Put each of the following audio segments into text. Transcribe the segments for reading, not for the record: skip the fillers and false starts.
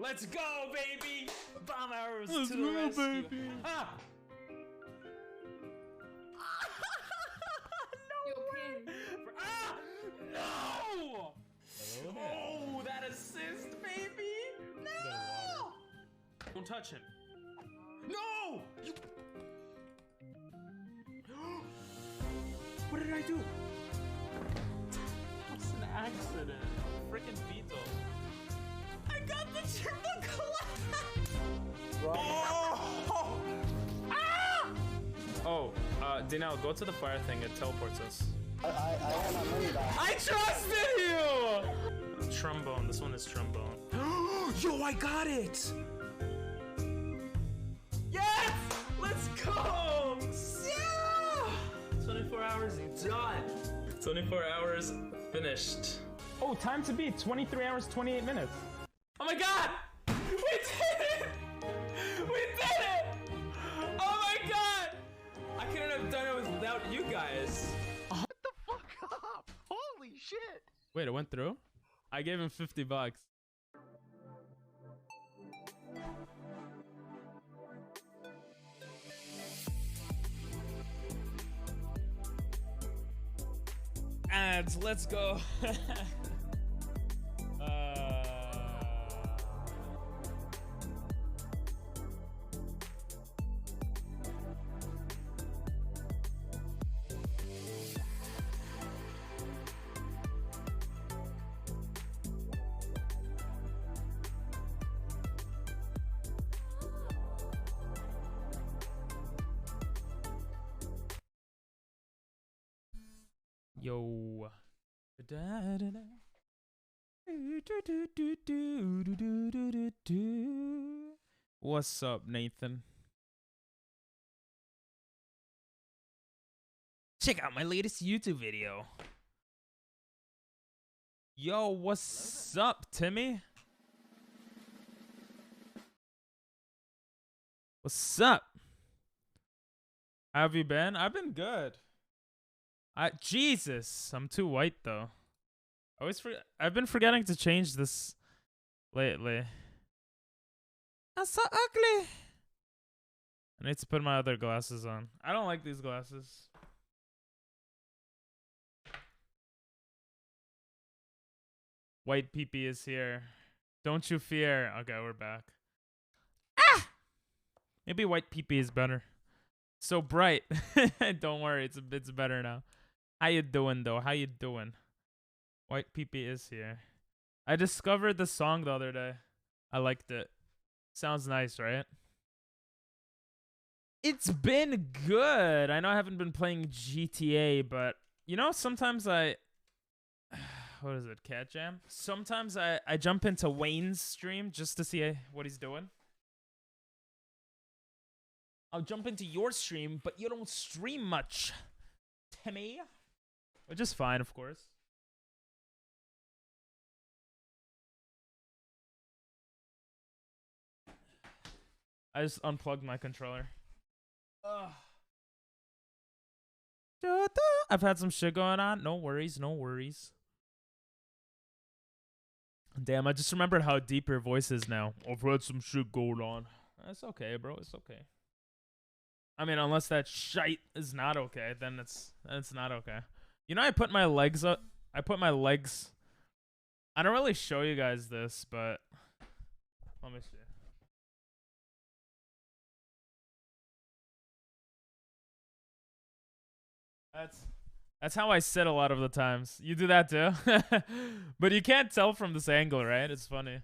Let's go, baby! Bomb arrows Let's to the go, rescue. baby. Ah! Yo, Pin. Ah! No! Hello there. Oh, that assist, baby! No! Don't touch him. No! You... What did I do? It's an accident. Freaking beetle. I got the triple collapse! Oh! Ah! Oh, Danelle, go to the fire thing. It teleports us. I want my money back. I trusted you! Trombone. This one is trombone. Yo, I got it! Yes! Let's go! Yeah! 24 hours done. 24 hours finished. Oh, time to beat 23 hours, 28 minutes. Oh my god! We did it! We did it! Oh my god! I couldn't have done it without you guys. What the fuck up? Holy shit! Wait, it went through? I gave him 50 bucks. Ads, let's go. Yo. What's up, Nathan? Check out my latest YouTube video. Yo, what's up, Timmy? What's up? How have you been? I've been good. Jesus, I'm too white though. I've been forgetting to change this lately. That's so ugly. I need to put my other glasses on. I don't like these glasses. White peepee is here. Don't you fear. Okay, we're back. Ah! Maybe white peepee is better. So bright. Don't worry, it's better now. How you doing though? How you doing? White peepee is here. I discovered the song the other day. I liked it. Sounds nice, right? It's been good. I know I haven't been playing GTA, but you know, sometimes what is it, Cat Jam? Sometimes I jump into Wayne's stream just to see what he's doing. I'll jump into your stream, but you don't stream much, Timmy. Which is fine, of course. I just unplugged my controller. I've had some shit going on. No worries, no worries. Damn, I just remembered how deep your voice is now. I've had some shit going on. That's okay, bro. It's okay. I mean, unless that shite is not okay, then it's not okay. You know, I put my legs up. I put my legs. I don't really show you guys this, but let me see. That's how I sit a lot of the times. You do that too? But you can't tell from this angle, right? It's funny.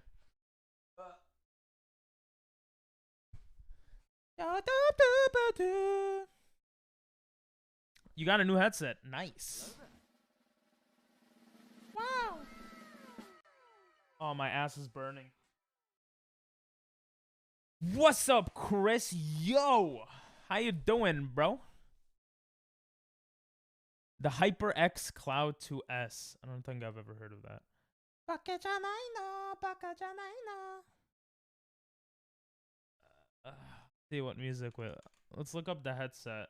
You got a new headset. Nice. Wow. Oh, my ass is burning. What's up, Chris? Yo. How you doing, bro? The HyperX Cloud 2S. I don't think I've ever heard of that. See what music with. Let's look up the headset.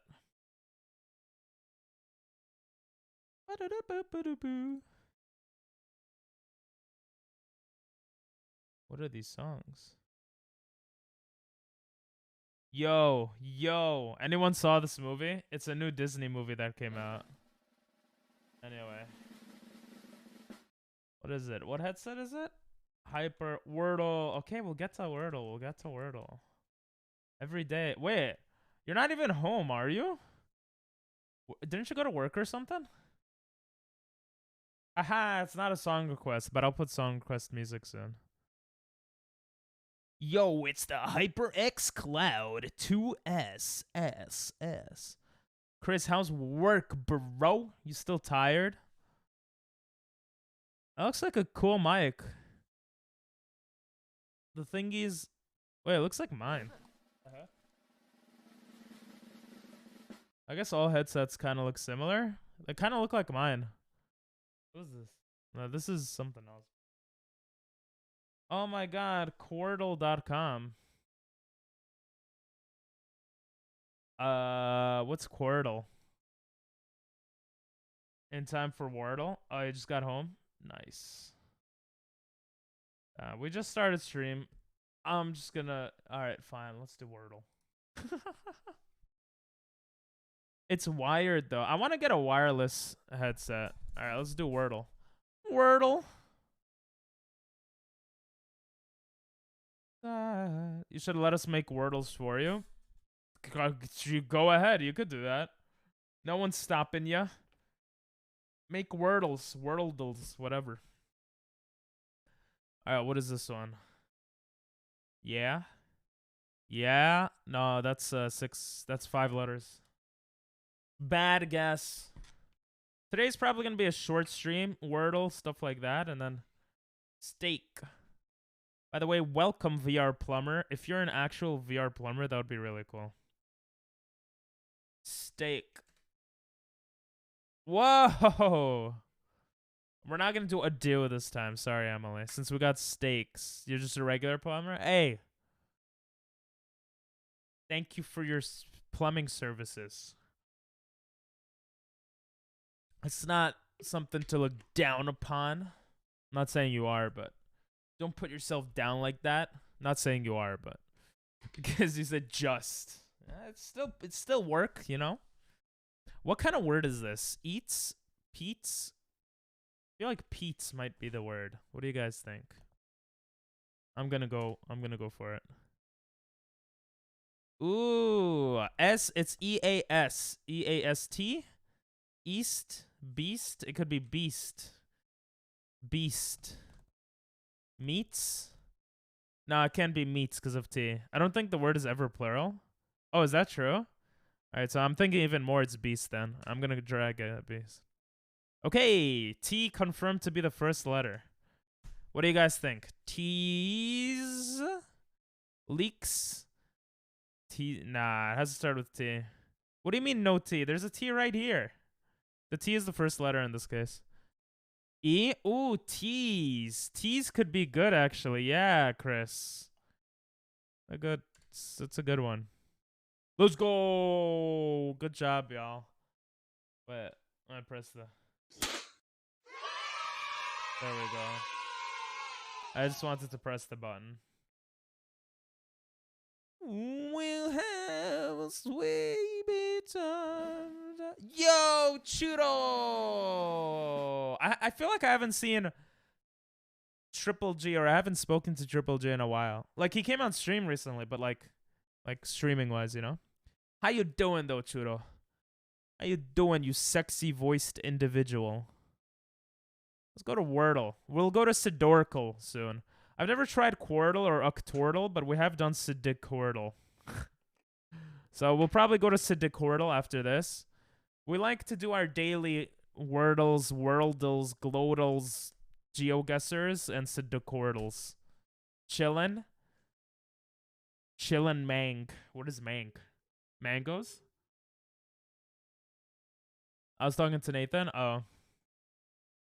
What are these songs? Yo. Anyone saw this movie? It's a new Disney movie that came out. Anyway. What is it? What headset is it? Hyper Wordle. Okay, we'll get to Wordle. Every day. Wait, you're not even home, are you? Didn't you go to work or something? Aha, it's not a song request, but I'll put song request music soon. Yo, it's the HyperX Cloud 2S. Chris, how's work, bro? You still tired? That looks like a cool mic. The thingies... Wait, it looks like mine. I guess all headsets kind of look similar. They kind of look like mine. What is this? No, this is something else. Oh my god, Quordle.com. What's Quordle? In time for Wordle? Oh, you just got home? Nice. We just started stream. I'm just gonna... Alright, fine. Let's do Wordle. It's wired, though. I want to get a wireless headset. Alright, let's do Wordle. Wordle. You should let us make Wordles for you. Go ahead. You could do that. No one's stopping you. Make Wordles. Wordles. Whatever. Alright, what is this one? Yeah? Yeah? No, that's 6. That's 5 letters. Bad guess. Today's probably going to be a short stream. Wordle, stuff like that. And then steak. By the way, welcome VR plumber. If you're an actual VR plumber, that would be really cool. Steak. Whoa! We're not going to do a deal this time. Sorry, Emily. Since we got steaks. You're just a regular plumber? Hey. Thank you for your plumbing services. It's not something to look down upon. I'm not saying you are, but don't put yourself down like that. I'm not saying you are, but because you said just. It's still work, you know? What kind of word is this? Eats? Peats? I feel like Pete's might be the word. What do you guys think? I'm gonna go for it. Ooh, it's EAS. EAST? East? Beast? It could be beast. Beast. Meats? No, it can't be meats because of T. I don't think the word is ever plural. Oh, is that true? Alright, so I'm thinking even more it's beast then. I'm gonna drag it at beast. Okay, T confirmed to be the first letter. What do you guys think? T's? Leaks? T? Nah, it has to start with T. What do you mean no T? There's a T right here. The T is the first letter in this case. E? Ooh, T's. T's could be good, actually. Yeah, Chris. It's a good one. Let's go. Good job, y'all. Wait, I press the... There we go. I just wanted to press the button. We'll have a sweet time. Yo, Chudo! I feel like I haven't seen Triple G, or I haven't spoken to Triple G in a while. Like, he came on stream recently, but like streaming-wise, you know? How you doing, though, Chudo? How you doing, you sexy-voiced individual? Let's go to Wordle. We'll go to Sidorkle soon. I've never tried Quordle or Uctordle, but we have done Sidicordle. So we'll probably go to Sidicordle after this. We like to do our daily Wordles, Worldles, Glodals, geoguessrs, and Sidicordles. Chillin'. Chillin' mang. What is mang? Mangoes? I was talking to Nathan. Oh.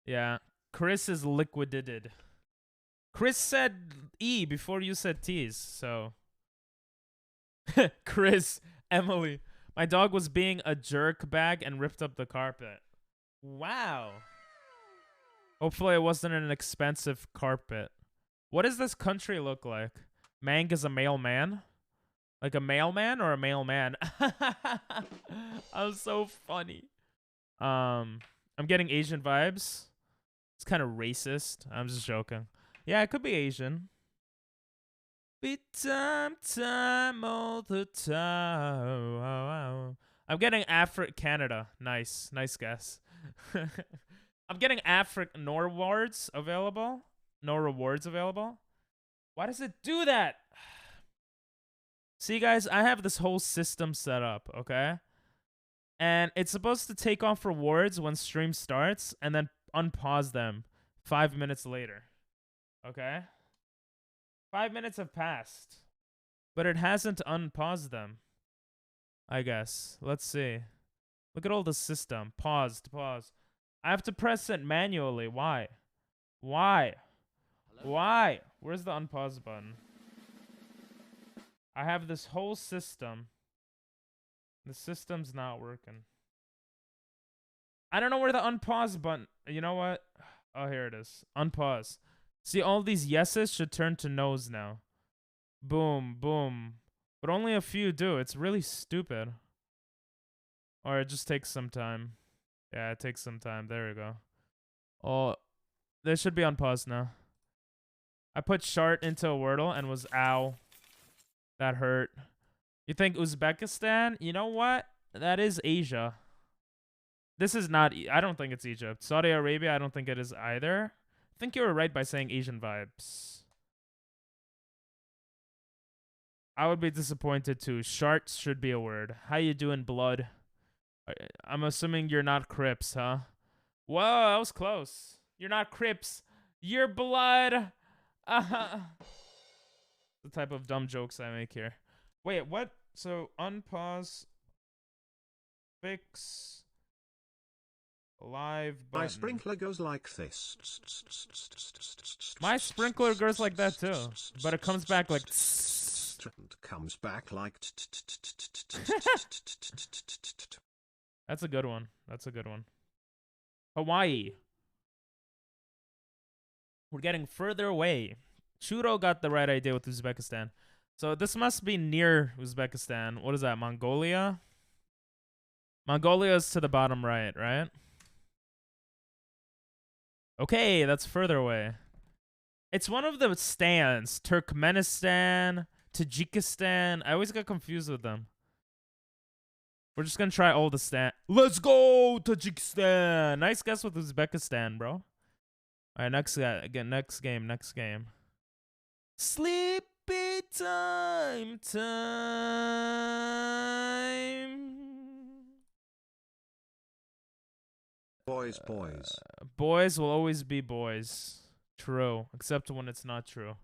Yeah. Chris is liquidated. Chris said E before you said T's, so. Chris, Emily. My dog was being a jerk bag and ripped up the carpet. Wow. Hopefully it wasn't an expensive carpet. What does this country look like? Mang is a male man? Like a mailman or a mailman? I'm so funny. I'm getting Asian vibes. It's kind of racist. I'm just joking. Yeah, it could be Asian. Be time all the time. I'm getting Canada. Nice guess. I'm getting no rewards available. No rewards available. Why does it do that? See, guys, I have this whole system set up, okay? And it's supposed to take off rewards when stream starts and then unpause them 5 minutes later. Okay? 5 minutes have passed. But it hasn't unpaused them. I guess. Let's see. Look at all the system. Pause. I have to press it manually. Why? Why? Where's the unpause button? I have this whole system. The system's not working. I don't know where the unpause button... You know what? Oh, here it is. Unpause. See, all these yeses should turn to no's now. Boom, boom. But only a few do. It's really stupid. Or it just takes some time. Yeah, it takes some time. There we go. Oh, they should be unpaused now. I put shart into a wordle and was ow. That hurt. You think Uzbekistan? You know what? That is Asia. This is not... I don't think it's Egypt. Saudi Arabia, I don't think it is either. I think you were right by saying Asian vibes. I would be disappointed too. Sharts should be a word. How you doing, blood? I'm assuming you're not Crips, huh? Whoa, that was close. You're not Crips. You're blood. The type of dumb jokes I make here. Wait, what? So, unpause. Fix. Live button. My sprinkler goes like this. My sprinkler goes like that too. But it comes back like... Comes back like... That's a good one. That's a good one. Hawaii. We're getting further away. Churo got the right idea with Uzbekistan. So this must be near Uzbekistan. What is that? Mongolia? Mongolia is to the bottom right, right? Okay, that's further away. It's one of the stands. Turkmenistan, Tajikistan. I always get confused with them. We're just gonna try all the stand. Let's go, Tajikistan. Nice guess with Uzbekistan, bro. All right, next game. Sleepy time. Boys. Boys will always be boys. True, except when it's not true.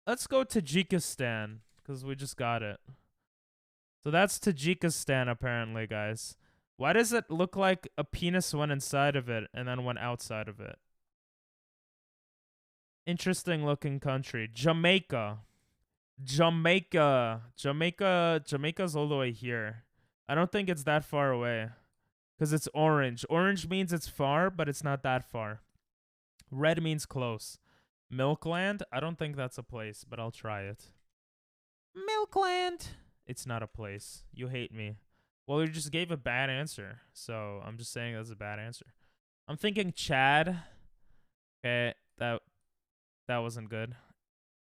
Let's go Tajikistan, because we just got it. So that's Tajikistan, apparently, guys. Why does it look like a penis went inside of it and then went outside of it? Interesting looking country. Jamaica. Jamaica's all the way here. I don't think it's that far away. Because it's orange. Orange means it's far, but it's not that far. Red means close. Milkland? I don't think that's a place, but I'll try it. Milkland! It's not a place. You hate me. Well, you just gave a bad answer. So I'm just saying that's a bad answer. I'm thinking Chad. Okay, that wasn't good.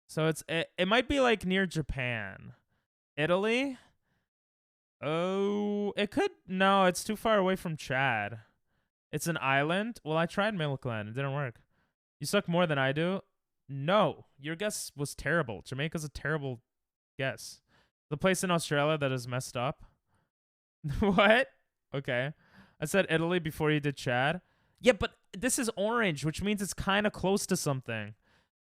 So it might be like near Japan. Italy? Oh, it could. No, it's too far away from Chad. It's an island. Well, I tried Milkland. It didn't work. You suck more than I do. No, your guess was terrible. Jamaica's a terrible guess. The place in Australia that is messed up. What? Okay. I said Italy before you did Chad. Yeah, but this is orange, which means it's kind of close to something.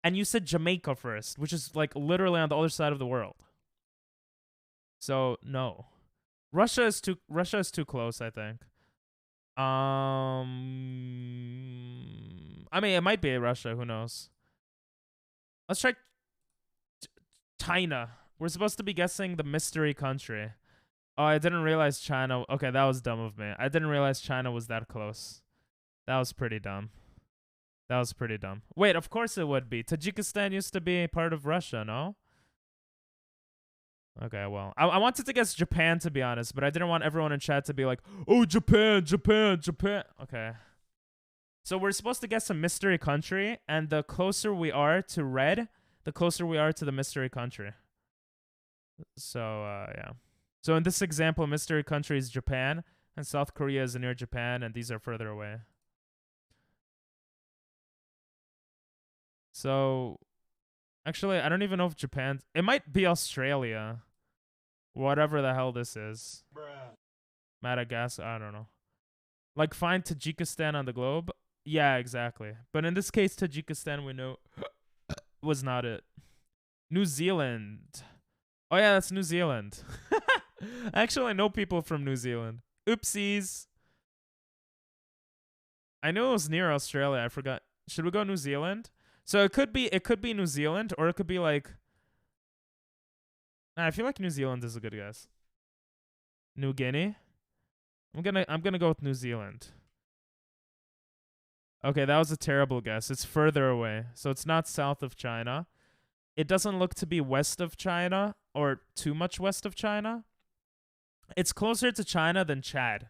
And you said Jamaica first, which is like literally on the other side of the world. So, no. Russia is too close, I think. I mean, it might be Russia. Who knows? Let's try China. We're supposed to be guessing the mystery country. Oh, I didn't realize China. Okay, that was dumb of me. I didn't realize China was that close. That was pretty dumb. That was pretty dumb. Wait, of course it would be. Tajikistan used to be part of Russia, no? Okay, well. I wanted to guess Japan, to be honest, but I didn't want everyone in chat to be like, oh, Japan, Japan, Japan. Okay. So we're supposed to guess a mystery country, and the closer we are to red, the closer we are to the mystery country. So, yeah. So in this example, mystery country is Japan, and South Korea is near Japan, and these are further away. So, actually, I don't even know if Japan... It might be Australia. Whatever the hell this is. Bruh. Madagascar, I don't know. Like, find Tajikistan on the globe? Yeah, exactly. But in this case, Tajikistan, we know, was not it. New Zealand. Oh, yeah, that's New Zealand. Actually, I know people from New Zealand. Oopsies. I knew it was near Australia. I forgot. Should we go New Zealand? So it could be New Zealand, or it could be like... Nah, I feel like New Zealand is a good guess. New Guinea? I'm gonna go with New Zealand. Okay, that was a terrible guess. It's further away. So it's not south of China. It doesn't look to be west of China or too much west of China. It's closer to China than Chad.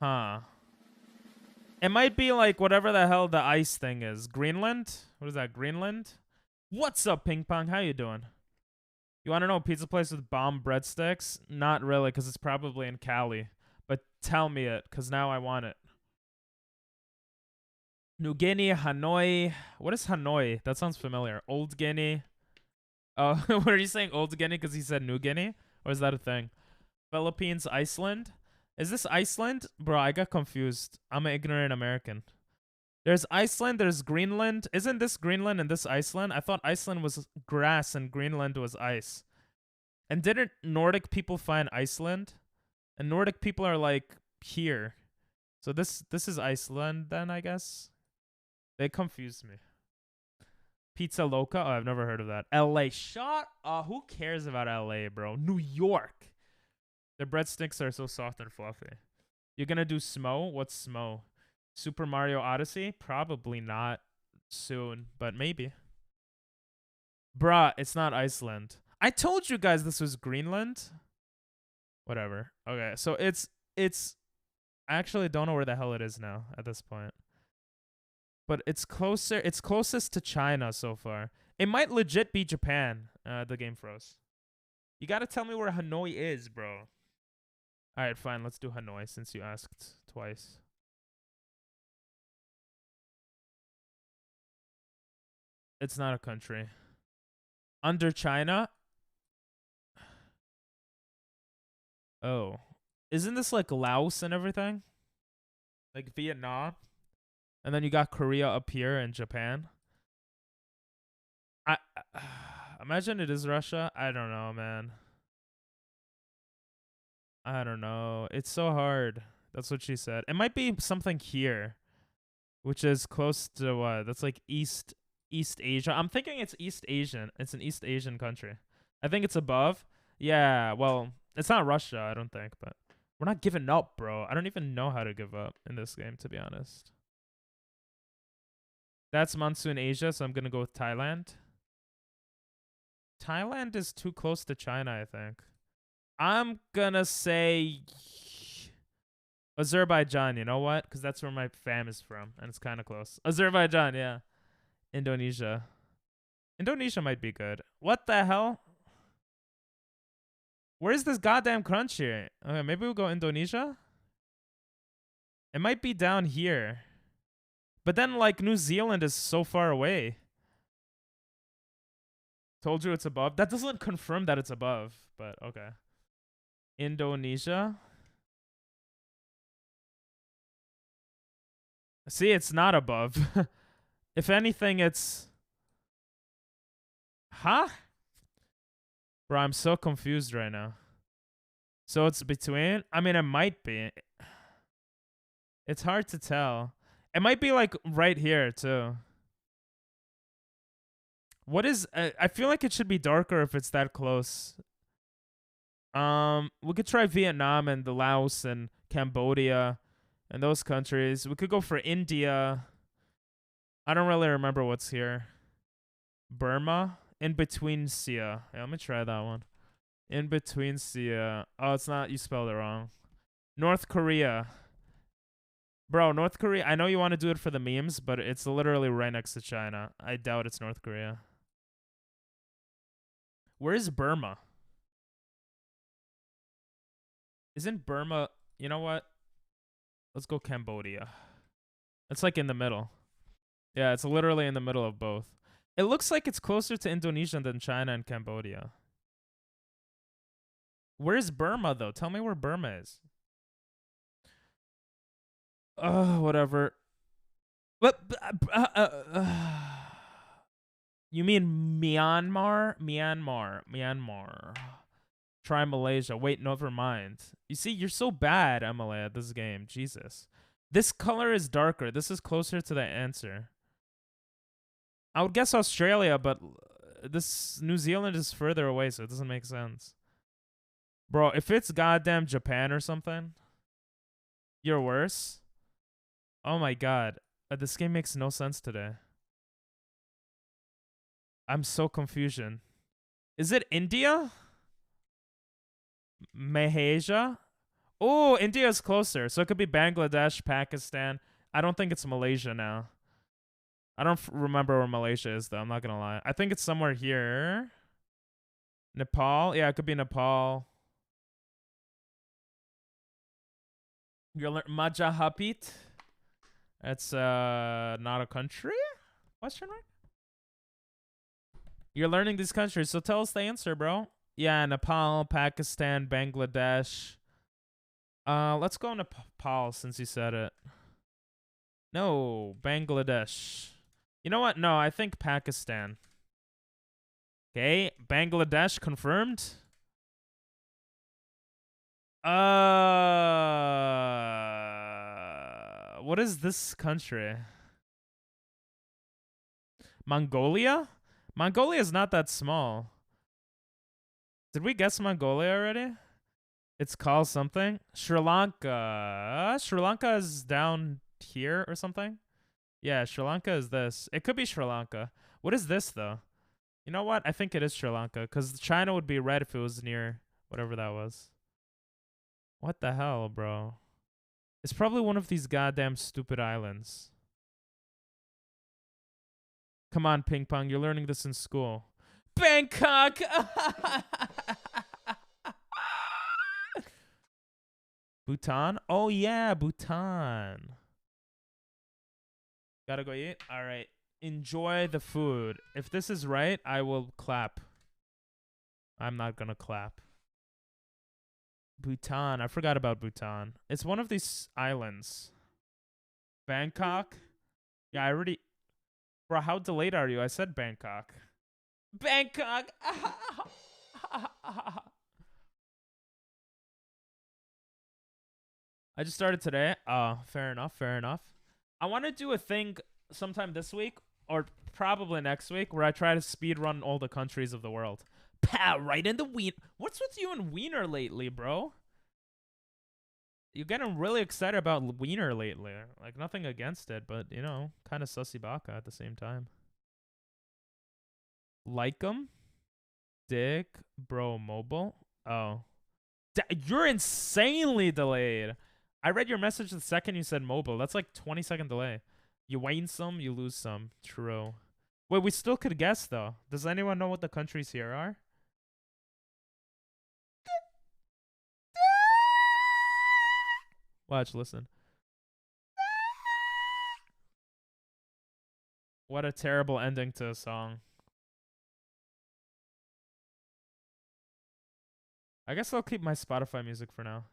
Huh. It might be like whatever the hell the ice thing is. Greenland? What is that? Greenland? What's up, Ping Pong? How you doing? You want to know a pizza place with bomb breadsticks? Not really, because it's probably in Cali. But tell me it, because now I want it. New Guinea, Hanoi. What is Hanoi? That sounds familiar. Old Guinea. Oh, what are you saying? Old Guinea because he said New Guinea? Or is that a thing? Philippines, Iceland. Is this Iceland? Bro, I got confused. I'm an ignorant American. There's Iceland, there's Greenland. Isn't this Greenland and this Iceland? I thought Iceland was grass and Greenland was ice. And didn't Nordic people find Iceland? And Nordic people are like here. So this is Iceland then, I guess. They confused me. Pizza Loca? Oh, I've never heard of that. LA. Shut up. Who cares about LA, bro? New York. Their breadsticks are so soft and fluffy. You're gonna do Smo? What's Smo? Super Mario Odyssey? Probably not soon, but maybe. Bruh, it's not Iceland. I told you guys this was Greenland. Whatever. Okay, so it's I actually don't know where the hell it is now at this point. But it's closer. It's closest to China so far. It might legit be Japan. The game froze. You gotta tell me where Hanoi is, bro. Alright, fine. Let's do Hanoi since you asked twice. It's not a country. Under China? Oh. Isn't this like Laos and everything? Like Vietnam? And then you got Korea up here and Japan. I imagine it is Russia. I don't know, man. I don't know. It's so hard. That's what she said. It might be something here, which is close to what? That's like East Asia. I'm thinking it's East Asian. It's an East Asian country. I think it's above. Yeah, well, it's not Russia, I don't think, but we're not giving up, bro. I don't even know how to give up in this game, to be honest. That's Monsoon Asia, so I'm going to go with Thailand. Thailand is too close to China, I think. I'm going to say Azerbaijan, you know what? Because that's where my fam is from, and it's kind of close. Azerbaijan, yeah. Indonesia. Indonesia might be good. What the hell? Where's this goddamn crunch here? Okay, maybe we'll go Indonesia? It might be down here. But then, like, New Zealand is so far away. Told you it's above. That doesn't confirm that it's above, but okay. Indonesia. See, it's not above. If anything, it's... Huh? Bro, I'm so confused right now. So it's between? I mean, it might be. It's hard to tell. It might be, like, right here, too. What is... I feel like it should be darker if it's that close. We could try Vietnam and the Laos and Cambodia and those countries. We could go for India. I don't really remember what's here. Burma, in between Sia. Yeah, let me try that one. In between Sia. Oh, it's not. You spelled it wrong. North Korea. Bro, North Korea. I know you want to do it for the memes, but it's literally right next to China. I doubt it's North Korea. Where is Burma? Isn't Burma? You know what? Let's go Cambodia. It's like in the middle. Yeah, it's literally in the middle of both. It looks like it's closer to Indonesia than China and Cambodia. Where's Burma, though? Tell me where Burma is. Whatever. You mean Myanmar? Myanmar. Try Malaysia. Wait, never mind. You see, you're so bad, Emily, at this game. Jesus. This color is darker. This is closer to the answer. I would guess Australia, but this New Zealand is further away, so it doesn't make sense. Bro, if it's goddamn Japan or something, you're worse. Oh my god. This game makes no sense today. I'm so confusion. Is it India? Malaysia? Oh, India is closer. So it could be Bangladesh, Pakistan. I don't think it's Malaysia now. I don't remember where Malaysia is, though. I'm not going to lie. I think it's somewhere here. Nepal? Yeah, it could be Nepal. Majapahit? That's not a country? Question mark? You're learning these countries, so tell us the answer, bro. Yeah, Nepal, Pakistan, Bangladesh. Let's go Nepal since you said it. No, Bangladesh. You know what? No, I think Pakistan. Okay, Bangladesh confirmed. What is this country? Mongolia? Mongolia is not that small. Did we guess Mongolia already? It's called something. Sri Lanka. Sri Lanka is down here or something. Yeah, Sri Lanka is this. It could be Sri Lanka. What is this, though? You know what? I think it is Sri Lanka, because China would be red if it was near whatever that was. What the hell, bro? It's probably one of these goddamn stupid islands. Come on, Ping Pong. You're learning this in school. Bangkok! Bhutan? Oh, yeah, Bhutan. Gotta go eat? All right. Enjoy the food. If this is right, I will clap. I'm not gonna clap. Bhutan. I forgot about Bhutan. It's one of these islands. Bangkok? Yeah, I already... Bro, how delayed are you? I said Bangkok. Bangkok! I just started today. Fair enough, fair enough. I want to do a thing sometime this week or probably next week where I try to speed run all the countries of the world. Pow, right in the wiener. What's with you and wiener lately, bro? You're getting really excited about wiener lately. Like, nothing against it, but, you know, kind of sussy baka at the same time. Like 'em? Dick, bro, mobile? Oh. You're insanely delayed. I read your message the second you said mobile. That's like 20-second delay. You win some, you lose some. True. Wait, we still could guess, though. Does anyone know what the countries here are? Watch, listen. What a terrible ending to a song. I guess I'll keep my Spotify music for now.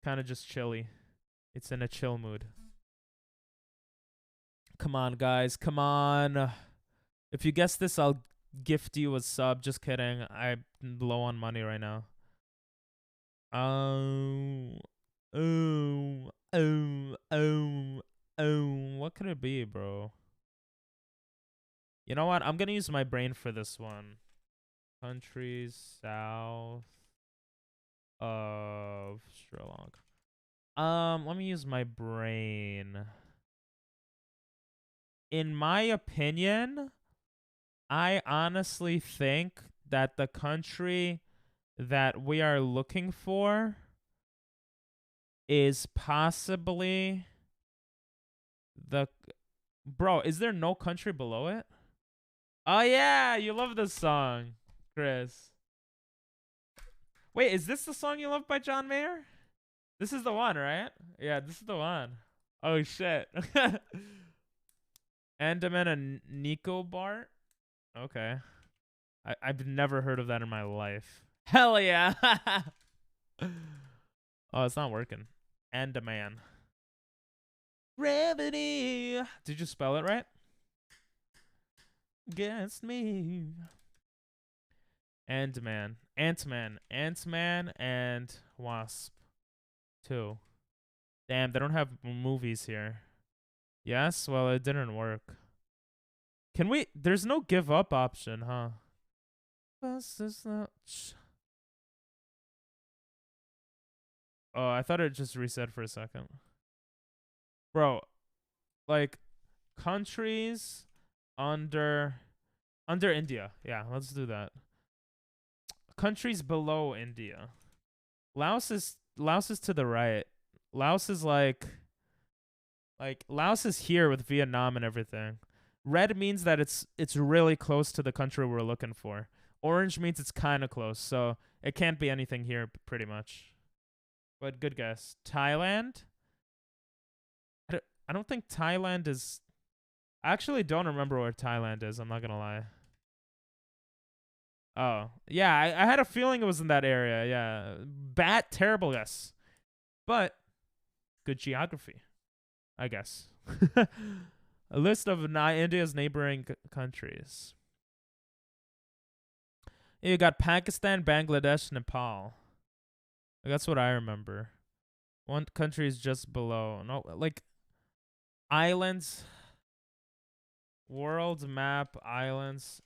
Kind of just chilly. It's in a chill mood. Come on, guys. Come on. If you guess this, I'll gift you a sub. Just kidding. I'm low on money right now. What could it be, bro? You know what? I'm gonna use my brain for this one. Countries, south. of Sri Lanka. Let me use my brain. In my opinion, I honestly think that the country that we are looking for is possibly the... Bro, is there no country below it? Oh yeah, you love this song, Chris. Wait, is this the song you love by John Mayer? This is the one, right? Yeah, this is the one. Oh shit. Andaman and Nicobar? Okay. I've never heard of that in my life. Hell yeah. Oh, it's not working. Andaman. Gravity. Did you spell it right? Against me. Ant-Man. Ant-Man. Ant-Man and Wasp. 2. Damn, they don't have movies here. Yes? Well, it didn't work. Can we... There's no give up option, huh? Oh, I thought it just reset for a second. Bro, like, countries under India. Yeah, let's do that. Countries below India. Laos is to the right. Laos is like Laos is here with Vietnam and everything. Red means that it's really close to the country we're looking for. Orange means it's kind of close, so it can't be anything here pretty much. But good guess. Thailand? I don't think Thailand is... I actually don't remember where Thailand is, I'm not gonna lie. Oh. Yeah, I had a feeling it was in that area, yeah. Terrible guess. But, good geography, I guess. A list of India's neighboring countries. You got Pakistan, Bangladesh, Nepal. That's what I remember. One country is just below. No, like... Islands. World map islands.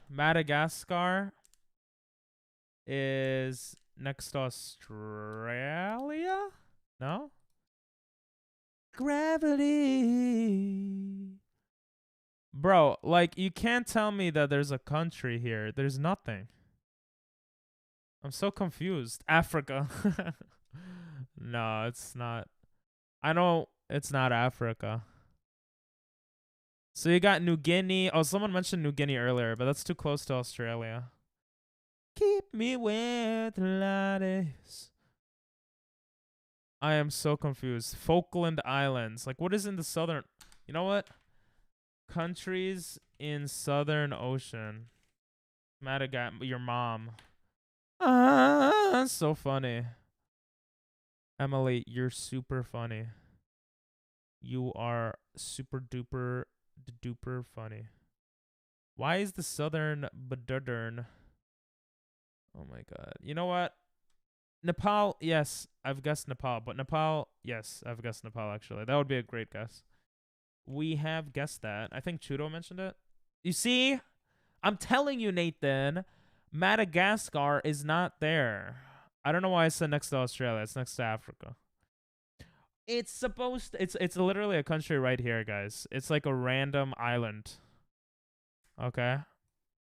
Madagascar is next to Australia? No? Gravity. Bro, like, you can't tell me that there's a country here. There's nothing. I'm so confused. Africa. No, it's not. I know it's not Africa. So you got New Guinea. Oh, someone mentioned New Guinea earlier, but that's too close to Australia. Keep me where the light is. I am so confused. Falkland Islands. Like, what is in the southern... You know what? Countries in Southern Ocean. Madagascar. Your mom. That's so funny. Emily, you're super funny. You are super duper funny. Why is the southern Badurdern? Oh my god. You know what? Nepal, yes, I've guessed Nepal. But Nepal, yes, I've guessed Nepal actually. That would be a great guess. We have guessed that. I think Chudo mentioned it. You see? I'm telling you, Nathan, Madagascar is not there. I don't know why I said next to Australia. It's next to Africa. It's supposed to, it's literally a country right here, guys. It's like a random island. Okay?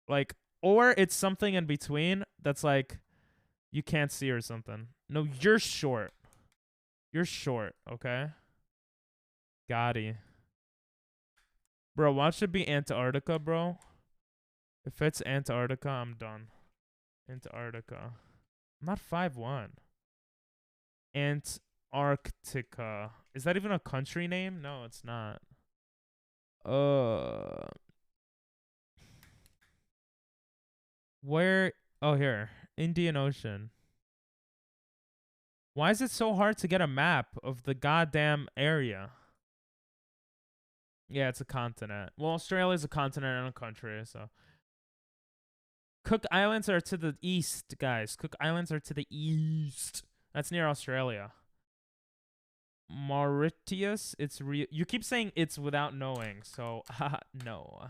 Like, or it's something in between that's like you can't see or something. No, you're short. You're short, okay? Gotti. Bro, watch it be Antarctica, bro. If it's Antarctica, I'm done. Antarctica. I'm not 5'1". Antarctica. Is that even a country name? No, it's not. Where? Oh, here. Indian Ocean. Why is it so hard to get a map of the goddamn area? Yeah, it's a continent. Well, Australia's a continent and a country, so. Cook Islands are to the east, guys. Cook Islands are to the east. That's near Australia. Mauritius, it's real. You keep saying it's without knowing, so no.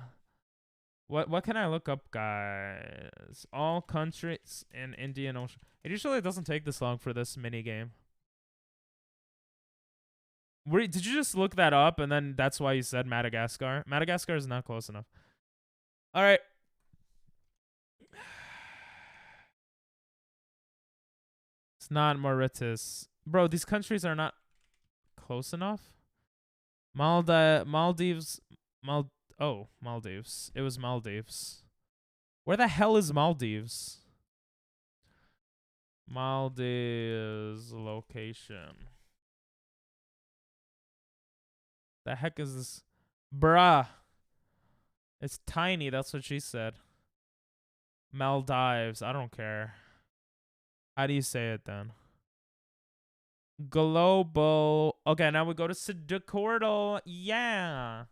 What can I look up, guys? All countries in Indian Ocean. It usually doesn't take this long for this mini game. Did you just look that up and then that's why you said Madagascar? Madagascar is not close enough. All right. It's not Mauritius. Bro, these countries are not close enough. Maldives. Maldives. It was Maldives. Where the hell is Maldives? Maldives location. The heck is this? Bruh. It's tiny. That's what she said. Maldives. I don't care. How do you say it then? Global. Okay, now we go to Sidicordal. Yeah.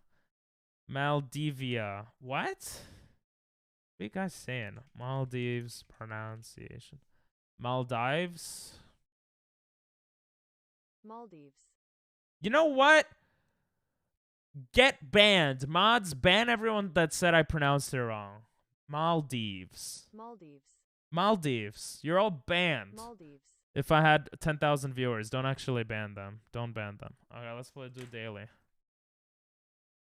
Maldivia. What? What are you guys saying? Maldives pronunciation. Maldives? Maldives. You know what? Get banned. Mods, ban everyone that said I pronounced it wrong. Maldives. Maldives. Maldives. You're all banned. Maldives. If I had 10,000 viewers, don't actually ban them. Don't ban them. Okay, let's play Do Daily.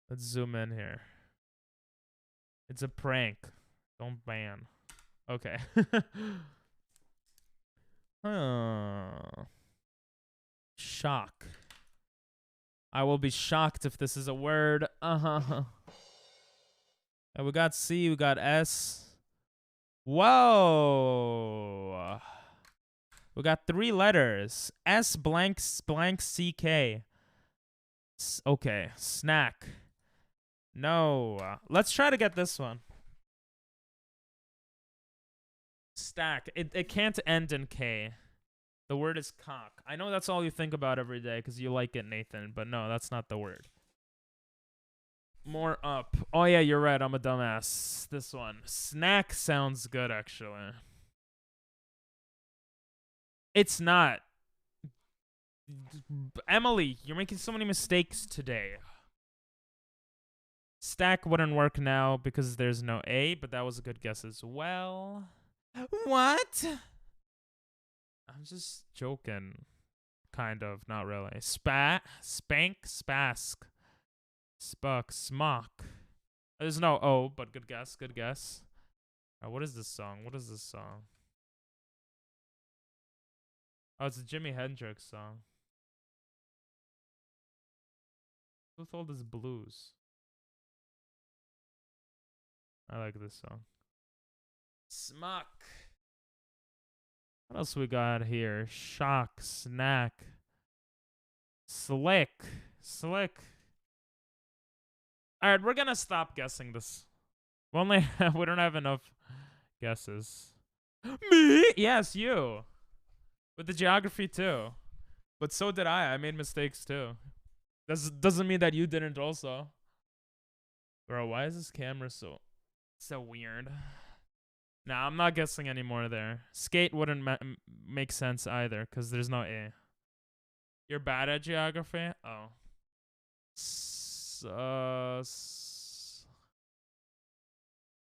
Let's zoom in here. It's a prank. Don't ban. Okay. Shock. I will be shocked if this is a word. And we got C, we got S. Whoa. We got 3 letters. S blank blank CK. Okay, snack. No. Let's try to get this one. Stack. It can't end in K. The word is cock. I know that's all you think about every day because you like it, Nathan, but no, that's not the word. More up. Oh, yeah, you're right. I'm a dumbass. This one. Snack sounds good, actually. It's not. Emily, you're making so many mistakes today. Stack wouldn't work now because there's no A, but that was a good guess as well. What? I'm just joking. Kind of, not really. Spank, spask, spuck, smock. There's no O, but good guess, good guess. What is this song? What is this song? Oh, it's a Jimi Hendrix song. Who told this blues? I like this song. Smuck. What else we got here? Shock, snack, slick, slick. All right, we're gonna stop guessing this. We don't have enough guesses. Me? Yes, you. With the geography too. But so did I. I made mistakes too. Doesn't mean that you didn't also. Bro, why is this camera so weird? Nah, I'm not guessing anymore there. Skate wouldn't make sense either because there's no A. You're bad at geography? Oh.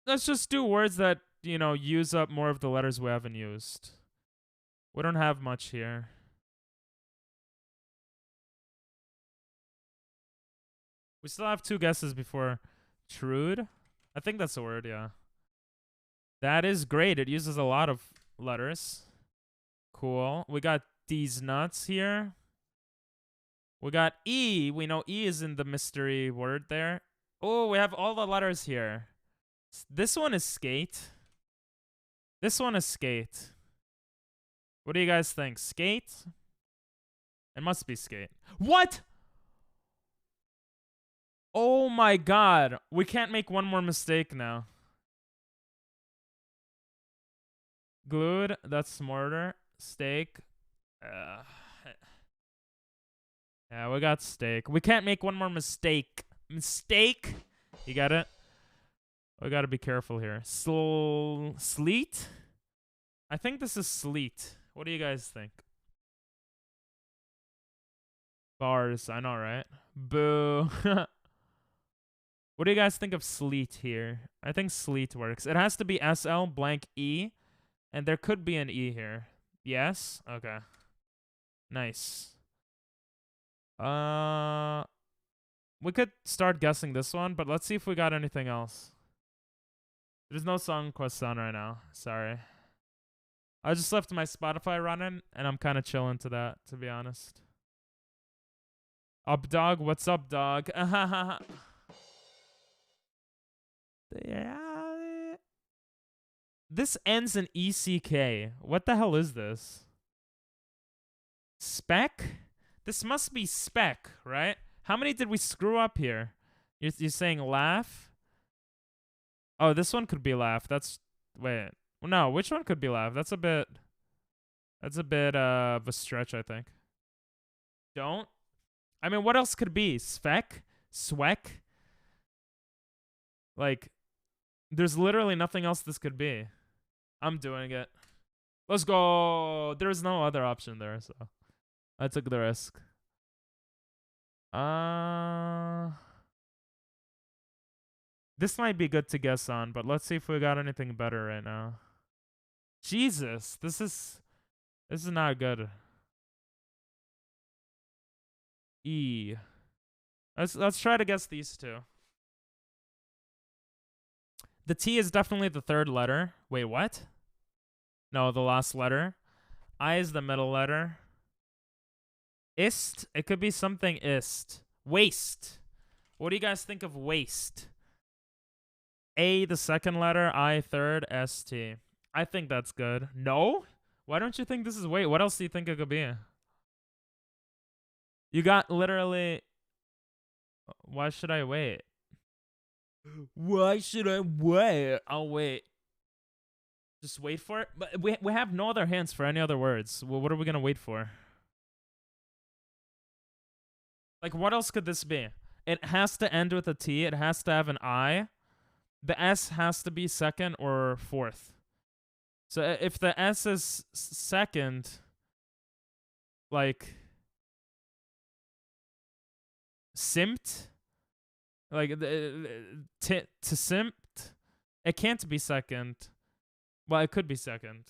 Let's just do words that, use up more of the letters we haven't used. We don't have much here. We still have 2 guesses before Trude. I think that's a word, yeah. That is great. It uses a lot of letters. Cool. We got these nuts here. We got E. We know E is in the mystery word there. Oh, we have all the letters here. This one is skate. This one is skate. What do you guys think? Skate? It must be skate. What? Oh my god. We can't make one more mistake now. Glued. That's smarter. Steak. Yeah, we got steak. We can't make one more mistake. Mistake? You got it? We gotta be careful here. Sleet? I think this is sleet. What do you guys think? Bars. I know, right? Boo. What do you guys think of sleet here? I think sleet works. It has to be SL blank E, and there could be an E here. Yes? Okay. Nice. We could start guessing this one, but let's see if we got anything else. There's no song quest on right now. Sorry. I just left my Spotify running, and I'm kind of chilling to that, to be honest. Up, dog? What's up, dog? Yeah. This ends in ECK. What the hell is this? Spec? This must be spec, right? How many did we screw up here? You're saying laugh? Oh, this one could be laugh. That's... Wait. No, which one could be laugh? That's a bit of a stretch, I think. Don't? I mean, what else could it be? Svek? Swek? Like, there's literally nothing else this could be. I'm doing it. Let's go. There's no other option there, so I took the risk. This might be good to guess on, but let's see if we got anything better right now. Jesus, this is not good. E. Let's try to guess these two. The T is definitely the third letter. Wait, what? No, the last letter. I is the middle letter. Ist? It could be something ist. Waste. What do you guys think of waste? A, the second letter. I, third. ST. I think that's good. No? Why don't you think this is wait? What else do you think it could be? You got literally... Why should I wait? Why should I wait? I'll wait. Just wait for it? But we have no other hints for any other words. Well, what are we going to wait for? Like, what else could this be? It has to end with a T. It has to have an I. The S has to be second or fourth. So if the S is second, like... Simpt? Like, to simpt? It can't be second. Well, it could be second.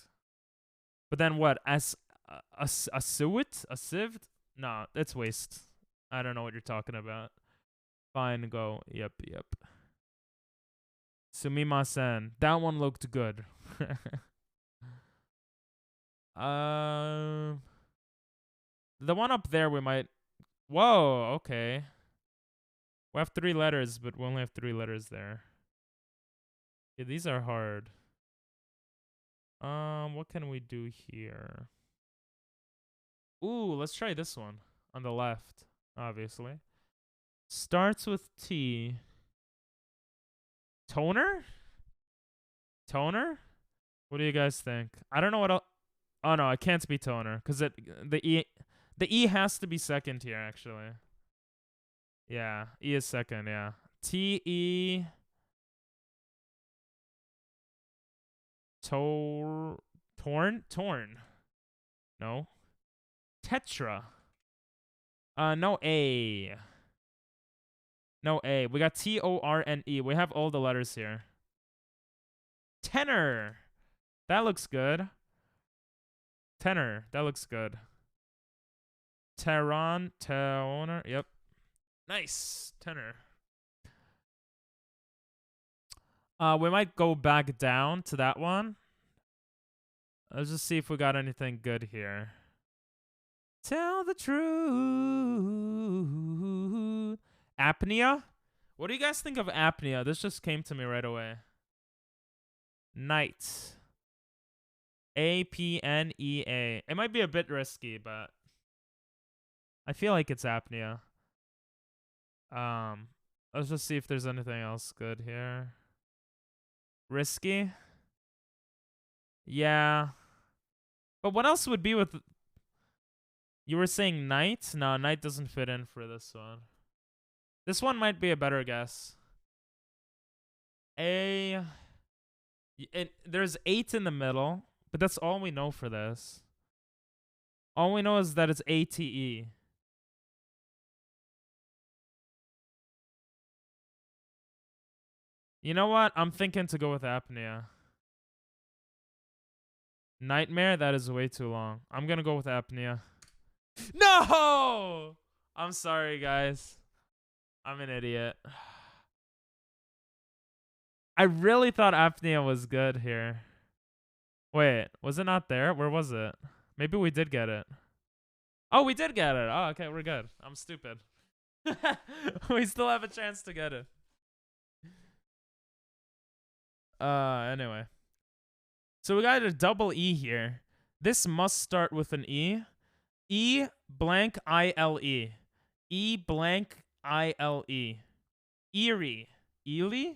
But then what? A suit? A sieved? No, it's waste. I don't know what you're talking about. Fine, go. Yep. Sumimasen. That one looked good. The one up there we might... Whoa, okay. We have 3 letters, but we only have 3 letters there. Yeah, these are hard. What can we do here? Ooh, let's try this one. On the left, obviously. Starts with T. Toner? Toner? What do you guys think? I don't know what else. Oh no, it can't be toner. Because the E has to be second here, actually. Yeah, E is second, yeah. T-E... Torn? No. Tetra. No A. No A. We got T-O-R-N-E. We have all the letters here. Tenor. That looks good. Tenor. That looks good. Toner. Yep. Nice. Tenor. We might go back down to that one. Let's just see if we got anything good here. Tell the truth. Apnea? What do you guys think of apnea? This just came to me right away. Night. A-P-N-E-A. It might be a bit risky, but I feel like it's apnea. Let's just see if there's anything else good here. Risky? Yeah. But what else would be with... You were saying night? No, night doesn't fit in for this one. This one might be a better guess. There's 8 in the middle, but that's all we know for this. All we know is that it's A-T-E. You know what? I'm thinking to go with apnea. Nightmare? That is way too long. I'm gonna go with apnea. No! I'm sorry, guys. I'm an idiot. I really thought apnea was good here. Wait, was it not there? Where was it? Maybe we did get it. Oh, we did get it. Oh, okay, we're good. I'm stupid. We still have a chance to get it. Anyway. So we got a double E here. This must start with an E. E blank I-L-E. E blank I-L-E. Eerie. Ely?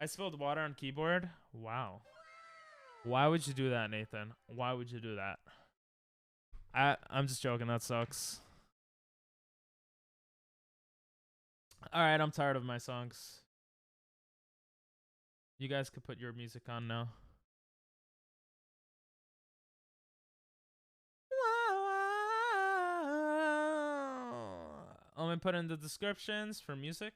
I spilled water on keyboard. Wow. Why would you do that, Nathan? Why would you do that? I'm just joking. That sucks. All right, I'm tired of my songs. You guys could put your music on now. Let me put in the descriptions for music.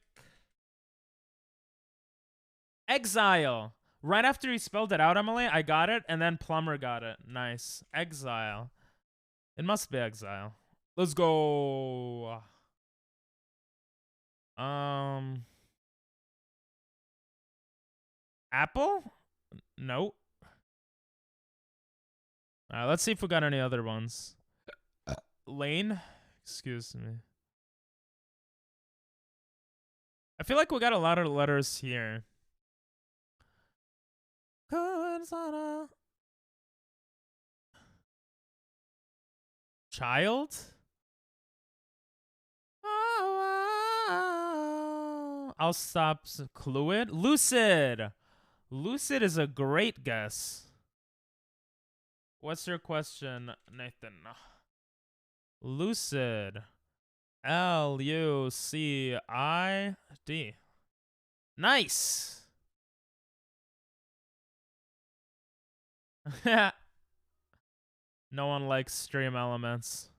Exile. Right after he spelled it out, Emily, I got it, and then Plumber got it. Nice. Exile. It must be Exile. Let's go. Apple? Nope. Alright, let's see if we got any other ones. Lane? Excuse me. I feel like we got a lot of letters here. Child? I'll stop. Cluid? Lucid! Lucid is a great guess. What's your question, Nathan? Lucid. L-U-C-I-D. Nice! No one likes stream elements.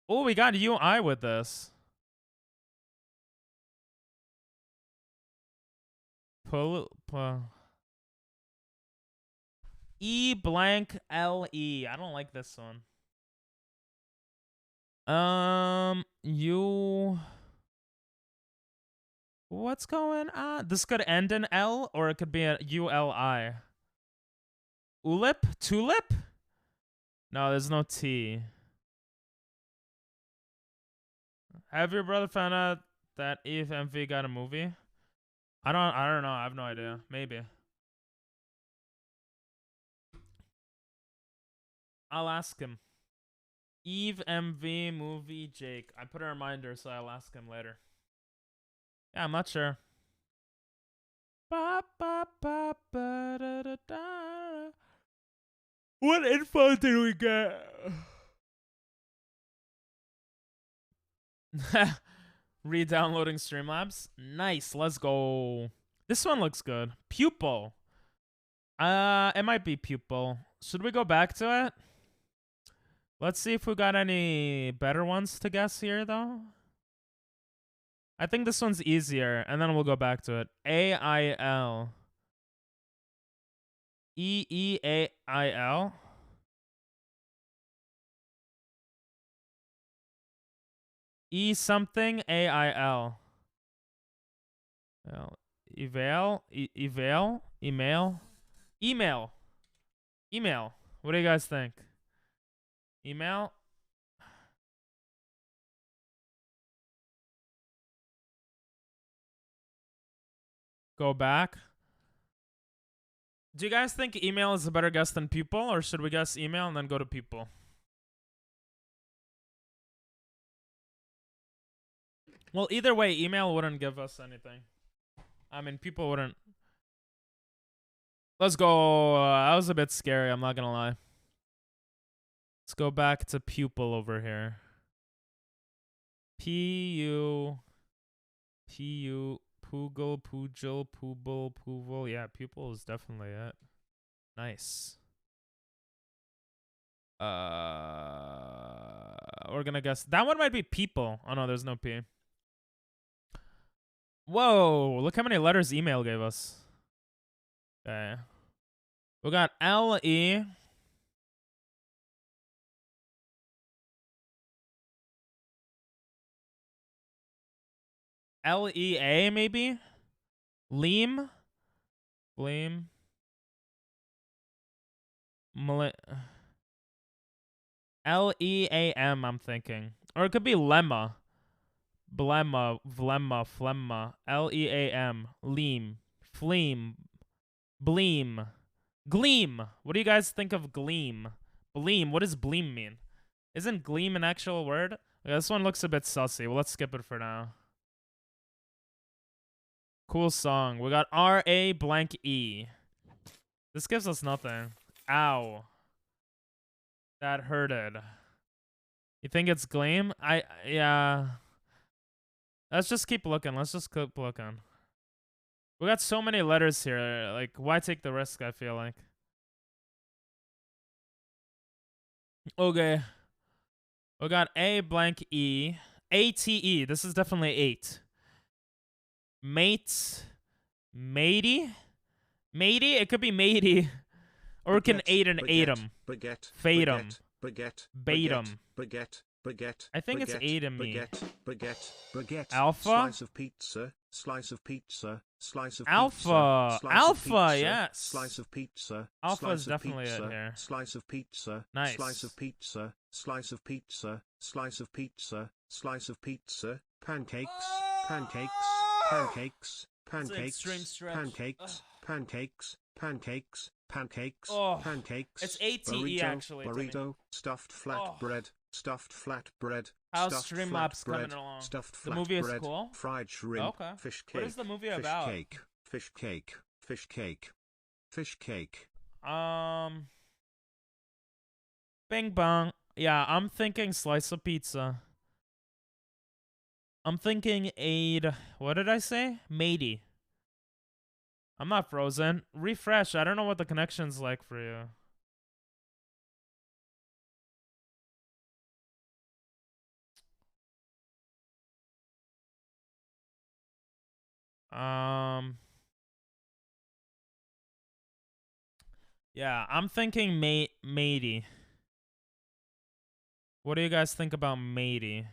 Oh, we got UI with this. E blank L-E. I don't like this one. What's going on? This could end in L, or it could be a U-L-I. Ulip? Tulip? No, there's no T. Have your brother found out that Eve MV got a movie? I don't know. I have no idea. Maybe. I'll ask him. Eve MV movie Jake. I put a reminder, so I'll ask him later. Yeah, I'm not sure. Ba, ba, ba, ba, da, da, da. What info did we get? Re-downloading Streamlabs. Nice, let's go. This one looks good. Pupil. It might be pupil. Should we go back to it? Let's see if we got any better ones to guess here, though. I think this one's easier, and then we'll go back to it. A-I-L. E-E-A-I-L. E something A-I-L. Evail? Evail? Email? Email. Email. What do you guys think? Email? Go back. Do you guys think email is a better guess than pupil, or should we guess email and then go to pupil? Well, either way, email wouldn't give us anything. I mean, people wouldn't. Let's go. That was a bit scary, I'm not gonna lie. Let's go back to pupil over here. P-U. P-U. Poogle, Poojil, Pooble, Poovel. Yeah, pupil is definitely it. Nice. We're gonna guess. That one might be people. Oh no, there's no P. Whoa, look how many letters email gave us. Okay. We got L-E. L-E-A, maybe? Leam? Bleam? L-E-A-M, I'm thinking. Or it could be lemma. Blemma, vlemma, flemma. L-E-A-M. Leam. Fleam. Bleam. Gleam. What do you guys think of gleam? Bleam. What does bleam mean? Isn't gleam an actual word? Okay, this one looks a bit sussy. Well, let's skip it for now. Cool song. We got R-A blank E. This gives us nothing. Ow. That hurted. You think it's gleam? Yeah. Let's just keep looking. Let's just keep looking. We got so many letters here. Like, why take the risk, I feel like. Okay. We got A blank E. A-T-E. This is definitely 8. Mate. Matey? Matey? It could be matey. Or it can aid and aidem. Baguette. Fatum. Baguette. Batum. Baguette. Baguette. I think it's aid and me. Baguette. Alpha? Slice of pizza. Slice of pizza. Slice of Alpha. pizza. Alpha, yes. Slice of pizza. Alpha is definitely it here. Slice of pizza. Nice. Slice of pizza. Slice of pizza. Slice of pizza. Slice of pizza. Pancakes. Pancakes. Pancakes. Pancakes. Pancakes. Pancakes. Pancakes. Pancakes. Pancakes. It's ATE burrito, actually. Burrito. Stuffed flatbread. Stuffed flatbread. How's Stuffed Streamlabs coming flatbread, along? Stuffed The movie is flatbread, cool? fried shrimp, Okay. fish cake. What is the movie fish about? Cake, fish cake, fish cake, fish cake. Bing bong. Yeah, I'm thinking slice of pizza. I'm thinking aid. What did I say? Matey. I'm not frozen. Refresh. I don't know what the connection's like for you. Yeah, I'm thinking matey. What do you guys think about matey?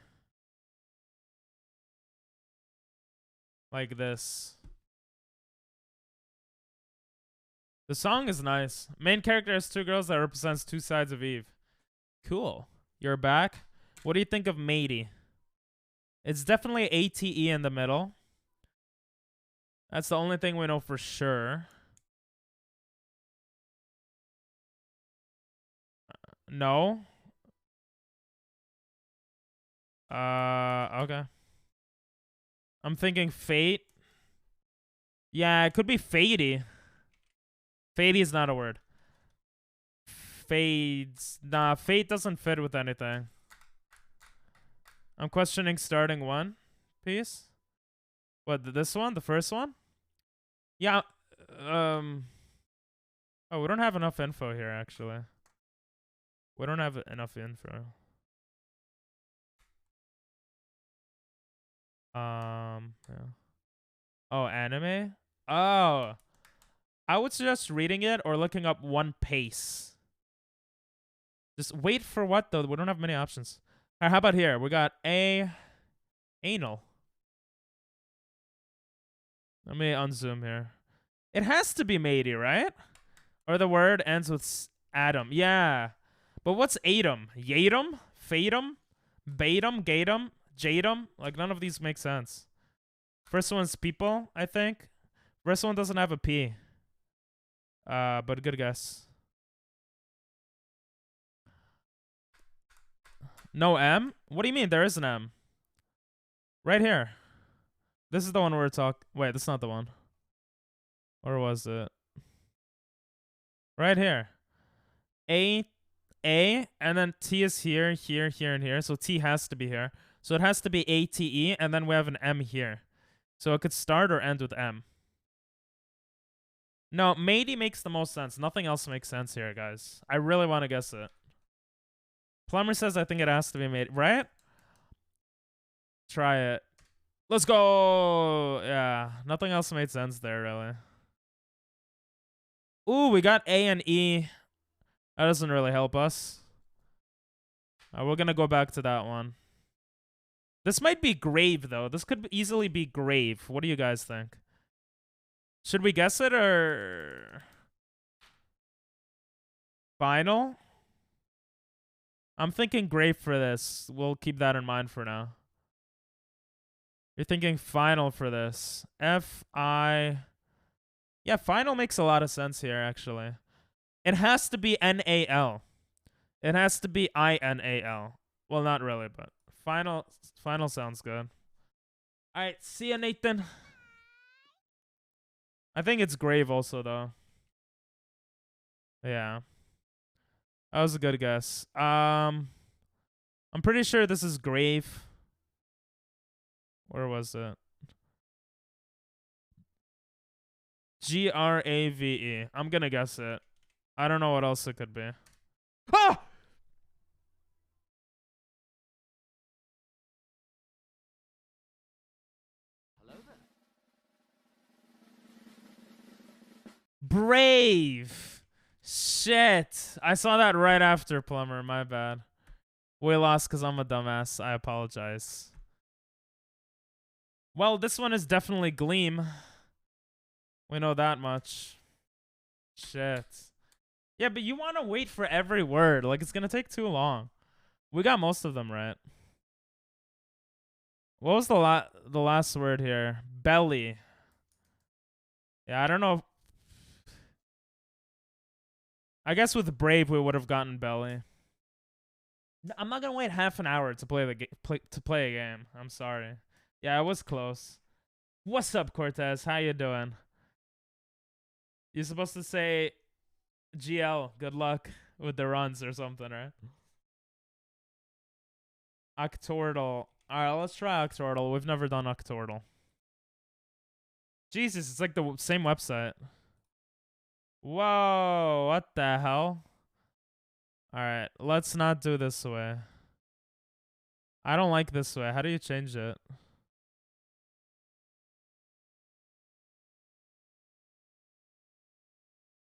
Like this. The song is nice. Main character has 2 girls that represents 2 sides of Eve. Cool. You're back. What do you think of matey? It's definitely ATE in the middle. That's the only thing we know for sure. No. Okay. I'm thinking fate. Yeah, it could be fadey. Fadey is not a word. Fades. Nah, fate doesn't fit with anything. I'm questioning starting one piece. What, this one? The first one? Yeah. Oh, we don't have enough info here, actually. We don't have enough info. Yeah. Oh, anime? Oh. I would suggest reading it or looking up One Piece. Just wait for what, though? We don't have many options. All right, how about here? We got anal. Let me unzoom here. It has to be matey, right? Or the word ends with atom. Yeah. But what's atom? Yatum? Fatum? Batum? Gatum? Jadum? Like, none of these make sense. First one's people, I think. First one doesn't have a P. But good guess. No M? What do you mean? There is an M. Right here. This is the one we're talking. Wait, that's not the one. Or was it? Right here. A, and then T is here, here, here, and here. So T has to be here. So it has to be ATE, and then we have an M here. So it could start or end with M. No, matey makes the most sense. Nothing else makes sense here, guys. I really want to guess it. Plumber says I think it has to be matey. Right? Try it. Let's go. Yeah, nothing else made sense there, really. Ooh, we got A and E. That doesn't really help us. We're going to go back to that one. This might be grave, though. This could easily be grave. What do you guys think? Should we guess it or... Final? I'm thinking grave for this. We'll keep that in mind for now. You're thinking final for this. F-I... Yeah, final makes a lot of sense here, actually. It has to be N-A-L. It has to be I-N-A-L. Well, not really, but final sounds good. All right, see ya, Nathan. I think it's grave also, though. Yeah. That was a good guess. I'm pretty sure this is grave. Where was it? G-R-A-V-E. I'm gonna guess it. I don't know what else it could be. Ah! Hello there. Brave. Shit. I saw that right after Plumber. My bad. We lost because I'm a dumbass. I apologize. Well, this one is definitely Gleam. We know that much. Shit. Yeah, but you want to wait for every word. Like, it's going to take too long. We got most of them right. What was the last word here? Belly. Yeah, I don't know. I guess with Brave, we would have gotten belly. I'm not going to wait half an hour to play a game. I'm sorry. Yeah, I was close. What's up, Cortez? How you doing? You're supposed to say GL, good luck with the runs or something, right? Octordle. Alright, let's try Octordle. We've never done Octordle. Jesus, it's like the same website. Whoa, what the hell? Alright, let's not do this way. I don't like this way. How do you change it?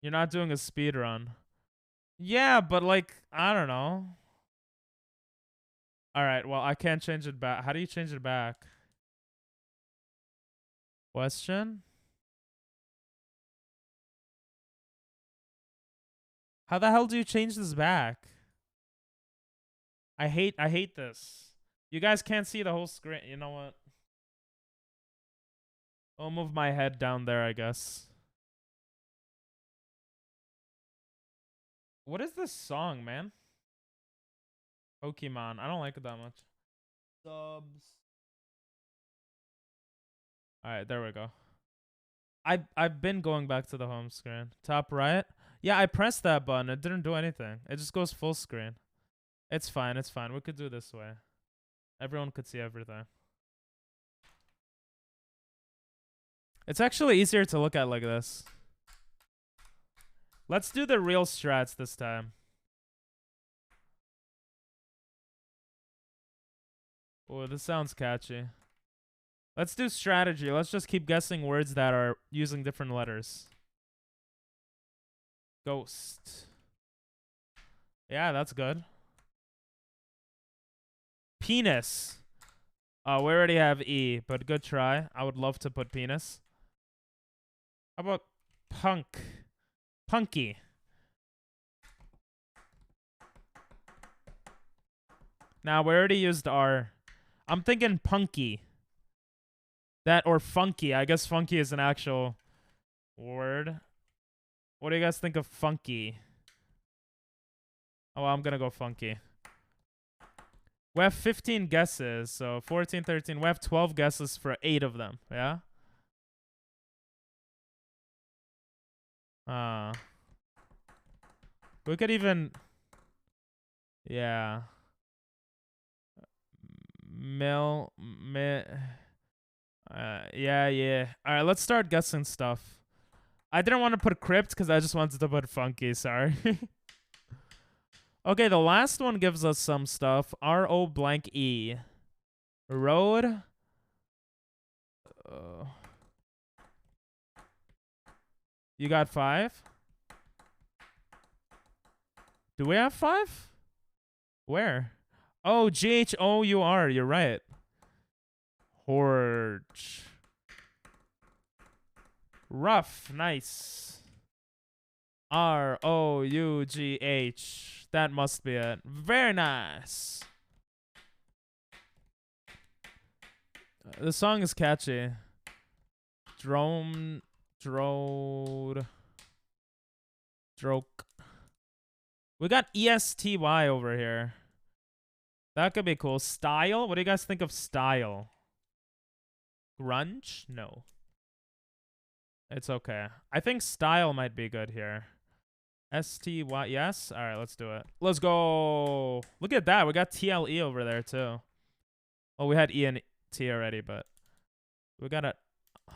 You're not doing a speed run. Yeah, but like, I don't know. Alright, well, I can't change it back. How do you change it back? Question? How the hell do you change this back? I hate this. You guys can't see the whole screen. You know what? I'll move my head down there, I guess. What is this song, man? Pokemon. I don't like it that much. Subs. Alright, there we go. I've been going back to the home screen. Top right. Yeah, I pressed that button. It didn't do anything. It just goes full screen. It's fine. It's fine. We could do it this way. Everyone could see everything. It's actually easier to look at like this. Let's do the real strats this time. Oh, this sounds catchy. Let's do strategy. Let's just keep guessing words that are using different letters. Ghost. Yeah, that's good. Penis. We already have E, but good try. I would love to put penis. How about punk? Punky. Now, we already used R. I'm thinking punky. That or funky. I guess funky is an actual word. What do you guys think of funky? Oh, well, I'm going to go funky. We have 15 guesses. So 14, 13. We have 12 guesses for 8 of them. Yeah? We could even... Yeah. Yeah. Alright, let's start guessing stuff. I didn't want to put crypt because I just wanted to put funky, sorry. Okay, the last one gives us some stuff. R-O blank E. Road. You got 5? Do we have 5? Where? Oh, Ghour. You're right. Horge. Rough. Nice. ROUGH. That must be it. Very nice. The song is catchy. Drone. Drode. Stroke. We got ESTY over here. That could be cool. Style? What do you guys think of style? Grunge? No. It's okay. I think style might be good here. STY, yes? Alright, let's do it. Let's go! Look at that. We got TLE over there, too. Oh, we had E and T already, but... We got a...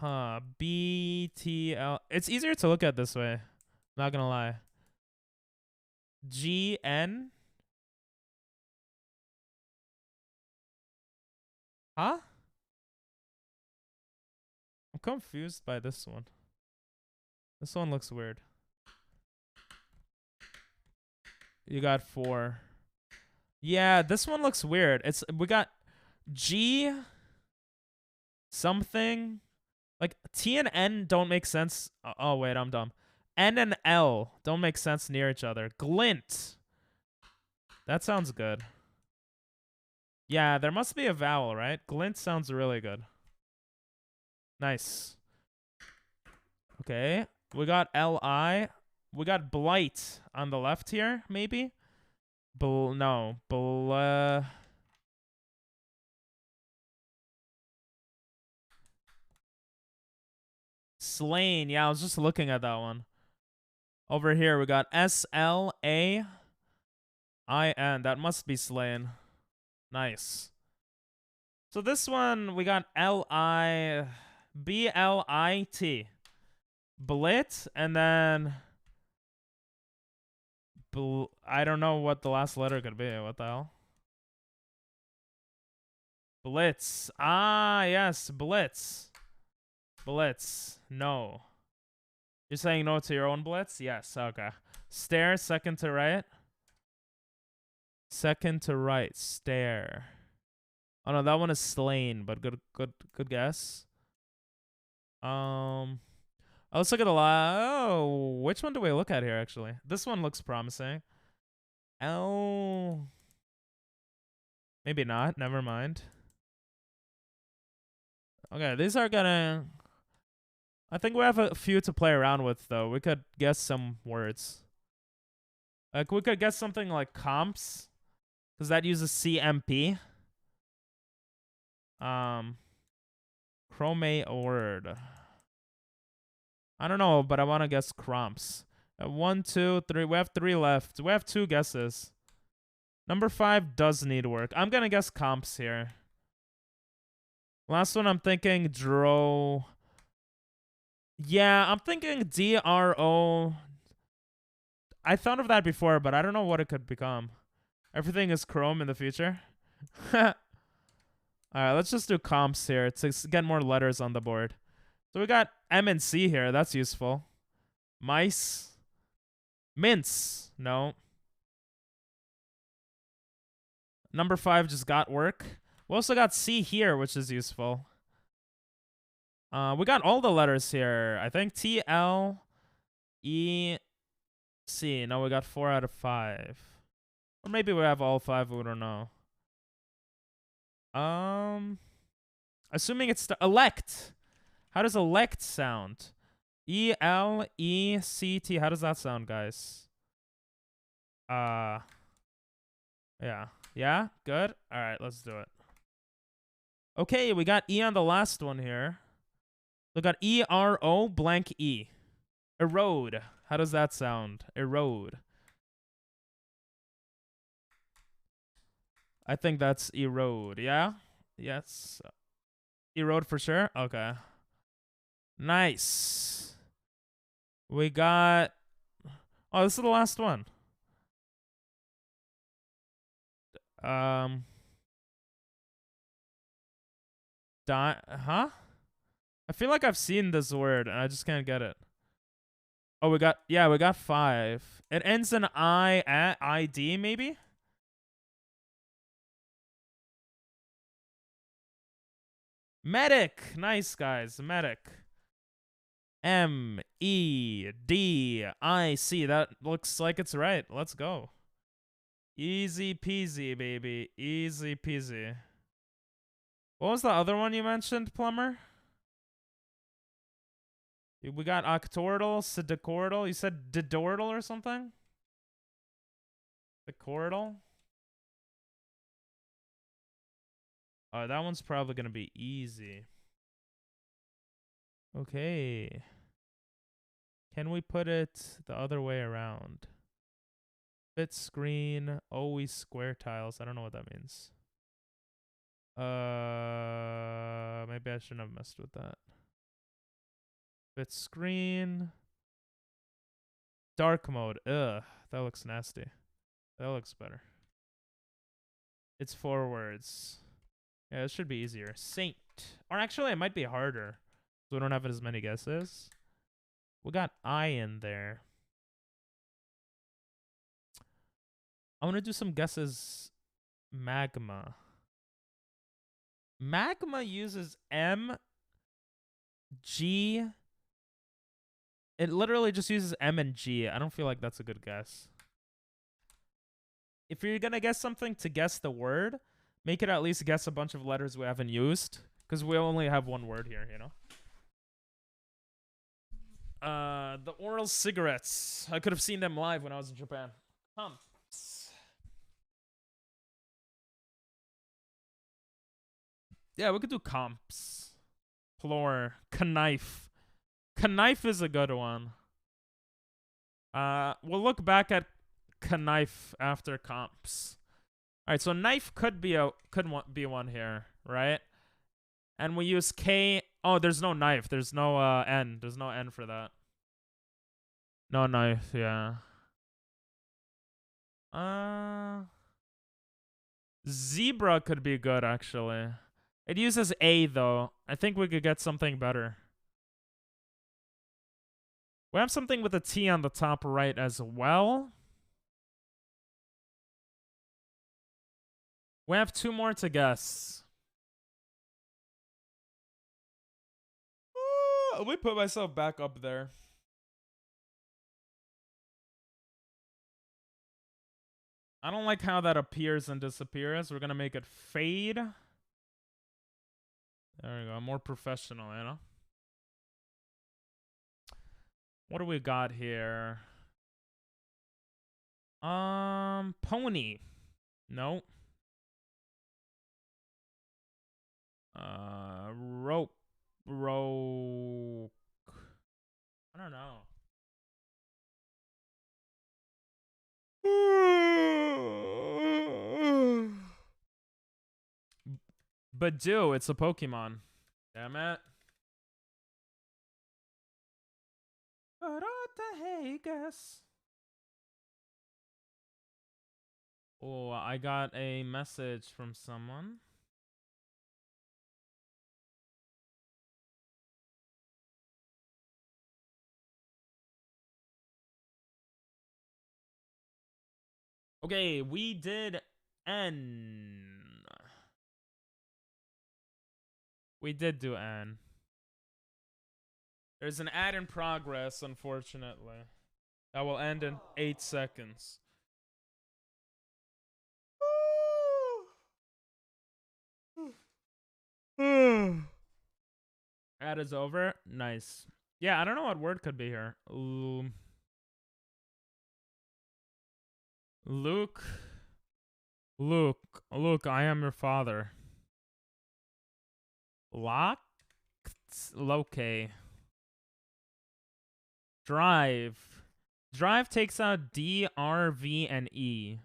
BTL... It's easier to look at this way. Not gonna lie. GN? Huh? I'm confused by this one. This one looks weird. You got 4. Yeah, this one looks weird. We got G something. Like T and N don't make sense. Oh wait, I'm dumb. N and L don't make sense near each other. Glint. That sounds good. Yeah, there must be a vowel, right? Glint sounds really good. Nice. Okay. We got LI. We got blight on the left here, maybe? No. Slain. Yeah, I was just looking at that one. Over here, we got SLAIN. That must be slain. Nice. So this one, we got LIBLIT. Blit, and then... I don't know what the last letter could be. What the hell? Blitz. Ah, yes. Blitz. Blitz. No. You're saying no to your own blitz? Yes. Okay. Stare, second to right. Second to right. Stare. Oh no, that one is slain, but good guess. Let's look at the oh, which one do we look at here actually? This one looks promising. L. Maybe not. Never mind. Okay, these are gonna... I think we have a few to play around with, though. We could guess some words. Like, we could guess something like comps, because that uses CMP. Chrome word. I don't know, but I want to guess cromps. 1, 2, 3. We have 3 left. We have 2 guesses. Number 5 does need work. I'm going to guess comps here. Last one, I'm thinking dro. Yeah, I'm thinking DRO. I thought of that before, but I don't know what it could become. Everything is Chrome in the future. Alright, let's just do comps here to get more letters on the board. So we got M and C here. That's useful. Mice. Mince. No. Number 5 just got work. We also got C here, which is useful. We got all the letters here. I think T, L, E, C. No, we got 4 out of 5. Or maybe we have all 5. We don't know. Assuming it's elect. How does elect sound? ELECT. How does that sound, guys? Yeah. Yeah? Good? Alright, let's do it. Okay, we got E on the last one here. We got ERO blank E. Erode. How does that sound? Erode. I think that's erode. Yeah? Yes. Erode for sure? Okay. Nice. We got... Oh, this is the last one. Huh? I feel like I've seen this word and I just can't get it. Oh, we got 5. It ends in I at ID, maybe? Medic! Nice, guys. Medic. MEDIC. That looks like it's right. Let's go. Easy peasy, baby. Easy peasy. What was the other one you mentioned, Plumber? We got octordal, sidicordal. You said didordal or something? The chordal? Oh, that one's probably going to be easy. Okay. Can we put it the other way around? Fit screen, always square tiles. I don't know what that means. Maybe I shouldn't have messed with that. Fit screen. Dark mode. Ugh, that looks nasty. That looks better. It's 4 words. Yeah, it should be easier. Saint. Or actually, it might be harder. So we don't have as many guesses. We got I in there. I want to do some guesses. Magma. Magma uses M, G. It literally just uses M and G. I don't feel like that's a good guess. If you're going to guess something to guess the word, make it at least guess a bunch of letters we haven't used. Because we only have one word here, you know? The oral cigarettes. I could have seen them live when I was in Japan. Pumps. Yeah, we could do comps. Plore. Knife. Knife is a good one. We'll look back at knife after comps. All right, so knife could be one here, right? And we use K. Oh, there's no knife. There's no N. There's no N for that. No knife, yeah. Zebra could be good, actually. It uses A, though. I think we could get something better. We have something with a T on the top right as well. We have 2 more to guess. Let me put myself back up there. I don't like how that appears and disappears. We're going to make it fade. There we go. More professional, you know? What do we got here? Pony. No. Rope. I don't know. Badoo, it's a Pokemon. Damn it. Hey, guess. Oh, I got a message from someone. Okay, we did N. We did do N. There's an ad in progress, unfortunately. That will end in 8 seconds. Ad is over. Nice. Yeah, I don't know what word could be here. Luke, I am your father. Locate. Drive takes out D, R, V, and E.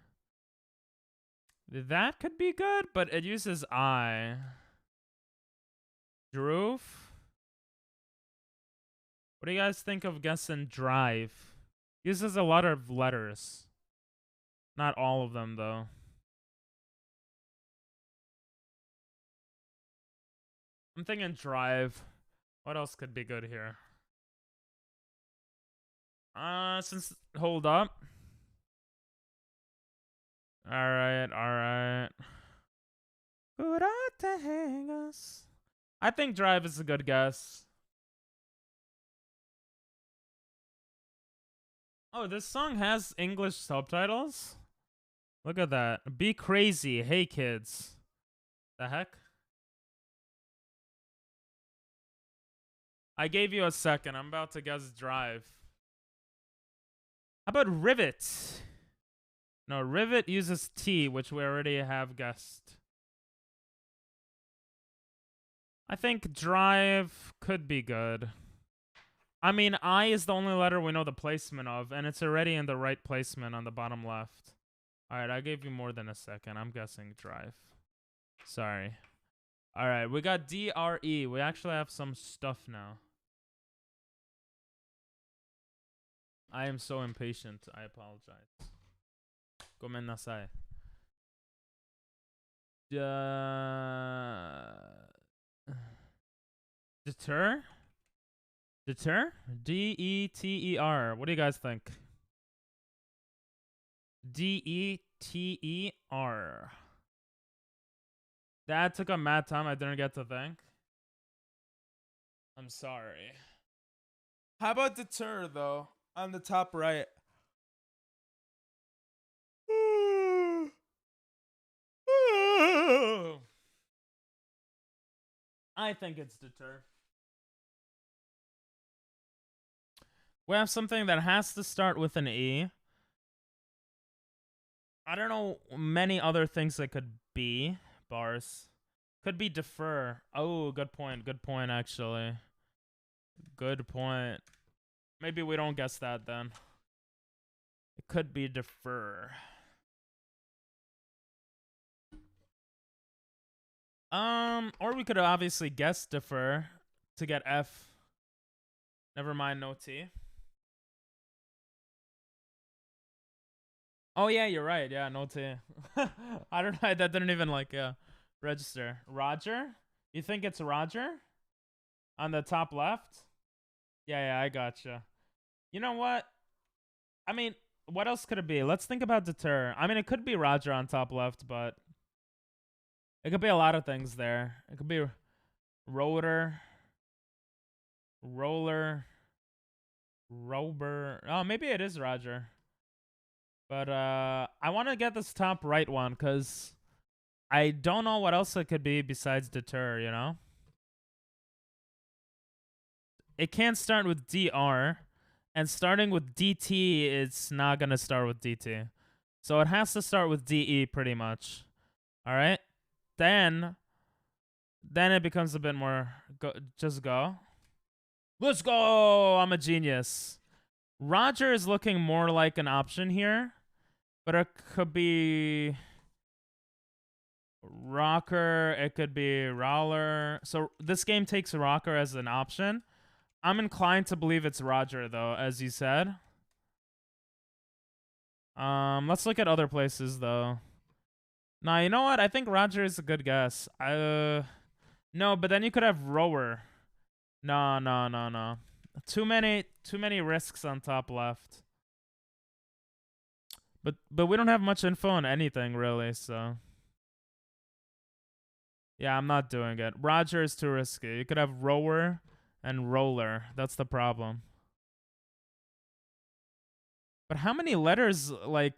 That could be good, but it uses I. Drove? What do you guys think of guessing drive? Uses a lot of letters. Not all of them, though. I'm thinking drive. What else could be good here? Hold up. Alright. Who'd ought to hang us? I think Drive is a good guess. Oh, this song has English subtitles? Look at that. Be crazy. Hey, kids. The heck? I gave you a second. I'm about to guess Drive. How about Rivet? No, Rivet uses T, which we already have guessed. I think Drive could be good. I mean, I is the only letter we know the placement of, and it's already in the right placement on the bottom left. Alright, I gave you more than a second. I'm guessing Drive. Sorry. Alright, we got DRE. We actually have some stuff now. I am so impatient. I apologize. Gomen nasai. Deter? Deter? D-E-T-E-R. What do you guys think? D-E-T-E-R. That took a mad time. I didn't get to think. I'm sorry. How about deter, though? On the top right. I think it's deter. We have something that has to start with an E. I don't know many other things that could be. Bars. Could be defer. Oh, good point. Good point, actually. Good point. Maybe we don't guess that then. It could be defer. Or we could obviously guess defer to get F. Never mind, no T. Oh yeah, you're right. Yeah, no T. I don't know. That didn't even register. Roger? You think it's Roger? On the top left? Yeah, I gotcha. You know what? I mean, what else could it be? Let's think about deter. I mean, it could be Roger on top left, but it could be a lot of things there. It could be rotor, roller, rover. Oh, maybe it is Roger. But I want to get this top right one because I don't know what else it could be besides deter, you know? It can't start with DR, and starting with DT, it's not going to start with DT. So it has to start with DE pretty much. All right? Then it becomes a bit more, just go. Let's go! I'm a genius. Roger is looking more like an option here, but it could be rocker, it could be roller. So this game takes rocker as an option. I'm inclined to believe it's Roger, though, as you said. Let's look at other places, though. Nah, you know what? I think Roger is a good guess. No, but then you could have rower. No. Too many risks on top left. But we don't have much info on anything, really, so. Yeah, I'm not doing it. Roger is too risky. You could have rower and roller. That's the problem. But how many letters, we're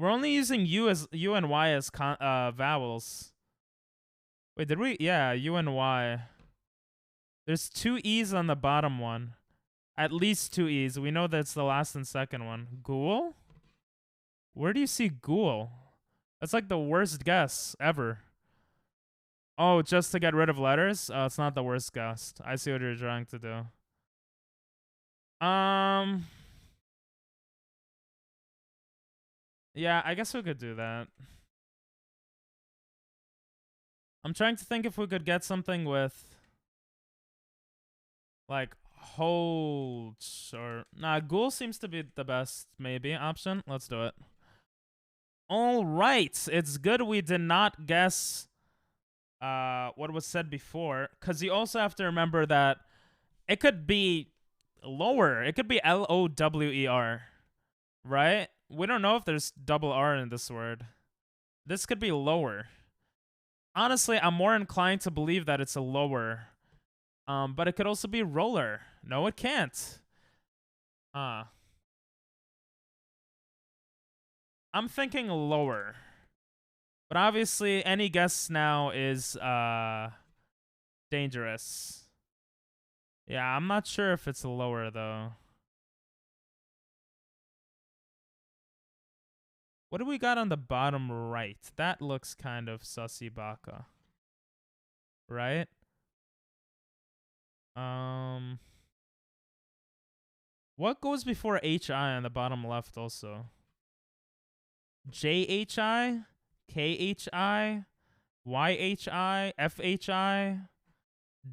only using U and Y as vowels. Wait, did we? Yeah, U and Y. There's 2 E's on the bottom one. At least 2 E's. We know that's the last and second one. Ghoul? Where do you see ghoul? That's like the worst guess ever. Oh, just to get rid of letters? Oh, it's not the worst guess. I see what you're trying to do. Yeah, I guess we could do that. I'm trying to think if we could get something with hold or nah, ghoul seems to be the best maybe option. Let's do it. All right, it's good we did not guess what was said before, because you also have to remember that it could be Lower. It could be Lower, right? We don't know if there's double R in this word. This could be lower. Honestly, I'm more inclined to believe that it's a lower. But it could also be roller. No, it can't. I'm thinking lower. But obviously, any guess now is dangerous. Yeah, I'm not sure if it's lower, though. What do we got on the bottom right? That looks kind of sussy baka. Right? What goes before HI on the bottom left also? JHI? KHI? YHI? FHI?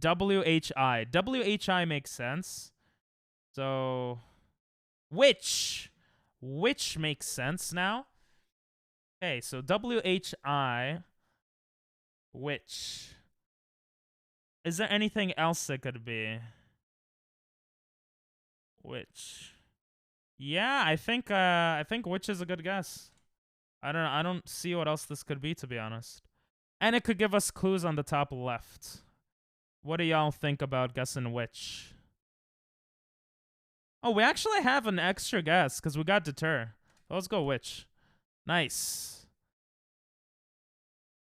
WHI? WHI makes sense. So, which makes sense now. Okay, so WHI, which. Is there anything else that could be? Which. Yeah, I think which is a good guess. I don't see what else this could be, to be honest. And it could give us clues on the top left. What do y'all think about guessing which? Oh, we actually have an extra guess because we got deter. So let's go which. Nice.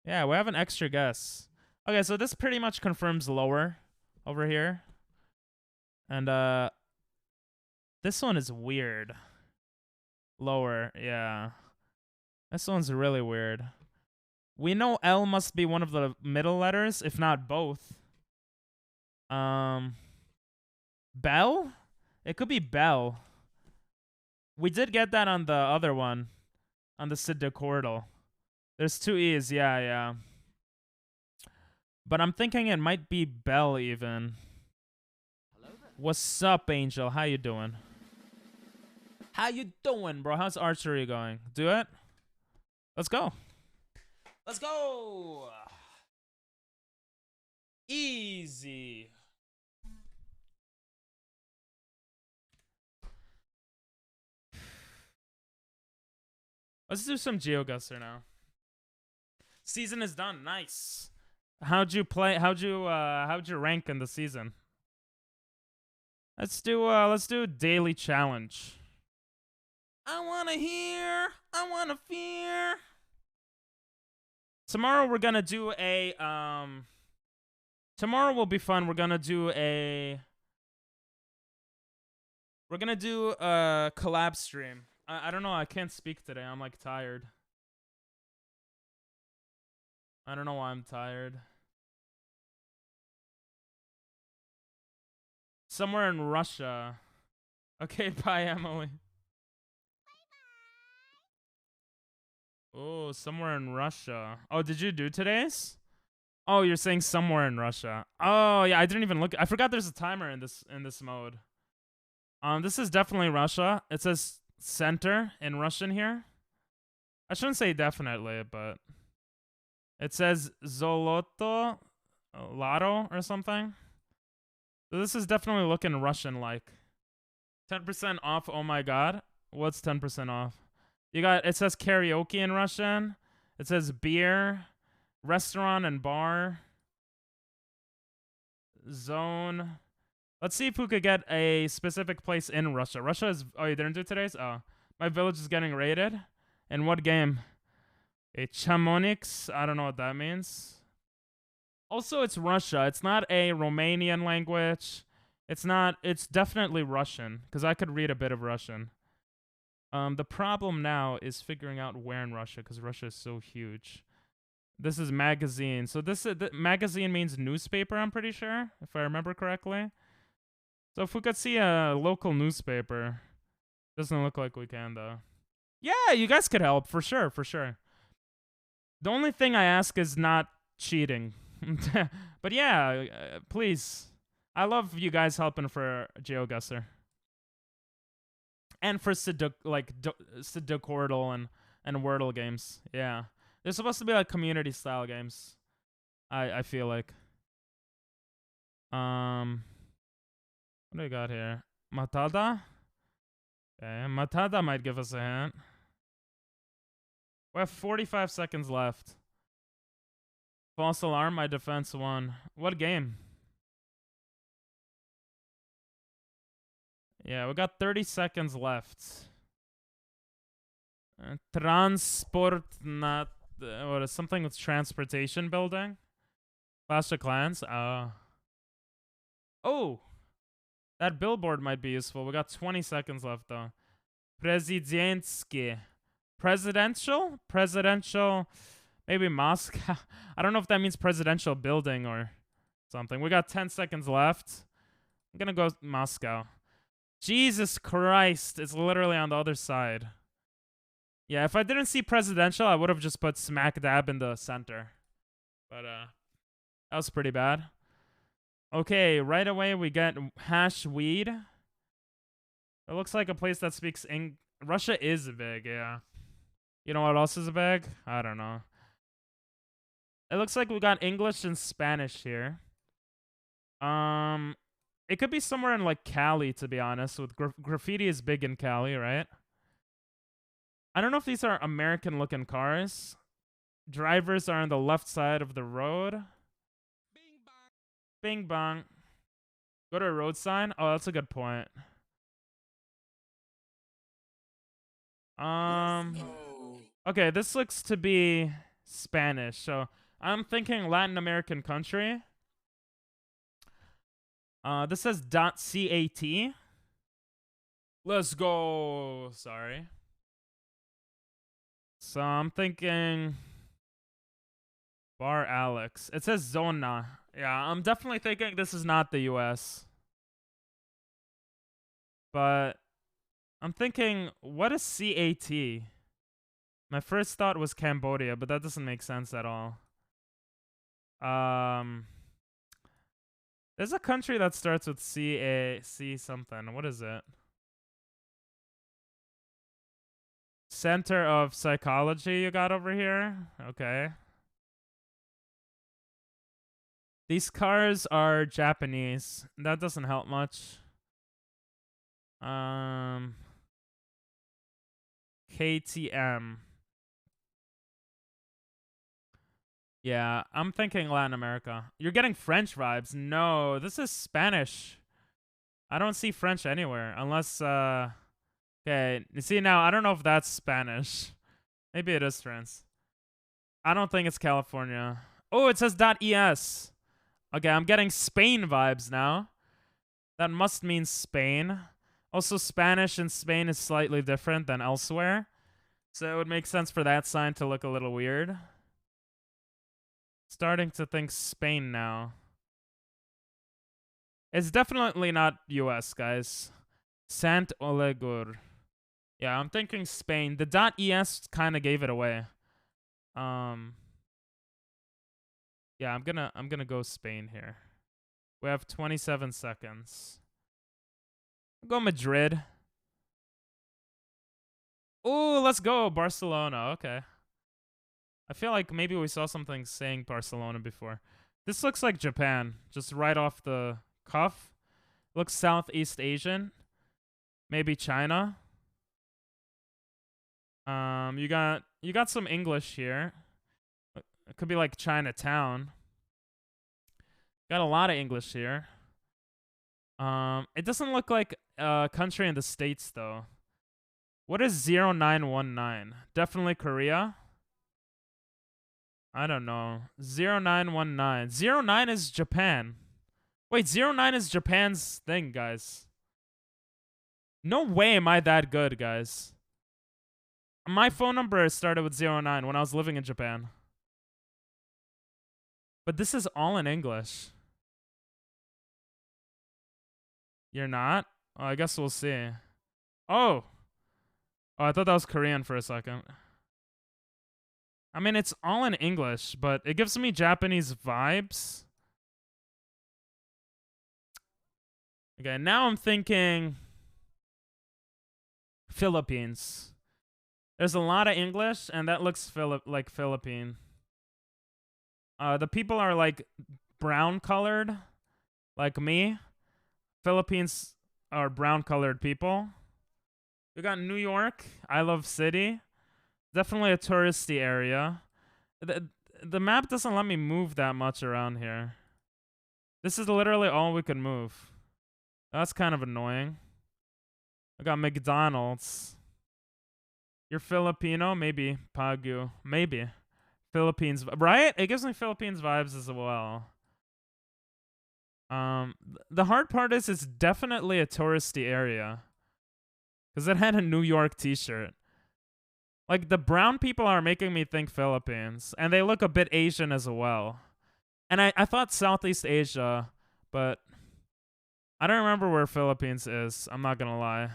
Yeah, we have an extra guess. Okay, so this pretty much confirms lower over here. And this one is weird. Lower, yeah. This one's really weird. We know L must be one of the middle letters, if not both. Bell? It could be Bell. We did get that on the other one. On the Siddicortal. There's 2 E's, yeah. But I'm thinking it might be Bell even. What's up, Angel? How you doing? How you doing, bro? How's archery going? Do it? Let's go. Let's go. Easy. Let's do some geoguessr now. Season is done. Nice. How'd you play? How'd you rank in the season? Let's do daily challenge. I wanna hear. I wanna fear. Tomorrow we're gonna do a Tomorrow will be fun. We're gonna do a collab stream. I don't know. I can't speak today. I'm like tired. I don't know why I'm tired. Somewhere in Russia. Okay, bye, Emily. Oh, somewhere in Russia. Oh, did you do today's? Oh, you're saying somewhere in Russia. Oh, yeah, I didn't even look. I forgot there's a timer in this mode. This is definitely Russia. It says center in Russian here. I shouldn't say definitely, but it says Zoloto Lotto or something. So this is definitely looking Russian-like. 10% off, oh my god. What's 10% off? It says karaoke in Russian. It says beer, restaurant and bar, zone. Let's see if we could get a specific place in Russia. Russia is, oh, you didn't do today's? Oh, my village is getting raided. In what game? A Chamonix? I don't know what that means. Also, it's Russia. It's not a Romanian language. It's definitely Russian, because I could read a bit of Russian. The problem now is figuring out where in Russia, because Russia is so huge. This is magazine. So magazine means newspaper, I'm pretty sure, if I remember correctly. So if we could see a local newspaper. Doesn't look like we can, though. Yeah, you guys could help, for sure, for sure. The only thing I ask is not cheating. But yeah, please. I love you guys helping for geoguessr. And for Siddicortal and wordle games. Yeah. They're supposed to be like community style games. I feel like. What do I got here? Matada? Okay, Matada might give us a hint. We have 45 seconds left. False alarm, my defense won. What game? Yeah, we got 30 seconds left. Transport, not... what is something with transportation building? Clash of Clans? Oh! That billboard might be useful. We got 20 seconds left, though. Prezidentsky. Presidential? Presidential... Maybe Moscow. I don't know if that means presidential building or something. We got 10 seconds left. I'm gonna go Moscow. Jesus Christ. It's literally on the other side. Yeah, if I didn't see presidential, I would have just put smack dab in the center. But, that was pretty bad. Okay, right away we get hash weed. It looks like a place that speaks Russia is big, yeah. You know what else is big? I don't know. It looks like we got English and Spanish here. It could be somewhere in like Cali, to be honest. With graffiti is big in Cali, right? I don't know if these are American-looking cars. Drivers are on the left side of the road. Bing bong. Bing bong. Go to a road sign. Oh, that's a good point. Okay, this looks to be Spanish, so I'm thinking Latin American country. This says .cat. Let's go. Sorry. So I'm thinking Bar Alex. It says Zona. Yeah, I'm definitely thinking this is not the US. But I'm thinking, what is CAT? My first thought was Cambodia, but that doesn't make sense at all. There's a country that starts with C something. What is it? Center of Psychology you got over here? Okay. These cars are Japanese. That doesn't help much. KTM. Yeah, I'm thinking Latin America. You're getting French vibes. No, this is Spanish. I don't see French anywhere unless okay, you see now, I don't know if that's Spanish. Maybe it is French. I don't think it's California. Oh, it says .es. Okay, I'm getting Spain vibes now. That must mean Spain. Also, Spanish in Spain is slightly different than elsewhere. So it would make sense for that sign to look a little weird. Starting to think Spain now. It's definitely not US, guys. Sant Olegur. Yeah, I'm thinking Spain. The .es kind of gave it away. Yeah, I'm gonna go Spain here. We have 27 seconds. I'll go Madrid. Oh, let's go Barcelona. Okay. I feel like maybe we saw something saying Barcelona before. This looks like Japan, just right off the cuff. Looks Southeast Asian. Maybe China. You got some English here. It could be like Chinatown. Got a lot of English here. It doesn't look like a country in the States though. What is 0919? Definitely Korea. I don't know. 0919. 09 is Japan. Wait, 09 is Japan's thing, guys. No way am I that good, guys. My phone number started with 09 when I was living in Japan. But this is all in English. You're not? Oh, I guess we'll see. Oh! Oh, I thought that was Korean for a second. I mean, it's all in English, but it gives me Japanese vibes. Okay, now I'm thinking Philippines. There's a lot of English, and that looks like Philippine. The people are like brown colored, like me. Philippines or brown colored people. We got New York. I love city. Definitely a touristy area. The map doesn't let me move that much around here. This is literally all we can move. That's kind of annoying. I got McDonald's. You're Filipino? Maybe. Pagu. Maybe. Philippines. Right? It gives me Philippines vibes as well. The hard part is it's definitely a touristy area. Because it had a New York t-shirt. Like, the brown people are making me think Philippines. And they look a bit Asian as well. And I thought Southeast Asia, but I don't remember where Philippines is. I'm not gonna lie.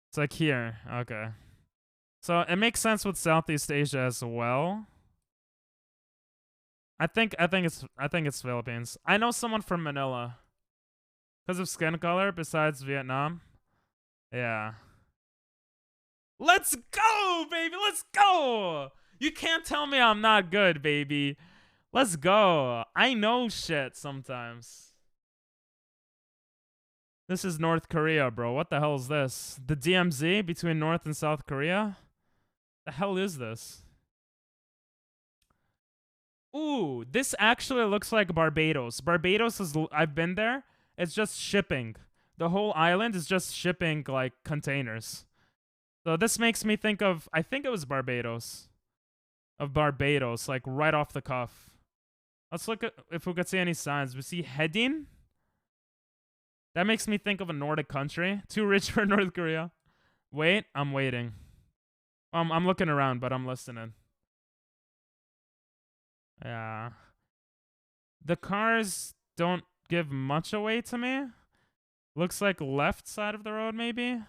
It's like here. Okay. So it makes sense with Southeast Asia as well. I think it's Philippines. I know someone from Manila. Because of skin color besides Vietnam. Yeah. Let's go, baby. Let's go. You can't tell me I'm not good, baby. Let's go. I know shit sometimes. This is North Korea, bro. What the hell is this? The DMZ between North and South Korea? The hell is this? Ooh, this actually looks like Barbados. Barbados is, I've been there. It's just shipping. The whole island is just shipping like containers. So this makes me think of, I think it was Barbados. Of Barbados, like right off the cuff. Let's look at if we could see any signs. We see heading. That makes me think of a Nordic country. Too rich for North Korea. Wait, I'm waiting. I'm looking around, but I'm listening. Yeah. The cars don't give much away to me. Looks like left side of the road, maybe.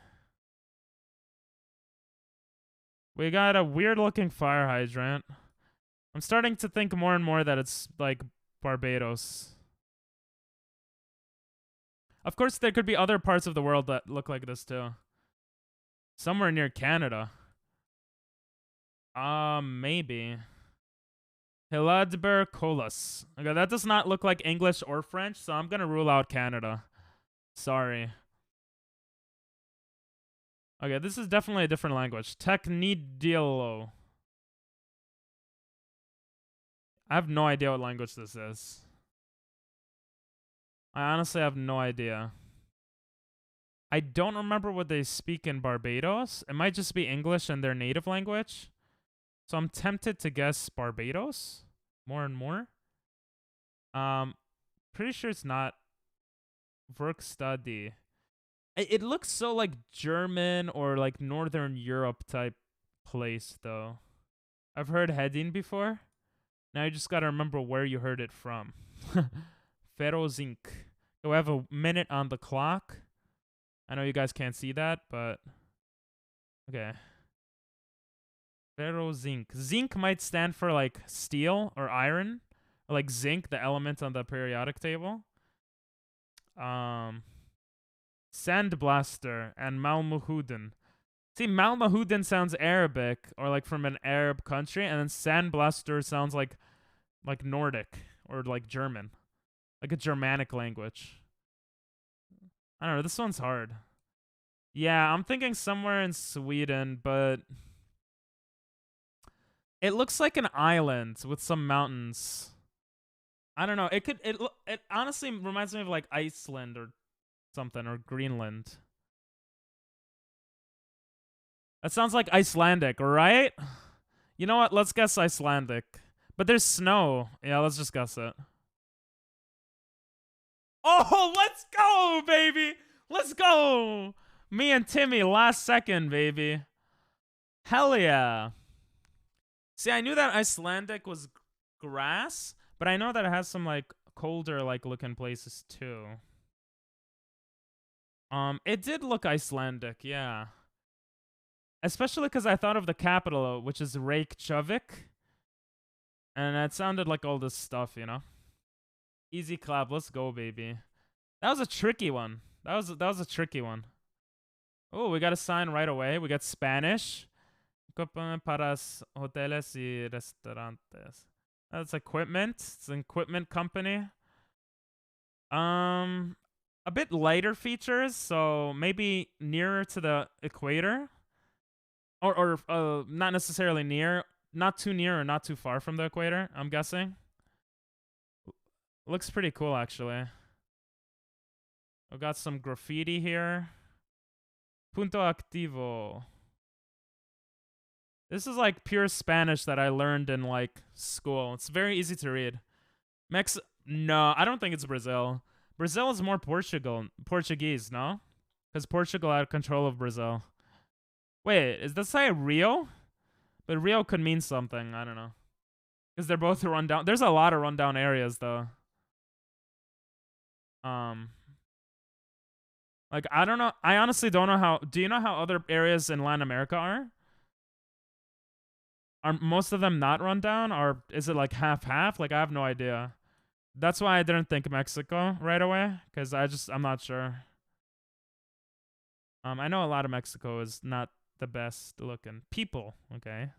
We got a weird looking fire hydrant. I'm starting to think more and more that it's like Barbados. Of course, there could be other parts of the world that look like this too. Somewhere near Canada. Maybe. Hiladber Colas. Okay, that does not look like English or French, so I'm gonna rule out Canada. Sorry. Okay, this is definitely a different language. Teknidilo. I have no idea what language this is. I honestly have no idea. I don't remember what they speak in Barbados. It might just be English and their native language. So I'm tempted to guess Barbados more and more. Pretty sure it's not Werkstudie. It looks so like German or like Northern Europe type place though. I've heard heading before. Now you just gotta remember where you heard it from. Ferozink. We have a minute on the clock. I know you guys can't see that, but okay. Ferozink. Zinc might stand for like steel or iron, or like zinc, the element on the periodic table. Sandblaster and Malmahuden. See, Malmahuden sounds Arabic or like from an Arab country, and then Sandblaster sounds like Nordic or like German, like a Germanic language. I don't know. This one's hard. Yeah, I'm thinking somewhere in Sweden, but it looks like an island with some mountains. I don't know. It honestly reminds me of like Iceland or something, or Greenland. That sounds like Icelandic, right? You know what? Let's guess Icelandic. But there's snow. Yeah, let's just guess it. Oh, let's go, baby! Let's go! Me and Timmy, last second, baby. Hell yeah. See, I knew that Icelandic was grass, but I know that it has some like colder like looking places too. It did look Icelandic, yeah. Especially because I thought of the capital, which is Reykjavik. And it sounded like all this stuff, you know? Easy clap, let's go, baby. That was a tricky one. That was a tricky one. Oh, we got a sign right away. We got Spanish. Para hoteles y restaurantes. That's equipment. It's an equipment company. A a bit lighter features, so maybe nearer to the equator. Or not necessarily near, not too near or not too far from the equator, I'm guessing. Looks pretty cool, actually. I've got some graffiti here. Punto activo. This is like pure Spanish that I learned in like school. It's very easy to read. No, I don't think it's Brazil. Brazil is more Portuguese, no? Because Portugal had control of Brazil. Wait, is this say Rio? But Rio could mean something. I don't know. Because they're both run down. There's a lot of rundown areas, though. Like, I don't know. I honestly don't know how. Do you know how other areas in Latin America are? Are most of them not run down? Or is it like half-half? Like, I have no idea. That's why I didn't think Mexico right away. Because I'm not sure. I know a lot of Mexico is not the best looking. People, okay.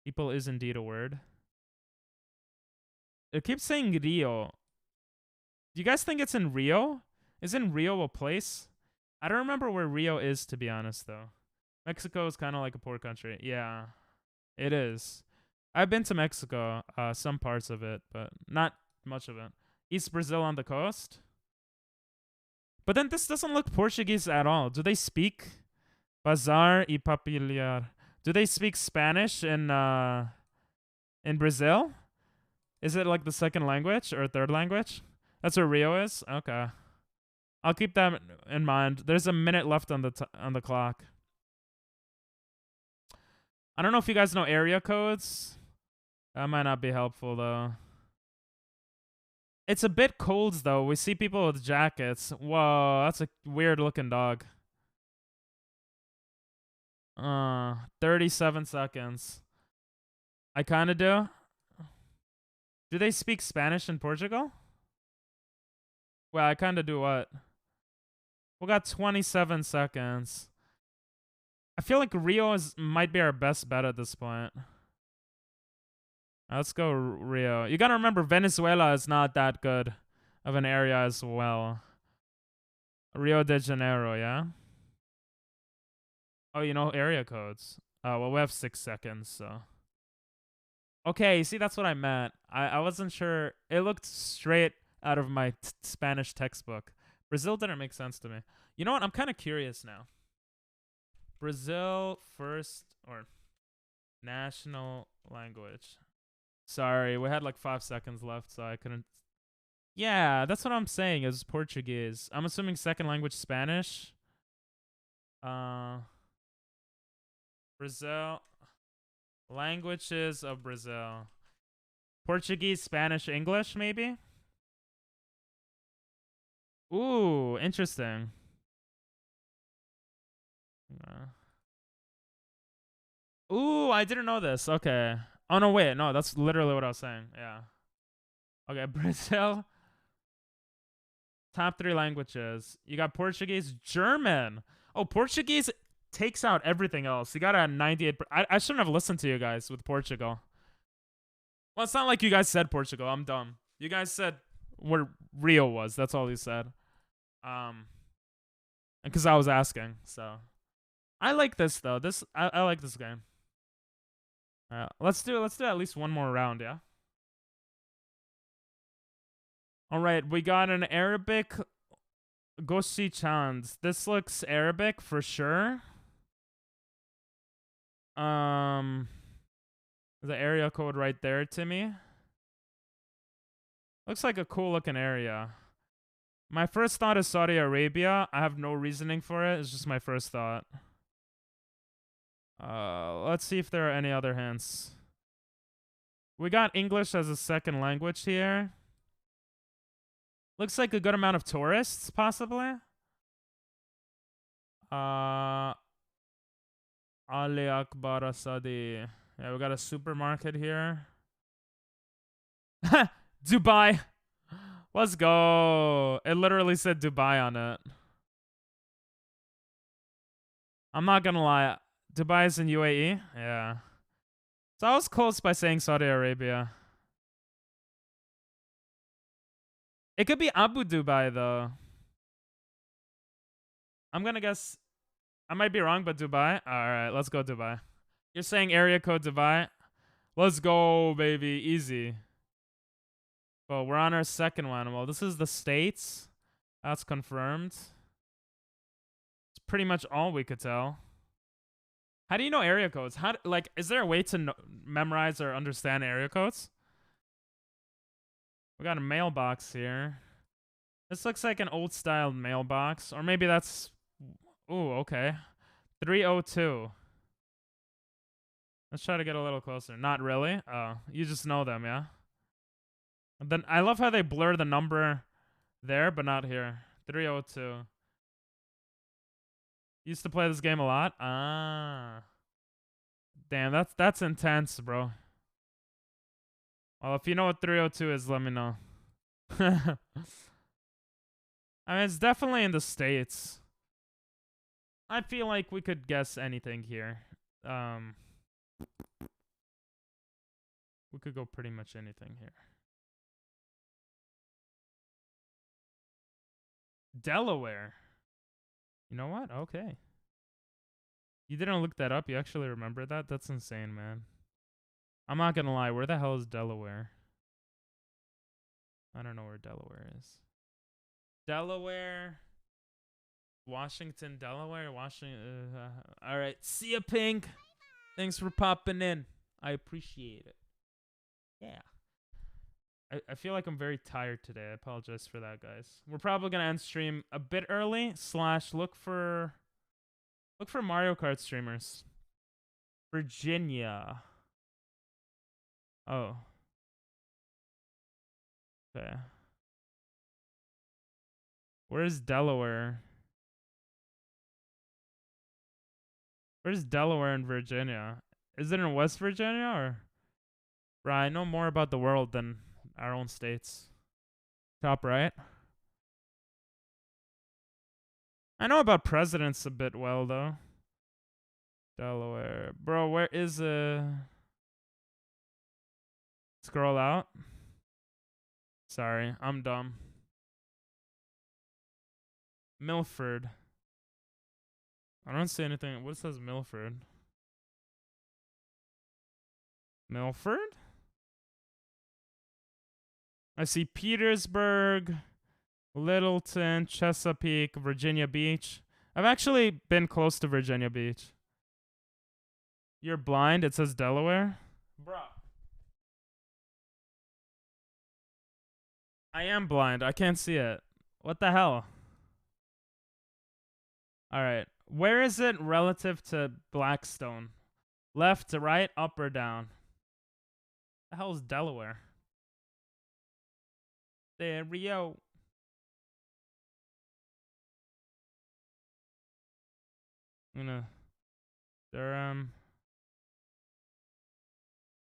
People is indeed a word. It keeps saying Rio. Do you guys think it's in Rio? Isn't Rio a place? I don't remember where Rio is, to be honest, though. Mexico is kind of like a poor country. Yeah, it is. I've been to Mexico, some parts of it, but not much of it. East Brazil on the coast. But then this doesn't look Portuguese at all. Do they speak bazar y papilhar? Do they speak Spanish in Brazil? Is it like the second language or third language? That's where Rio is? Okay. I'll keep that in mind. There's a minute left on the clock. I don't know if you guys know area codes. That might not be helpful, though. It's a bit cold, though. We see people with jackets. Whoa, that's a weird-looking dog. 37 seconds. I kind of do. Do they speak Spanish in Portugal? Well, I kind of do what? We got 27 seconds. I feel like Rio might be our best bet at this point. Let's go Rio. You gotta remember, Venezuela is not that good of an area as well. Rio de Janeiro, yeah? Oh, you know area codes. Well, we have 6 seconds, so. Okay, see, that's what I meant. I wasn't sure. It looked straight out of my Spanish textbook. Brazil didn't make sense to me. You know what? I'm kind of curious now. Brazil first, or national language. Sorry, we had like 5 seconds left, so I couldn't. Yeah, that's what I'm saying, is Portuguese. I'm assuming second language Spanish. Brazil. Languages of Brazil. Portuguese, Spanish, English, maybe? Ooh, interesting. Ooh, I didn't know this. Okay. Oh, no, wait. No, that's literally what I was saying. Yeah. Okay, Brazil. Top 3 languages. You got Portuguese, German. Oh, Portuguese takes out everything else. You got a 98. I shouldn't have listened to you guys with Portugal. Well, it's not like you guys said Portugal. I'm dumb. You guys said where Rio was. That's all you said. Because I was asking. So I like this though. I like this game. Let's do at least one more round, yeah. All right, we got an Arabic Goshi Chand. This looks Arabic for sure. The area code right there, Timmy. Looks like a cool looking area. My first thought is Saudi Arabia. I have no reasoning for it. It's just my first thought. Let's see if there are any other hints. We got English as a second language here. Looks like a good amount of tourists, possibly. Ali Akbar Asadi. Yeah, we got a supermarket here. Dubai. Let's go. It literally said Dubai on it. I'm not gonna lie. Dubai is in UAE? Yeah. So I was close by saying Saudi Arabia. It could be Abu Dubai, though. I'm gonna guess. I might be wrong, but Dubai. All right, let's go Dubai. You're saying area code Dubai. Let's go, baby. Easy. Well, we're on our second one. Well, this is the States. That's confirmed. It's pretty much all we could tell. How do you know area codes? Like, is there a way to memorize or understand area codes? We got a mailbox here. This looks like an old-style mailbox. Or maybe that's... Ooh, okay. 302. Let's try to get a little closer. Not really? Oh, you just know them, yeah? And then I love how they blur the number there, but not here. 302. Used to play this game a lot? Ah. Damn, that's intense, bro. Well, if you know what 302 is, let me know. I mean, it's definitely in the States. I feel like we could guess anything here. We could go pretty much anything here. Delaware. You know what? Okay. You didn't look that up. You actually remember that? That's insane, man. I'm not gonna lie. Where the hell is Delaware? I don't know where Delaware is. Delaware. Washington, Delaware, Washington. All right. See ya, Pink. Thanks for popping in. I appreciate it. Yeah. I feel like I'm very tired today. I apologize for that, guys. We're probably gonna end stream a bit early. / look for Mario Kart streamers. Virginia. Oh. Okay. Where's Delaware? Where's Delaware and Virginia? Is it in West Virginia or? Bro, I know more about the world than our own states. Top right. I know about presidents a bit well, though. Delaware. Bro, where is Scroll out. Sorry, I'm dumb. Milford. I don't see anything. What says Milford? Milford? I see Petersburg, Littleton, Chesapeake, Virginia Beach. I've actually been close to Virginia Beach. You're blind? It says Delaware? Bro. I am blind. I can't see it. What the hell? Alright. Where is it relative to Blackstone? Left to right, up or down? The hell is Delaware? There we go. Durham.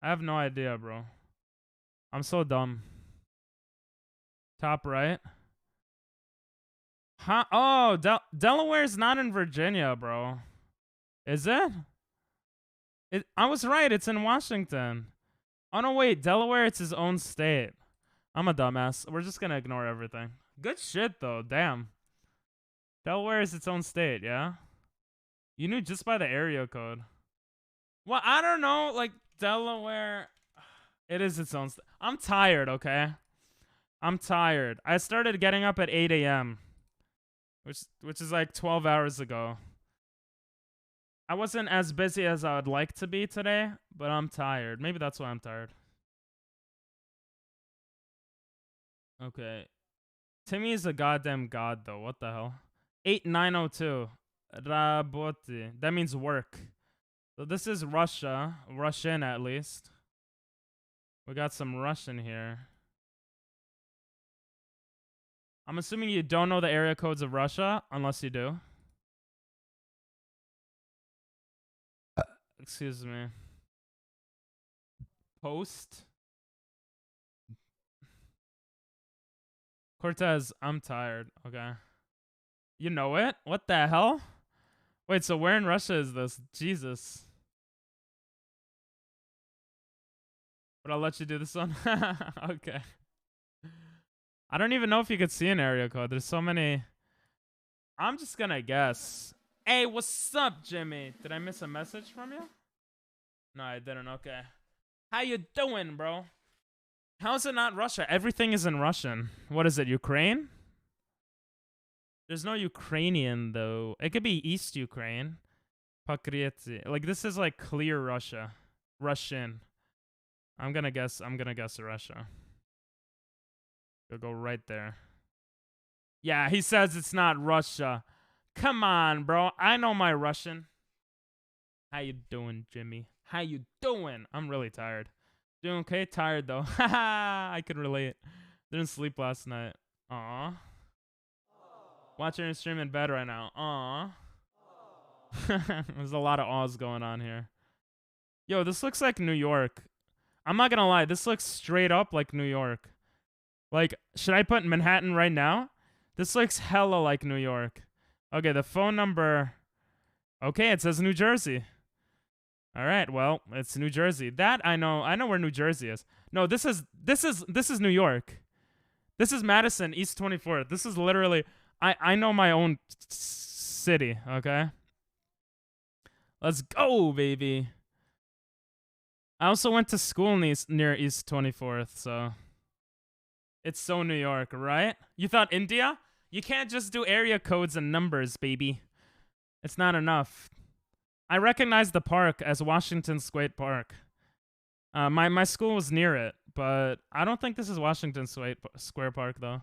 I have no idea, bro. I'm so dumb. Top right. Huh? Oh, Delaware's not in Virginia, bro. Is it? I was right. It's in Washington. Oh, no, wait. Delaware, it's his own state. I'm a dumbass. We're just going to ignore everything. Good shit, though. Damn. Delaware is its own state, yeah? You knew just by the area code. Well, I don't know. Like, Delaware, it is its own state. I'm tired, okay? I'm tired. I started getting up at 8 a.m., which is like 12 hours ago. I wasn't as busy as I would like to be today, but I'm tired. Maybe that's why I'm tired. Okay. Timmy is a goddamn god, though. What the hell? 8902. Raboti. That means work. So this is Russia. Russian, at least. We got some Russian here. I'm assuming you don't know the area codes of Russia, unless you do. Excuse me. Post. Cortez, I'm tired. Okay. You know it? What the hell? Wait, so where in Russia is this? Jesus. But I'll let you do this one. Okay. I don't even know if you could see an area code. There's so many. I'm just gonna guess. Hey, what's up, Jimmy? Did I miss a message from you? No, I didn't. Okay. How you doing, bro? How is it not Russia? Everything is in Russian. What is it, Ukraine? There's no Ukrainian, though. It could be East Ukraine. Pokryetsy. Like, this is like clear Russia. Russian. I'm gonna guess Russia. You'll go right there. Yeah, he says it's not Russia. Come on, bro. I know my Russian. How you doing, Jimmy? How you doing? I'm really tired. Doing okay? Tired, though. Haha, I could relate. Didn't sleep last night. Aw. Watching your stream in bed right now. Aw. There's a lot of awes going on here. Yo, this looks like New York. I'm not gonna lie. This looks straight up like New York. Like, should I put Manhattan right now? This looks hella like New York. Okay, the phone number. Okay, it says New Jersey. All right, well, it's New Jersey. That I know. I know where New Jersey is. No, this is New York. This is Madison, East 24th. This is literally I know my own city, okay? Let's go, baby. I also went to school near East 24th, so it's so New York, right? You thought India? You can't just do area codes and numbers, baby. It's not enough. I recognize the park as Washington Square Park. My school was near it, but I don't think this is Washington Square Park, though.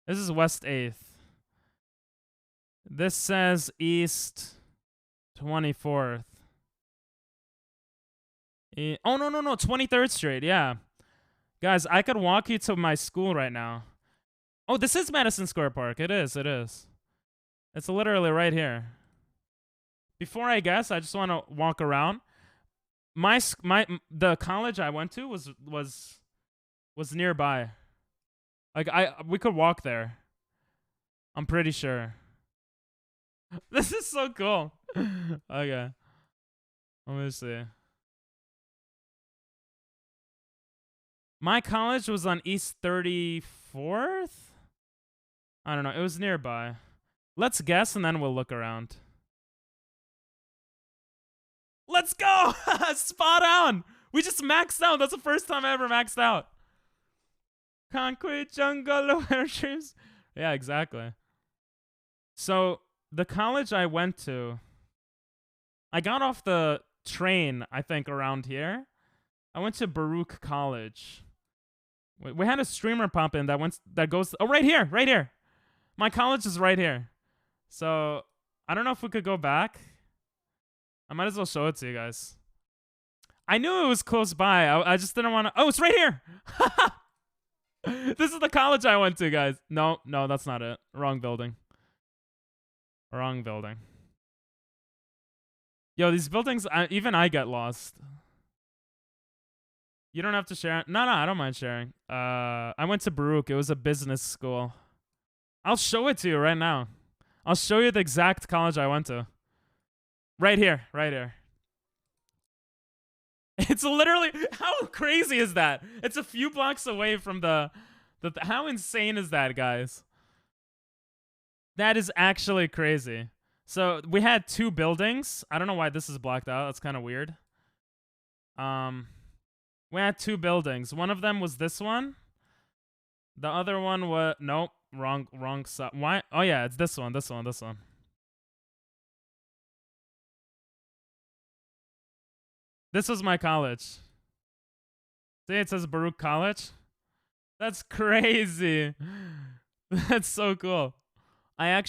This is West 8th. This says East 24th. Oh, no, 23rd Street, yeah. Guys, I could walk you to my school right now. Oh, this is Madison Square Park. It is. It's literally right here. Before I guess, I just want to walk around. The college I went to was nearby. Like we could walk there. I'm pretty sure. This is so cool. Okay. Let me see. My college was on East 34th? I don't know. It was nearby. Let's guess and then we'll look around. Let's go! Spot on! We just maxed out. That's the first time I ever maxed out. Concrete jungle worships. Yeah, exactly. So, the college I went to, I got off the train, I think, around here. I went to Baruch College. We had a streamer pop in that goes. Oh, right here. My college is right here. So I don't know if we could go back. I might as well show it to you guys. I knew it was close by. I just didn't want to. Oh, it's right here. This is the college I went to, guys. No, that's not it. Wrong building. Yo, these buildings. Even I get lost. You don't have to share. No, I don't mind sharing. I went to Baruch. It was a business school. I'll show it to you right now. I'll show you the exact college I went to. Right here. It's literally, how crazy is that? It's a few blocks away from the how insane is that, guys? That is actually crazy. So we had two buildings. I don't know why this is blocked out. That's kind of weird. We had two buildings. One of them was this one. The other one was nope, wrong side. Why? Oh yeah, it's this one. This one. This was my college. See, it says Baruch College. That's crazy. That's so cool. I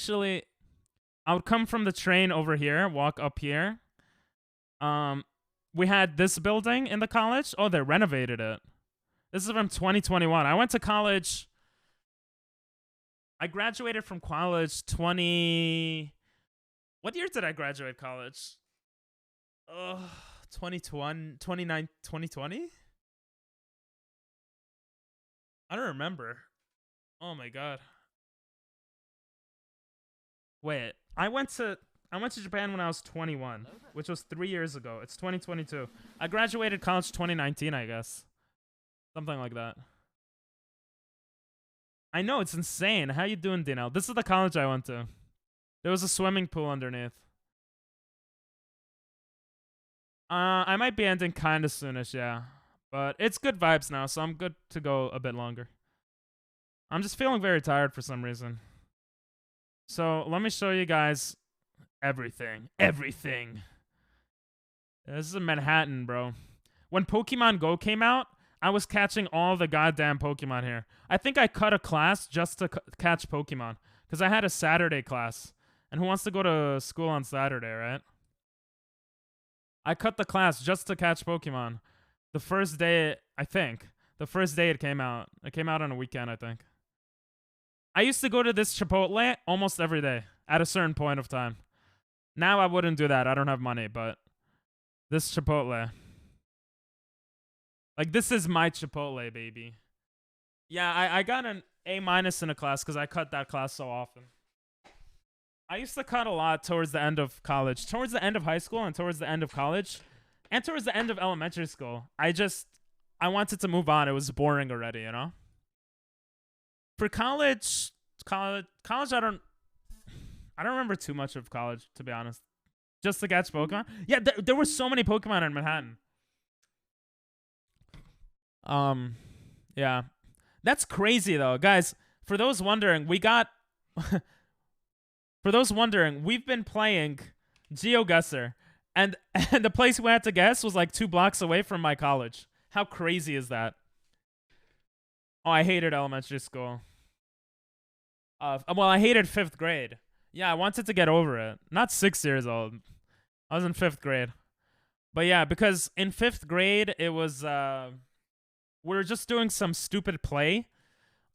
would come from the train over here, walk up here. We had this building in the college. Oh, they renovated it. This is from 2021. I went to college. I graduated from college What year did I graduate college? 2020? I don't remember. Oh my god. Wait, I went to Japan when I was 21, which was 3 years ago. It's 2022. I graduated college 2019, I guess. Something like that. I know, it's insane. How you doing, Dino? This is the college I went to. There was a swimming pool underneath. I might be ending kind of soonish, yeah. But it's good vibes now, so I'm good to go a bit longer. I'm just feeling very tired for some reason. So let me show you guys everything. Everything. This is in Manhattan, bro. When Pokemon Go came out, I was catching all the goddamn Pokemon here. I think I cut a class just to catch Pokemon. Because I had a Saturday class. And who wants to go to school on Saturday, right? I cut the class just to catch Pokemon. The first day, I think. The first day it came out. It came out on a weekend, I think. I used to go to this Chipotle almost every day at a certain point of time. Now I wouldn't do that. I don't have money, but this Chipotle. Like, this is my Chipotle, baby. Yeah, I got an A- in a class because I cut that class so often. I used to cut a lot towards the end of college. Towards the end of high school and towards the end of college. And towards the end of elementary school. I wanted to move on. It was boring already, you know? For college, I don't remember too much of college, to be honest. Just to catch Pokemon. Yeah, there were so many Pokemon in Manhattan. Yeah. That's crazy, though. Guys, for those wondering, we've been playing GeoGuessr, and the place we had to guess was like 2 blocks away from my college. How crazy is that? Oh, I hated elementary school. Well, I hated 5th grade. Yeah, I wanted to get over it. Not 6 years old. I was in 5th grade. But yeah, because in 5th grade, it was, we were just doing some stupid play.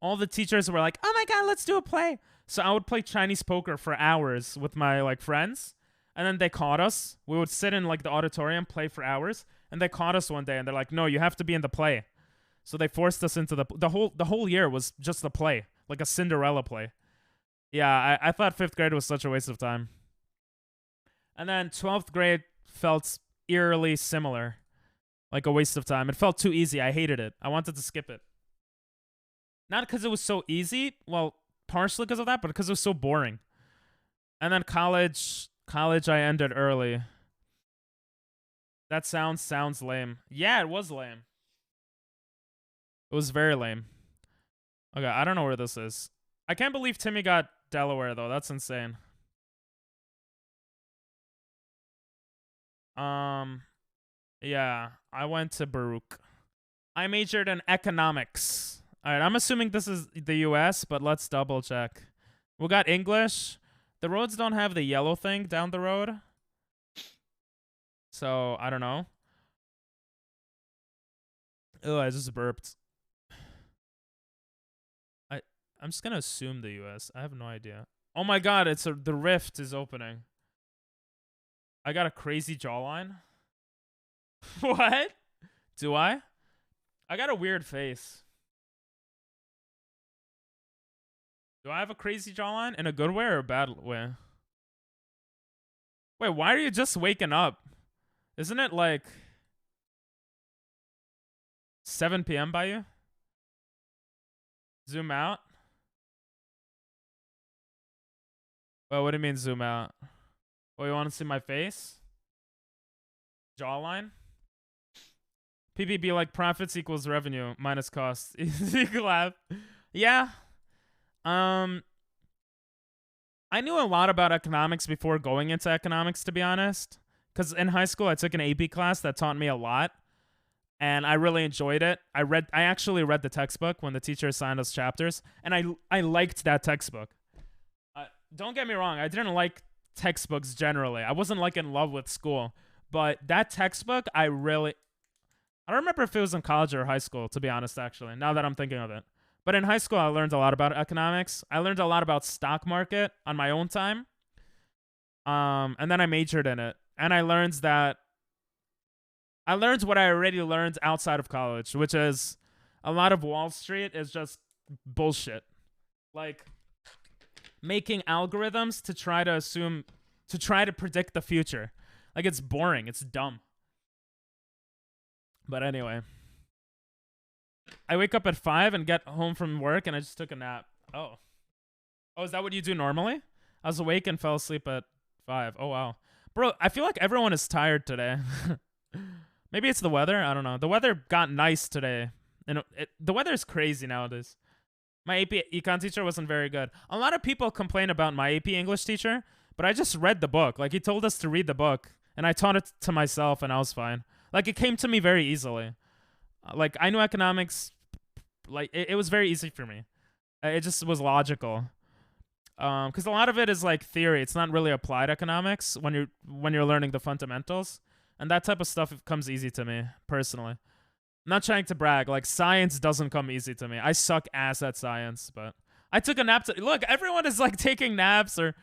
All the teachers were like, oh my god, let's do a play. So I would play Chinese poker for hours with my, like, friends. And then they caught us. We would sit in, like, the auditorium, play for hours. And they caught us one day, and they're like, no, you have to be in the play. So they forced us into the whole year was just a play. Like a Cinderella play. Yeah, I thought 5th grade was such a waste of time. And then 12th grade felt eerily similar. Like a waste of time. It felt too easy. I hated it. I wanted to skip it. Not because it was so easy. Well, partially because of that, but because it was so boring. And then college I ended early. That sounds lame. Yeah, it was lame. It was very lame. Okay, I don't know where this is. I can't believe Timmy got Delaware, though. That's insane. Yeah, I went to Baruch. I majored in economics. All right, I'm assuming this is the US, but let's double check. We got English. The roads don't have the yellow thing down the road. So, I don't know. Oh, I just burped. I'm just gonna assume the US. I have no idea. Oh my god, the rift is opening. I got a crazy jawline. What? Do I? I got a weird face. Do I have a crazy jawline? In a good way or a bad way? Wait, why are you just waking up? Isn't it like 7 p.m. by you? Zoom out? Well, what do you mean zoom out? Oh, you want to see my face? Jawline? PPB like profits equals revenue minus costs. Easy laugh. Yeah. I knew a lot about economics before going into economics, to be honest. Because in high school, I took an AP class that taught me a lot. And I really enjoyed it. I actually read the textbook when the teacher assigned us chapters. And I liked that textbook. Don't get me wrong. I didn't like textbooks generally. I wasn't like in love with school. But that textbook, I don't remember if it was in college or high school, to be honest, actually, now that I'm thinking of it. But in high school, I learned a lot about economics. I learned a lot about stock market on my own time. And then I majored in it. And I learned what I already learned outside of college, which is a lot of Wall Street is just bullshit. Like making algorithms to try to predict the future. Like, it's boring. It's dumb. But anyway. I wake up at 5 and get home from work, and I just took a nap. Oh. Oh, is that what you do normally? I was awake and fell asleep at 5. Oh, wow. Bro, I feel like everyone is tired today. Maybe it's the weather. I don't know. The weather got nice today. And the weather is crazy nowadays. My AP econ teacher wasn't very good. A lot of people complain about my AP English teacher, but I just read the book. Like, he told us to read the book, and I taught it to myself, and I was fine. Like, it came to me very easily. Like, I knew economics. Like, it was very easy for me. It just was logical. Because a lot of it is like theory. It's not really applied economics when you're learning the fundamentals, and that type of stuff comes easy to me personally. I'm not trying to brag. Like, science doesn't come easy to me. I suck ass at science, but I took a nap. Look, everyone is like taking naps or,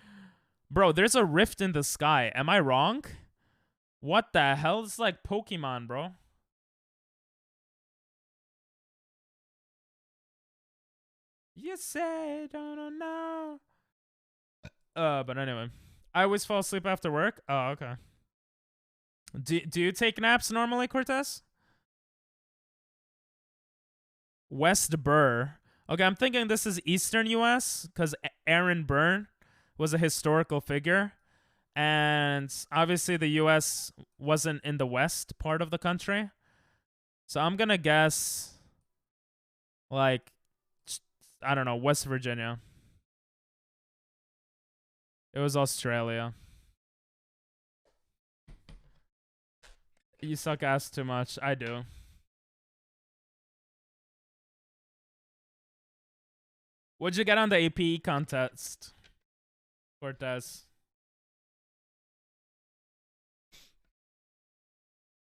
bro. There's a rift in the sky. Am I wrong? What the hell? It's like Pokemon, bro. You say don't know. But anyway, I always fall asleep after work. Oh, okay. Do you take naps normally, Cortez? West Burr. Okay, I'm thinking this is Eastern U.S. because Aaron Burr was a historical figure, and obviously the U.S. wasn't in the West part of the country, so I'm gonna guess like, I don't know, West Virginia. It was Australia. You suck ass too much. I do. What'd you get on the AP contest, Cortez?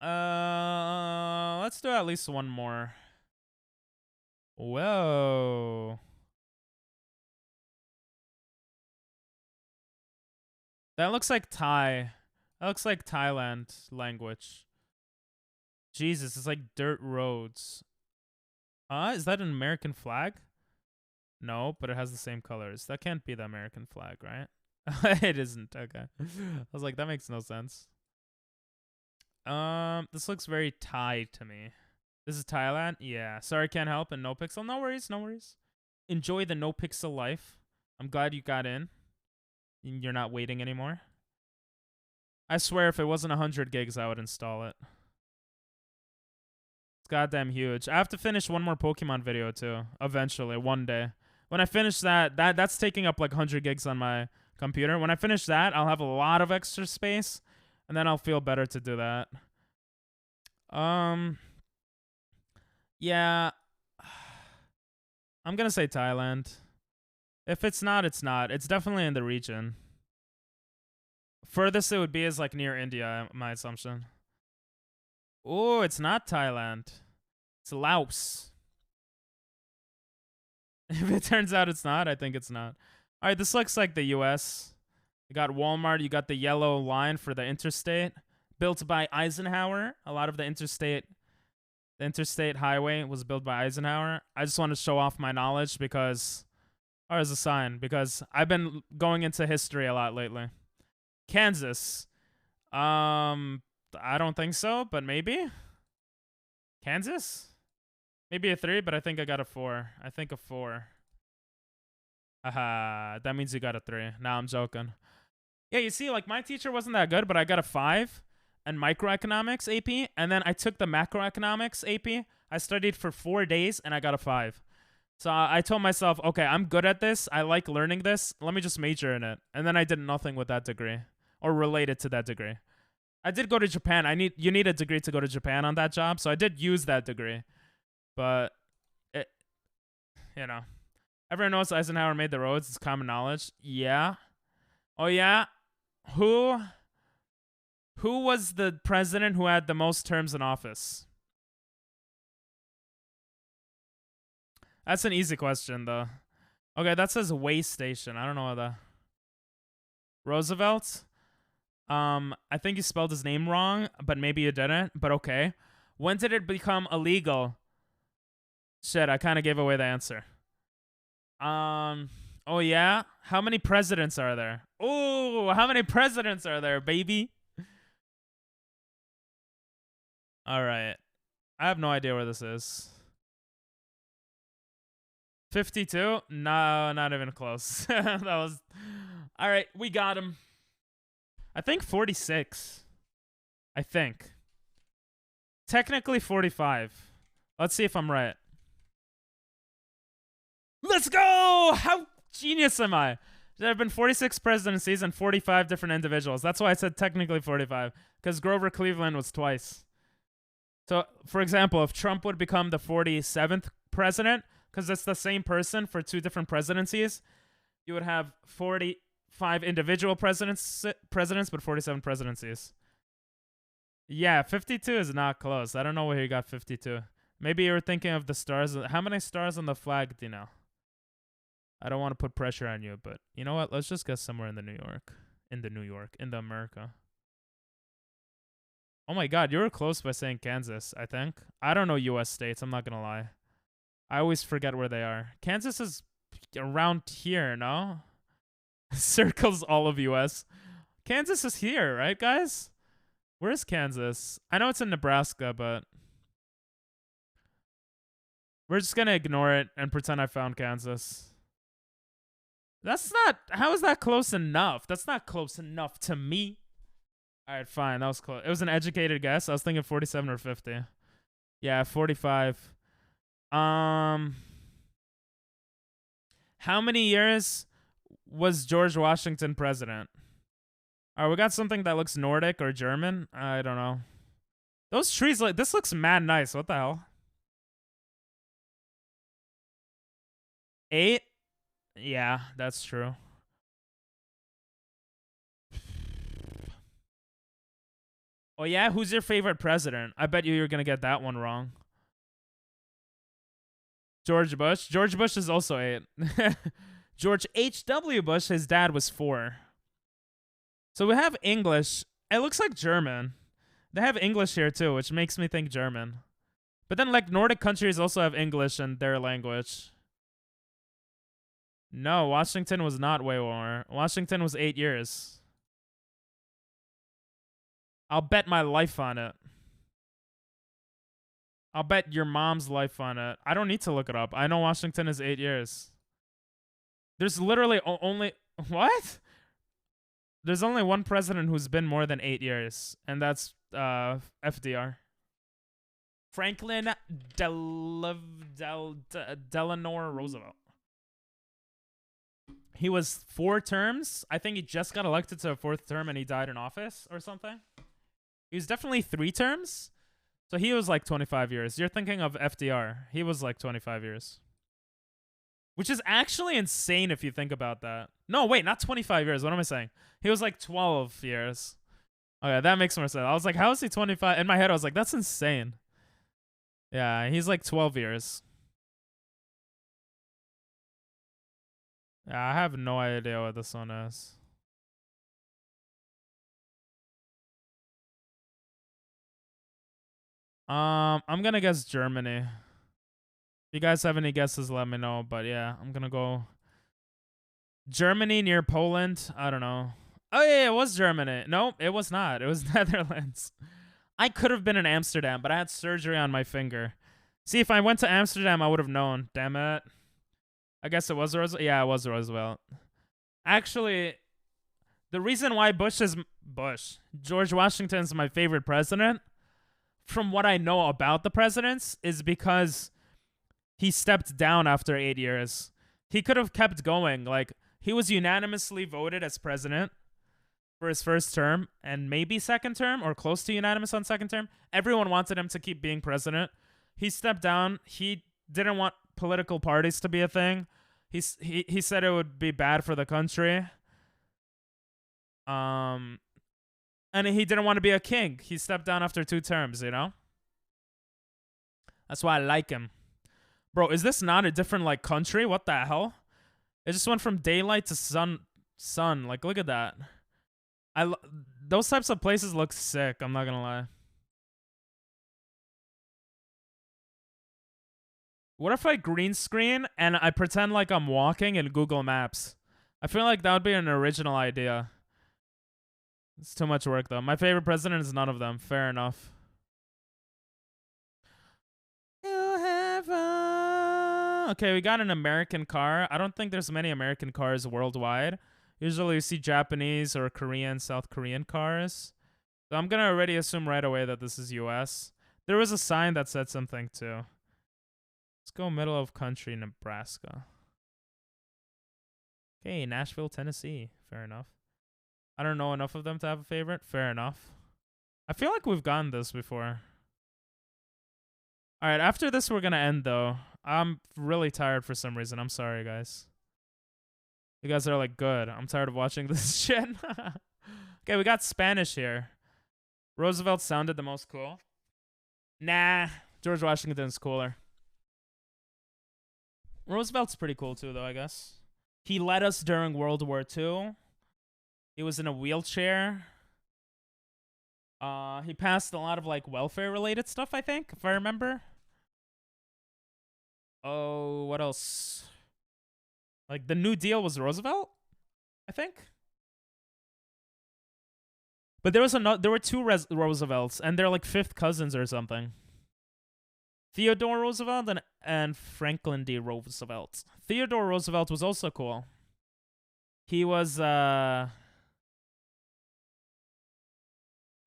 Let's do at least one more. Whoa. That looks like Thai. That looks like Thailand language. Jesus, it's like dirt roads. Is that an American flag? No, but it has the same colors. That can't be the American flag, right? It isn't. Okay. I was like, that makes no sense. This looks very Thai to me. This is Thailand? Yeah. Sorry, can't help. And no pixel. No worries, no worries. Enjoy the no pixel life. I'm glad you got in. You're not waiting anymore. I swear if it wasn't 100 gigs, I would install it. It's goddamn huge. I have to finish one more Pokemon video too. Eventually, one day. When I finish that's taking up like 100 gigs on my computer. When I finish that, I'll have a lot of extra space, and then I'll feel better to do that. Yeah. I'm gonna say Thailand. If it's not, it's not. It's definitely in the region. Furthest it would be is like near India, my assumption. Oh, it's not Thailand. It's Laos. If it turns out it's not, I think it's not. All right, this looks like the U.S. You got Walmart. You got the yellow line for the interstate. Built by Eisenhower. A lot of the interstate highway was built by Eisenhower. I just want to show off my knowledge because, or as a sign, because I've been going into history a lot lately. Kansas. I don't think so, but maybe. Kansas? Maybe a 3, but I think I got a 4. I think a 4. Haha, that means you got a 3. Nah, I'm joking. Yeah, you see, like, my teacher wasn't that good, but I got a 5 in microeconomics AP, and then I took the macroeconomics AP. I studied for 4 days, and I got a 5. So I told myself, okay, I'm good at this. I like learning this. Let me just major in it. And then I did nothing with that degree or related to that degree. I did go to Japan. You need a degree to go to Japan on that job, so I did use that degree. But it, everyone knows Eisenhower made the roads. It's common knowledge. Yeah. Oh yeah. Who was the president who had the most terms in office? That's an easy question, though. Okay, that says way station. I don't know what the Roosevelt. I think you spelled his name wrong, but maybe you didn't. But okay. When did it become illegal? Shit, I kind of gave away the answer. Oh yeah? How many presidents are there? Oh, how many presidents are there, baby? All right. I have no idea where this is. 52? No, not even close. That was... All right, we got him. I think 46. I think. Technically 45. Let's see if I'm right. Let's go! How genius am I? There have been 46 presidencies and 45 different individuals. That's why I said technically 45. Because Grover Cleveland was twice. So, for example, if Trump would become the 47th president, because it's the same person for 2 different presidencies, you would have 45 individual presidents, but 47 presidencies. Yeah, 52 is not close. I don't know where you got 52. Maybe you were thinking of the stars. How many stars on the flag do you know? I don't want to put pressure on you, but you know what? Let's just guess somewhere in the New York. In the America. Oh my god, you were close by saying Kansas, I think. I don't know U.S. states, I'm not going to lie. I always forget where they are. Kansas is around here, no? Circles all of U.S. Kansas is here, right, guys? Where's Kansas? I know it's in Nebraska, but... we're just going to ignore it and pretend I found Kansas. That's not... how is that close enough? That's not close enough to me. All right, fine. That was close. It was an educated guess. I was thinking 47 or 50. Yeah, 45. How many years was George Washington president? All right, we got something that looks Nordic or German. I don't know. Those trees, like, this looks mad nice. What the hell? 8? Yeah, that's true. Oh yeah, who's your favorite president? I bet you're gonna get that one wrong. George Bush. George Bush is also 8. George H.W. Bush, his dad was 4. So we have English. It looks like German. They have English here too, which makes me think German. But then like Nordic countries also have English in their language. No, Washington was not way more. Washington was 8 years. I'll bet my life on it. I'll bet your mom's life on it. I don't need to look it up. I know Washington is 8 years. There's literally only... what? There's only one president who's been more than 8 years, and that's FDR. Franklin Delano Roosevelt. He was 4 terms. I think he just got elected to a 4th term and he died in office or something. He was definitely 3 terms. So he was like 25 years. You're thinking of FDR. He was like 25 years. Which is actually insane if you think about that. No, wait, not 25 years. What am I saying? He was like 12 years. Okay, that makes more sense. I was like, how is he 25? In my head, I was like, that's insane. Yeah, he's like 12 years. Yeah, I have no idea what this one is. I'm gonna guess Germany. If you guys have any guesses, let me know. But yeah, I'm gonna go Germany near Poland. I don't know. Oh yeah, it was Germany. No, it was not. It was Netherlands. I could have been in Amsterdam, but I had surgery on my finger. See, if I went to Amsterdam, I would have known. Damn it. I guess it was Roosevelt. Yeah, it was Roosevelt. Actually, the reason why George Washington's my favorite president, from what I know about the presidents, is because he stepped down after 8 years. He could have kept going. Like, he was unanimously voted as president for his 1st term and maybe 2nd term or close to unanimous on 2nd term. Everyone wanted him to keep being president. He stepped down. He didn't want political parties to be a thing. He said it would be bad for the country. And he didn't want to be a king. He stepped down after 2 terms, you know? That's why I like him. Bro, is this not a different, like, country? What the hell? It just went from daylight to sun. Like, look at that. Those types of places look sick, I'm not gonna lie. What if I green screen and I pretend like I'm walking in Google Maps? I feel like that would be an original idea. It's too much work, though. My favorite president is none of them. Fair enough. You have Okay, we got an American car. I don't think there's many American cars worldwide. Usually you see Japanese or Korean, South Korean cars. So I'm gonna already assume right away that this is US. There was a sign that said something too. Let's go middle of country, Nebraska. Okay, Nashville, Tennessee. Fair enough. I don't know enough of them to have a favorite. Fair enough. I feel like we've gotten this before. Alright, after this we're gonna end though. I'm really tired for some reason. I'm sorry, guys. You guys are like, good. I'm tired of watching this shit. Okay, we got Spanish here. Roosevelt sounded the most cool. Nah, George Washington's cooler. Roosevelt's pretty cool too, though, I guess. He led us during World War II. He was in a wheelchair. He passed a lot of like welfare-related stuff, I think, if I remember. Oh, what else? Like the New Deal was Roosevelt, I think. But there were two Roosevelts, and they're like fifth cousins or something. Theodore Roosevelt and Franklin D. Roosevelt. Theodore Roosevelt was also cool. He was I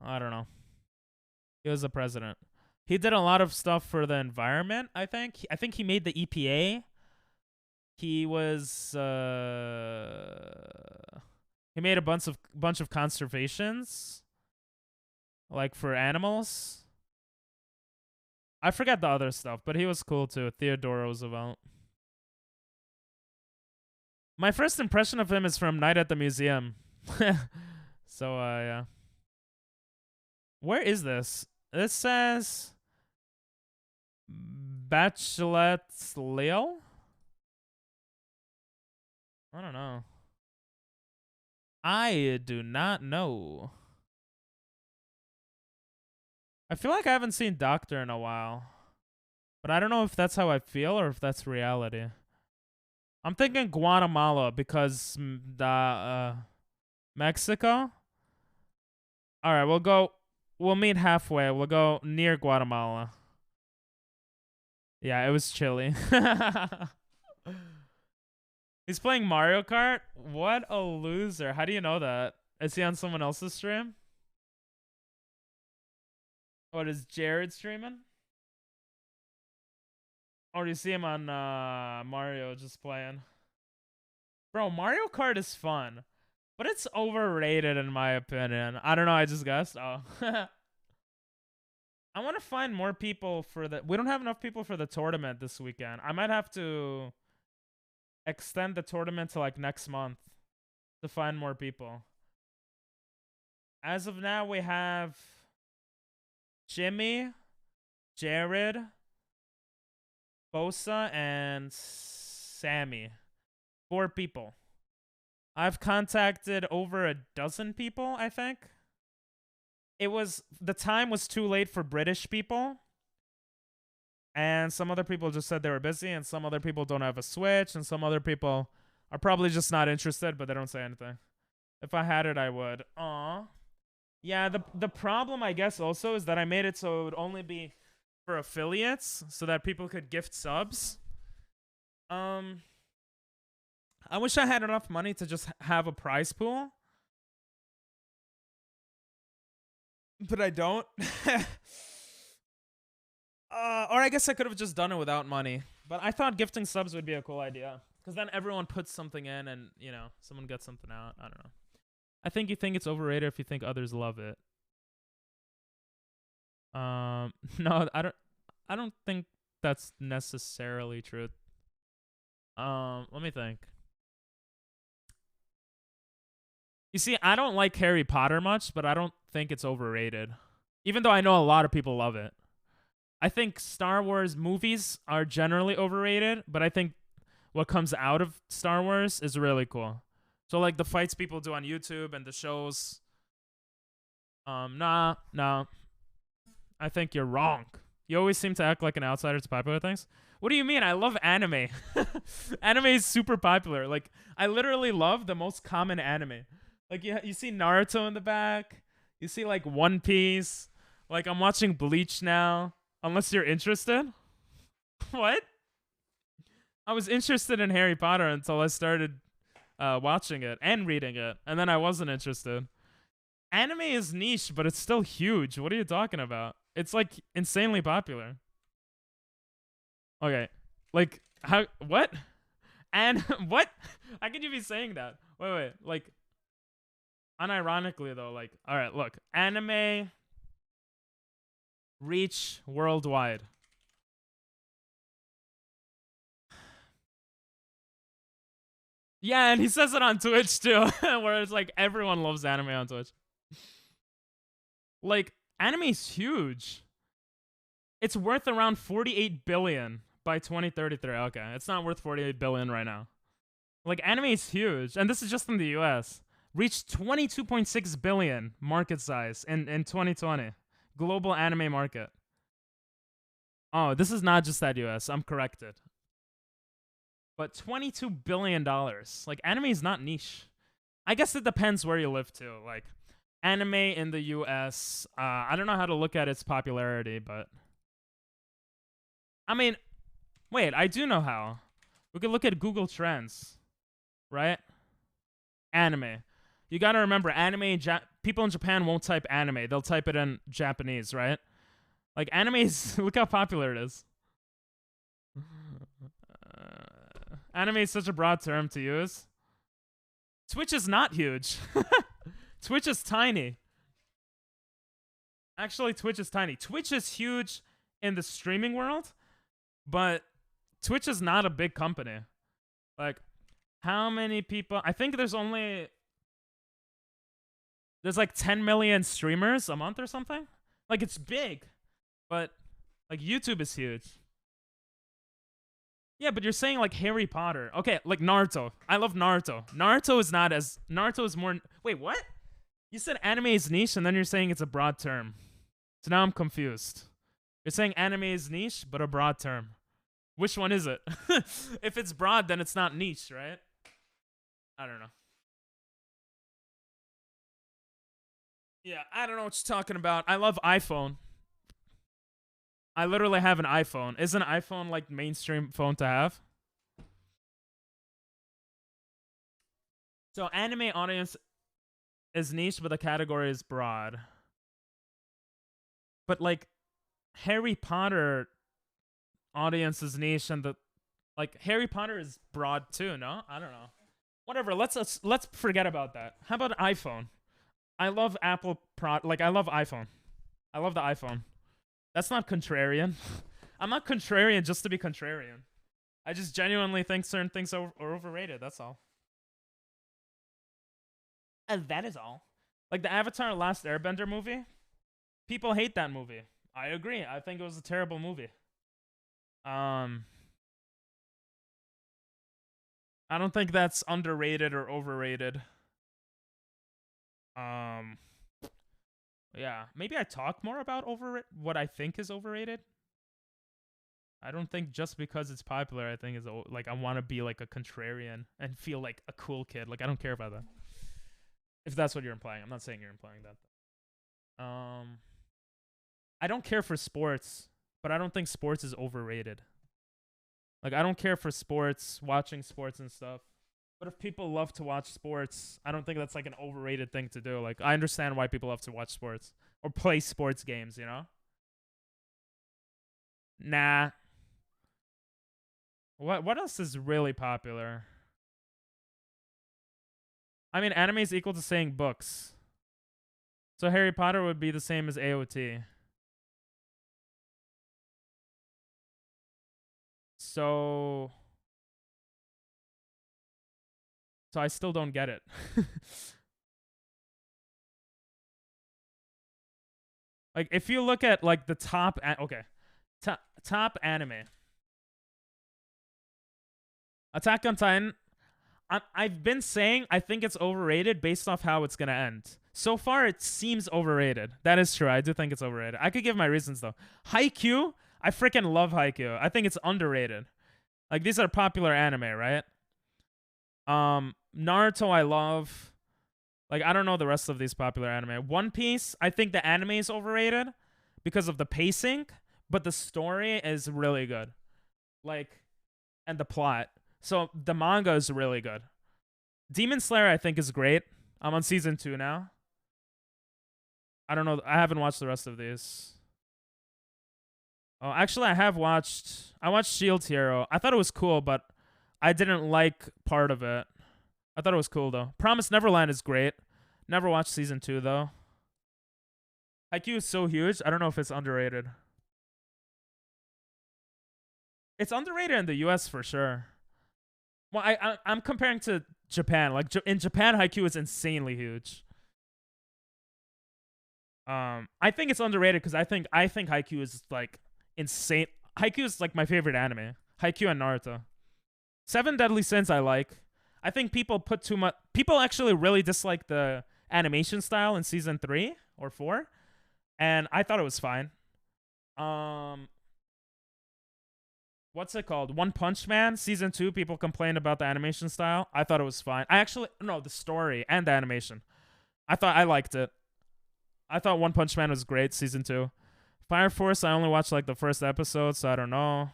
don't know. He was the president. He did a lot of stuff for the environment, I think. I think he made the EPA. He was he made a bunch of conservations, like for animals. I forget the other stuff, but he was cool too. Theodore Roosevelt. My first impression of him is from Night at the Museum. So yeah. Where is this? This says Bachelet's Leo? I don't know. I do not know. I feel like I haven't seen Doctor in a while. But I don't know if that's how I feel or if that's reality. I'm thinking Guatemala because Mexico. Alright, we'll meet halfway. We'll go near Guatemala. Yeah, it was chilly. He's playing Mario Kart? What a loser. How do you know that? Is he on someone else's stream? What, is Jared streaming? Or do you see him on Mario just playing? Bro, Mario Kart is fun. But it's overrated in my opinion. I don't know, I just guessed. Oh. I want to find more people for the... We don't have enough people for the tournament this weekend. I might have to extend the tournament to like next month to find more people. As of now, we have Jimmy, Jared, Bosa, and Sammy. 4 people. I've contacted over a dozen people, I think. The time was too late for British people. And some other people just said they were busy, and some other people don't have a Switch, and some other people are probably just not interested, but they don't say anything. If I had it, I would. Aw. Yeah, the problem, I guess, also is that I made it so it would only be for affiliates, so that people could gift subs. I wish I had enough money to just have a prize pool. But I don't. Or I guess I could have just done it without money. But I thought gifting subs would be a cool idea. Because then everyone puts something in and, you know, someone gets something out. I don't know. I think you think it's overrated if you think others love it. No, I don't think that's necessarily true. Let me think. You see, I don't like Harry Potter much, but I don't think it's overrated. Even though I know a lot of people love it. I think Star Wars movies are generally overrated, but I think what comes out of Star Wars is really cool. So like the fights people do on YouTube and the shows. Nah. I think you're wrong. You always seem to act like an outsider to popular things. What do you mean? I love anime. Anime is super popular. Like, I literally love the most common anime. Like, you see Naruto in the back. You see, like, One Piece. Like, I'm watching Bleach now. Unless you're interested. What? I was interested in Harry Potter until I started watching it and reading it, and then I wasn't interested. Anime is niche, but it's still huge. What are you talking about? It's like insanely popular. Okay, like how? What? And what? How could you be saying that? Wait, like, unironically though, like, all right, look, anime reach worldwide. Yeah, and he says it on Twitch too, where it's like everyone loves anime on Twitch. Like, anime's huge. It's worth around 48 billion by 2033. Okay, it's not worth 48 billion right now. Like, anime is huge, and this is just in the US. Reached 22.6 billion market size in 2020. Global anime market. Oh, this is not just that US. I'm corrected. But $22 billion. Like, anime is not niche. I guess it depends where you live too. Like, anime in the US, I don't know how to look at its popularity, but I mean, wait, I do know how. We could look at Google Trends, right? Anime. You gotta remember, anime, people in Japan won't type anime. They'll type it in Japanese, right? Like, anime is, look how popular it is. Anime is such a broad term to use. Twitch is not huge. Twitch is tiny. Actually, Twitch is tiny. Twitch is huge in the streaming world, but Twitch is not a big company. Like, how many people? I think there's like 10 million streamers a month or something. Like, it's big, but like YouTube is huge. Yeah, but you're saying like Harry Potter. Okay, like Naruto. I love Naruto. Naruto is more. Wait, what? You said anime is niche, and then you're saying it's a broad term. So now I'm confused. You're saying anime is niche, but a broad term. Which one is it? If it's broad, then it's not niche, right? I don't know. Yeah, I don't know what you're talking about. I love iPhone. I literally have an iPhone. Is an iPhone like mainstream phone to have? So anime audience is niche, but the category is broad. But like Harry Potter audience is niche, and the like Harry Potter is broad too. No, I don't know. Whatever. Let's forget about that. How about iPhone? I love Apple I love iPhone. I love the iPhone. That's not contrarian. I'm not contrarian just to be contrarian. I just genuinely think certain things are overrated. That's all. And that is all. Like the Avatar Last Airbender movie. People hate that movie. I agree. I think it was a terrible movie. I don't think that's underrated or overrated. Yeah, maybe I talk more about what I think is overrated. I don't think just because it's popular, I think is like I want to be like a contrarian and feel like a cool kid. Like I don't care about that. If that's what you're implying, I'm not saying you're implying that. I don't care for sports, but I don't think sports is overrated. Like I don't care for sports, watching sports and stuff. But if people love to watch sports, I don't think that's like an overrated thing to do. Like I understand why people love to watch sports or play sports games, you know? Nah. What else is really popular? I mean, anime is equal to saying books. So Harry Potter would be the same as AOT. So I still don't get it. Like if you look at like the top top anime. Attack on Titan. I've been saying I think it's overrated based off how it's going to end. So far it seems overrated. That is true. I do think it's overrated. I could give my reasons though. Haikyuu, I freaking love Haikyuu. I think it's underrated. Like these are popular anime, right? Naruto I love. Like I don't know the rest of these popular anime. One Piece, I think the anime is overrated because of the pacing, but the story is really good. Like and the plot. So the manga is really good. Demon Slayer, I think, is great. I'm on season 2 now. I don't know. I haven't watched the rest of these. Oh, actually, I watched Shield Hero. I thought it was cool, but I didn't like part of it. I thought it was cool, though. Promised Neverland is great. Never watched season 2, though. Haikyuu is so huge. I don't know if it's underrated. It's underrated in the US for sure. Well, I'm comparing to Japan. Like in Japan, Haikyuu is insanely huge. I think it's underrated because I think Haikyuu is like insane. Haikyuu is like my favorite anime. Haikyuu and Naruto. Seven Deadly Sins I like. I think people put too much. People actually really dislike the animation style in season 3 or 4, and I thought it was fine. What's it called? One Punch Man season 2. People complained about the animation style. I thought it was fine. The story and the animation. I liked it. I thought One Punch Man was great season 2. Fire Force, I only watched like the first episode, so I don't know.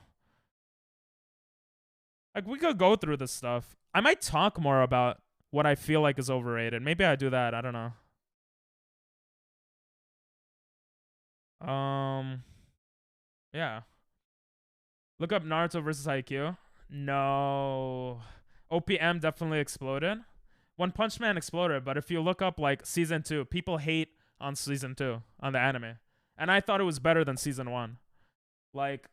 Like we could go through this stuff. I might talk more about what I feel like is overrated. Maybe I do that. I don't know. Yeah. Look up Naruto versus Haikyuu. No. OPM definitely exploded. One Punch Man exploded, but if you look up like season 2, people hate on season 2 on the anime. And I thought it was better than season 1. Like,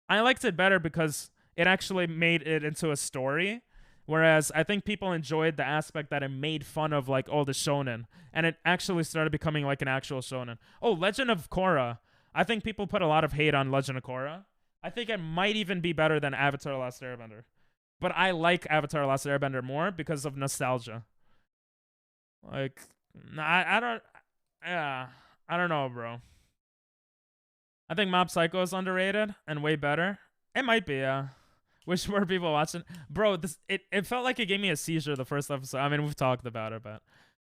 I liked it better because it actually made it into a story. Whereas I think people enjoyed the aspect that it made fun of like all the shonen. And it actually started becoming like an actual shonen. Oh, Legend of Korra. I think people put a lot of hate on Legend of Korra. I think it might even be better than Avatar: Last Airbender. But I like Avatar: Last Airbender more because of nostalgia. Like, I don't know, bro. I think Mob Psycho is underrated and way better. It might be, yeah. Wish more people watching. Bro, it felt like it gave me a seizure the first episode. I mean, we've talked about it, but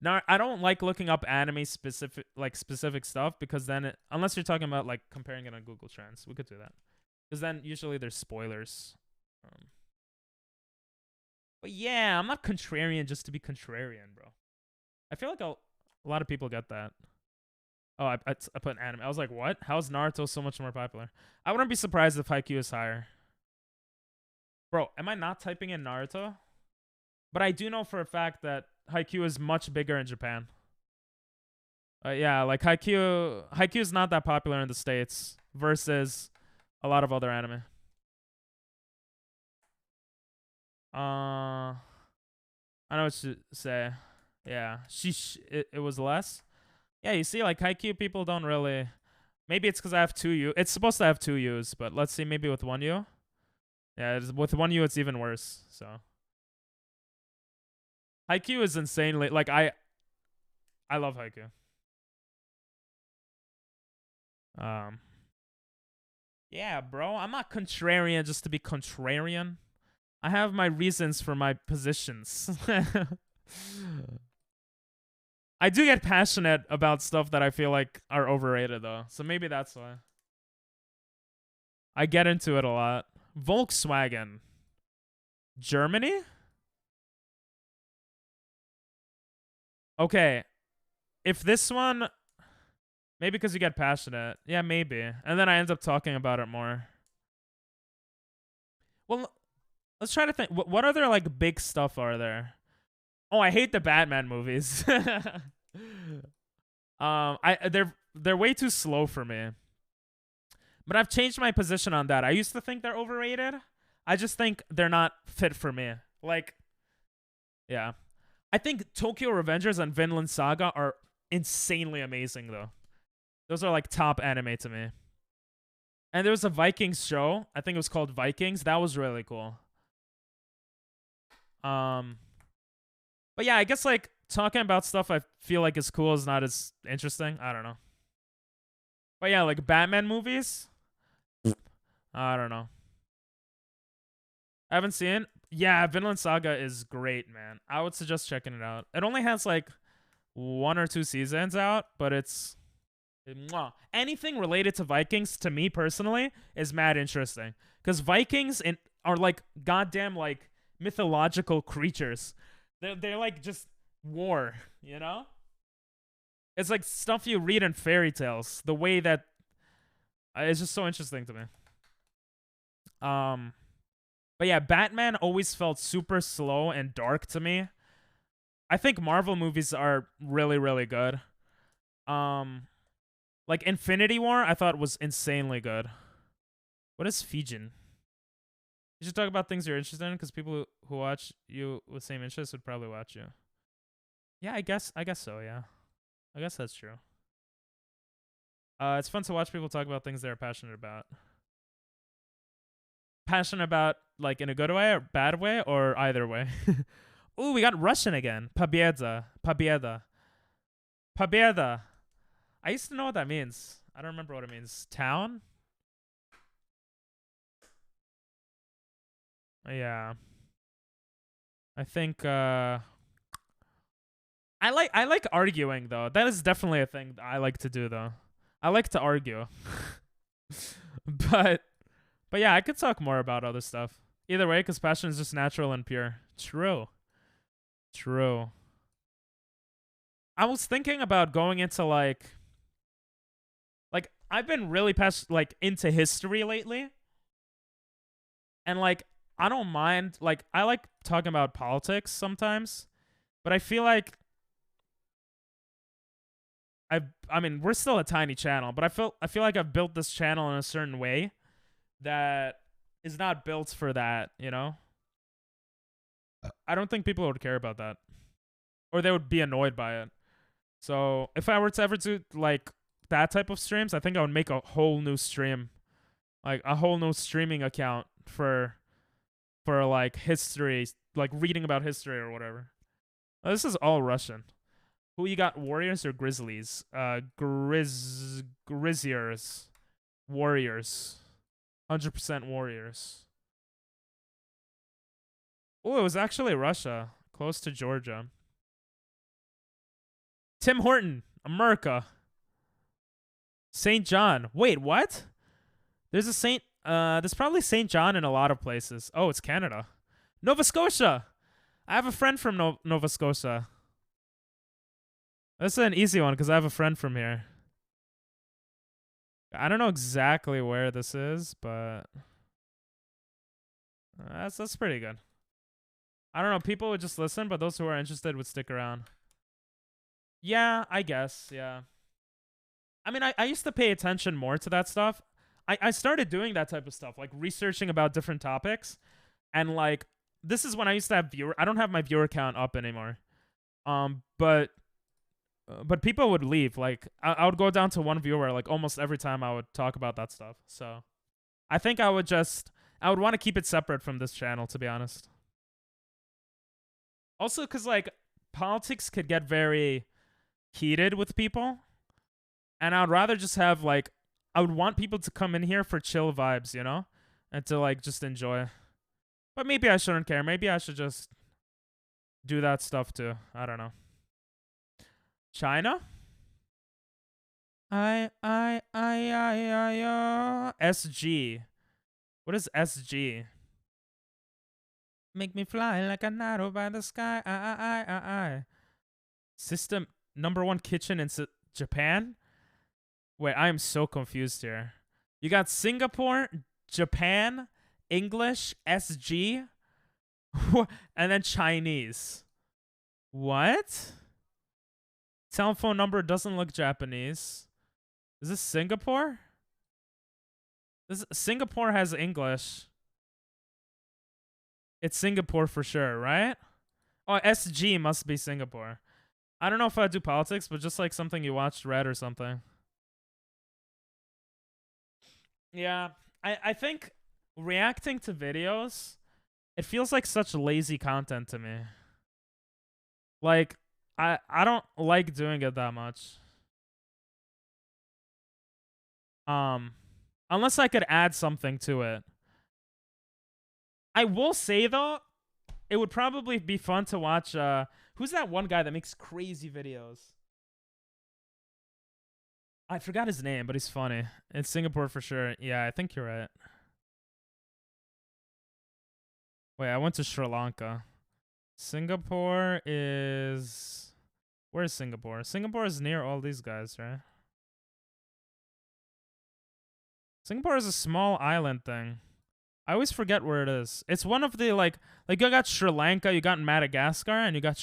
now I don't like looking up anime specific stuff because then unless you're talking about like comparing it on Google Trends, we could do that. Because then usually there's spoilers. But yeah, I'm not contrarian just to be contrarian, bro. I feel like a lot of people get that. Oh, I put an anime. I was like, what? How's Naruto so much more popular? I wouldn't be surprised if Haikyuu is higher. Bro, am I not typing in Naruto? But I do know for a fact that Haikyuu is much bigger in Japan. Yeah, like Haikyuu is not that popular in the States versus a lot of other anime. I know what to say. Yeah, it was less. Yeah, you see, like Haikyuu people don't really. Maybe it's because I have 2 U. It's supposed to have 2 U's, but let's see, maybe with 1 U. Yeah, with 1 U, it's even worse. So Haikyuu is insanely like I love Haikyuu. Yeah, bro, I'm not contrarian just to be contrarian. I have my reasons for my positions. I do get passionate about stuff that I feel like are overrated, though. So maybe that's why. I get into it a lot. Volkswagen. Germany? Okay. If this one... Maybe because you get passionate. Yeah, maybe. And then I end up talking about it more. Well, let's try to think. What other, like, big stuff are there? Oh, I hate the Batman movies. They're way too slow for me. But I've changed my position on that. I used to think they're overrated. I just think they're not fit for me. Like, yeah. I think Tokyo Revengers and Vinland Saga are insanely amazing, though. Those are, like, top anime to me. And there was a Vikings show. I think it was called Vikings. That was really cool. But yeah, I guess, like, talking about stuff I feel like is cool is not as interesting. I don't know. But yeah, like, Batman movies? I don't know. I haven't seen. Yeah, Vinland Saga is great, man. I would suggest checking it out. It only has, like, 1 or 2 seasons out, but it's Mwah. Anything related to Vikings, to me personally, is mad interesting. Because Vikings are like goddamn like mythological creatures. They're like just war, you know? It's like stuff you read in fairy tales. The way that it's just so interesting to me. But yeah, Batman always felt super slow and dark to me. I think Marvel movies are really, really good. Like Infinity War, I thought was insanely good. What is Fijian? You should talk about things you're interested in, because people who watch you with same interests would probably watch you. Yeah, I guess so, yeah. I guess that's true. It's fun to watch people talk about things they're passionate about. Passionate about, like, in a good way or bad way, or either way? Ooh, we got Russian again. Победа. Победа. Победа. I used to know what that means. I don't remember what it means. Town? Yeah. I think I like arguing though. That is definitely a thing I like to do though. I like to argue. but yeah, I could talk more about other stuff. Either way, because passion is just natural and pure. True. I was thinking about going into like I've been really into history lately. And like I don't mind, like I like talking about politics sometimes, but I feel like I mean, we're still a tiny channel, but I feel like I've built this channel in a certain way that is not built for that, you know? I don't think people would care about that, or they would be annoyed by it. So if I were to ever do like that type of streams, I think I would make a whole new stream, like a whole new streaming account for like history, like reading about history or whatever. Oh, this is all Russian. Who you got, Warriors or Grizzlies? Grizziers. Warriors. 100% Warriors. Oh, it was actually Russia. Close to Georgia. Tim Horton. America. St. John. Wait, what? There's a St. There's probably St. John in a lot of places. Oh, it's Canada. Nova Scotia. I have a friend from Nova Scotia. That's an easy one because I have a friend from here. I don't know exactly where this is, but that's pretty good. I don't know. People would just listen, but those who are interested would stick around. Yeah, I guess. Yeah. I mean, I used to pay attention more to that stuff. I started doing that type of stuff, like researching about different topics. And like, this is when I used to have I don't have my viewer count up anymore. But people would leave. Like, I would go down to one viewer like almost every time I would talk about that stuff. So I think I would want to keep it separate from this channel, to be honest. Also, because like politics could get very heated with people. And I would rather just have like, I would want people to come in here for chill vibes, you know? And to like just enjoy. But maybe I shouldn't care. Maybe I should just do that stuff too. I don't know. China? SG. What is SG? Make me fly like an arrow by the sky. System #1 kitchen in Japan? Wait, I am so confused here. You got Singapore, Japan, English, SG, and then Chinese. What? Telephone number doesn't look Japanese. Is this Singapore? Singapore has English. It's Singapore for sure, right? Oh, SG must be Singapore. I don't know if I do politics, but just like something you watched, read, or something. Yeah, I think reacting to videos, it feels like such lazy content to me. Like, I don't like doing it that much. Unless I could add something to it. I will say though, it would probably be fun to watch who's that one guy that makes crazy videos? I forgot his name, but he's funny. It's Singapore for sure. Yeah, I think you're right. Wait, I went to Sri Lanka. Singapore is... Where's Singapore? Singapore is near all these guys, right? Singapore is a small island thing. I always forget where it is. It's one of the, like you got Sri Lanka, you got Madagascar, and you got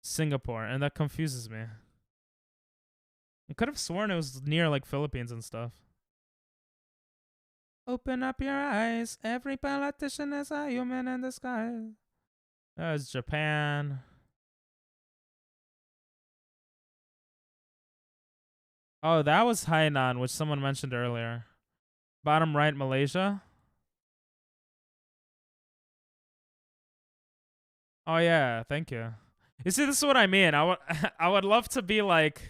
Singapore, and that confuses me. I could have sworn it was near, like, Philippines and stuff. Open up your eyes. Every politician is a human in the sky. That's Japan. Oh, that was Hainan, which someone mentioned earlier. Bottom right, Malaysia. Oh yeah, thank you. You see, this is what I mean. I would love to be like,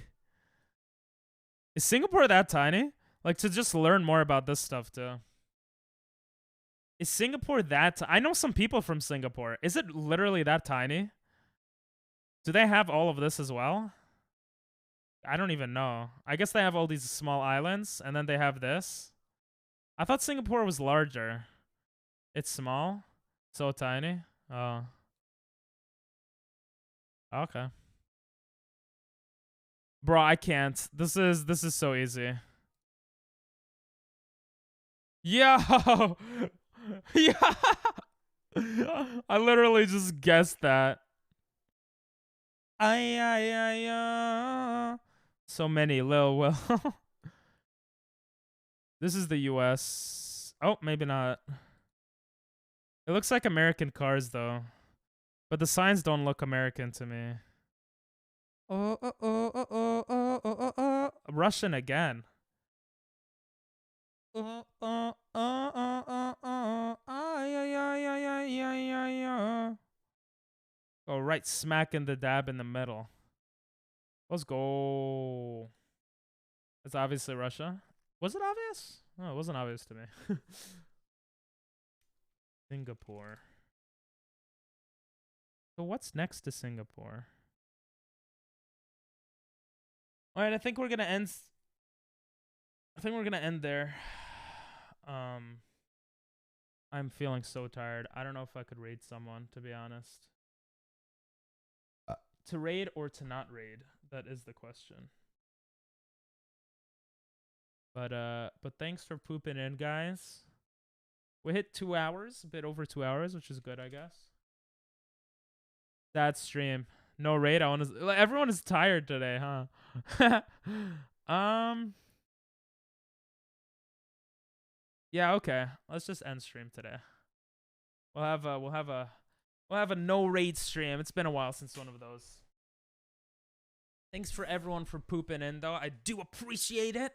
is Singapore that tiny? Like, to just learn more about this stuff too. Is Singapore that I know some people from Singapore. Is it literally that tiny? Do they have all of this as well? I don't even know. I guess they have all these small islands, and then they have this. I thought Singapore was larger. It's small? So tiny? Oh. Okay. Bro, I can't. This is so easy. Yo! Yeah! I literally just guessed that. So many, Lil Will. This is the US. Oh, maybe not. It looks like American cars, though. But the signs don't look American to me. Russian again. Go right smack in the dab in the middle. Let's go. It's obviously Russia. Was it obvious? No, it wasn't obvious to me. Singapore. So what's next to Singapore? All right, I think we're gonna end there. I'm feeling so tired. I don't know if I could raid someone, to be honest. To raid or to not raid? That is the question. But thanks for pooping in, guys. We hit 2 hours, a bit over 2 hours, which is good, I guess. That stream. No raid. Everyone is tired today, huh? Yeah, okay. Let's just end stream today. We'll have a no raid stream. It's been a while since one of those. Thanks for everyone for pooping in, though. I do appreciate it,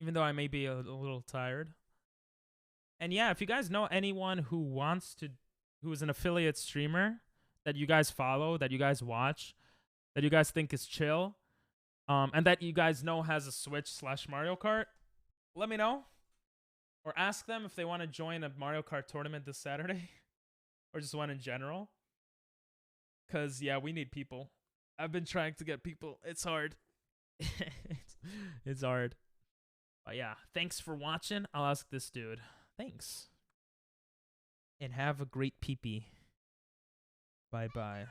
even though I may be a little tired. And yeah, if you guys know anyone who is an affiliate streamer that you guys follow, that you guys watch, that you guys think is chill, and that you guys know has a Switch/Mario Kart, let me know. Or ask them if they want to join a Mario Kart tournament this Saturday. Or just one in general. Because, yeah, we need people. I've been trying to get people. It's hard. It's hard. But yeah, thanks for watching. I'll ask this dude. Thanks. And have a great pee-pee. Bye-bye.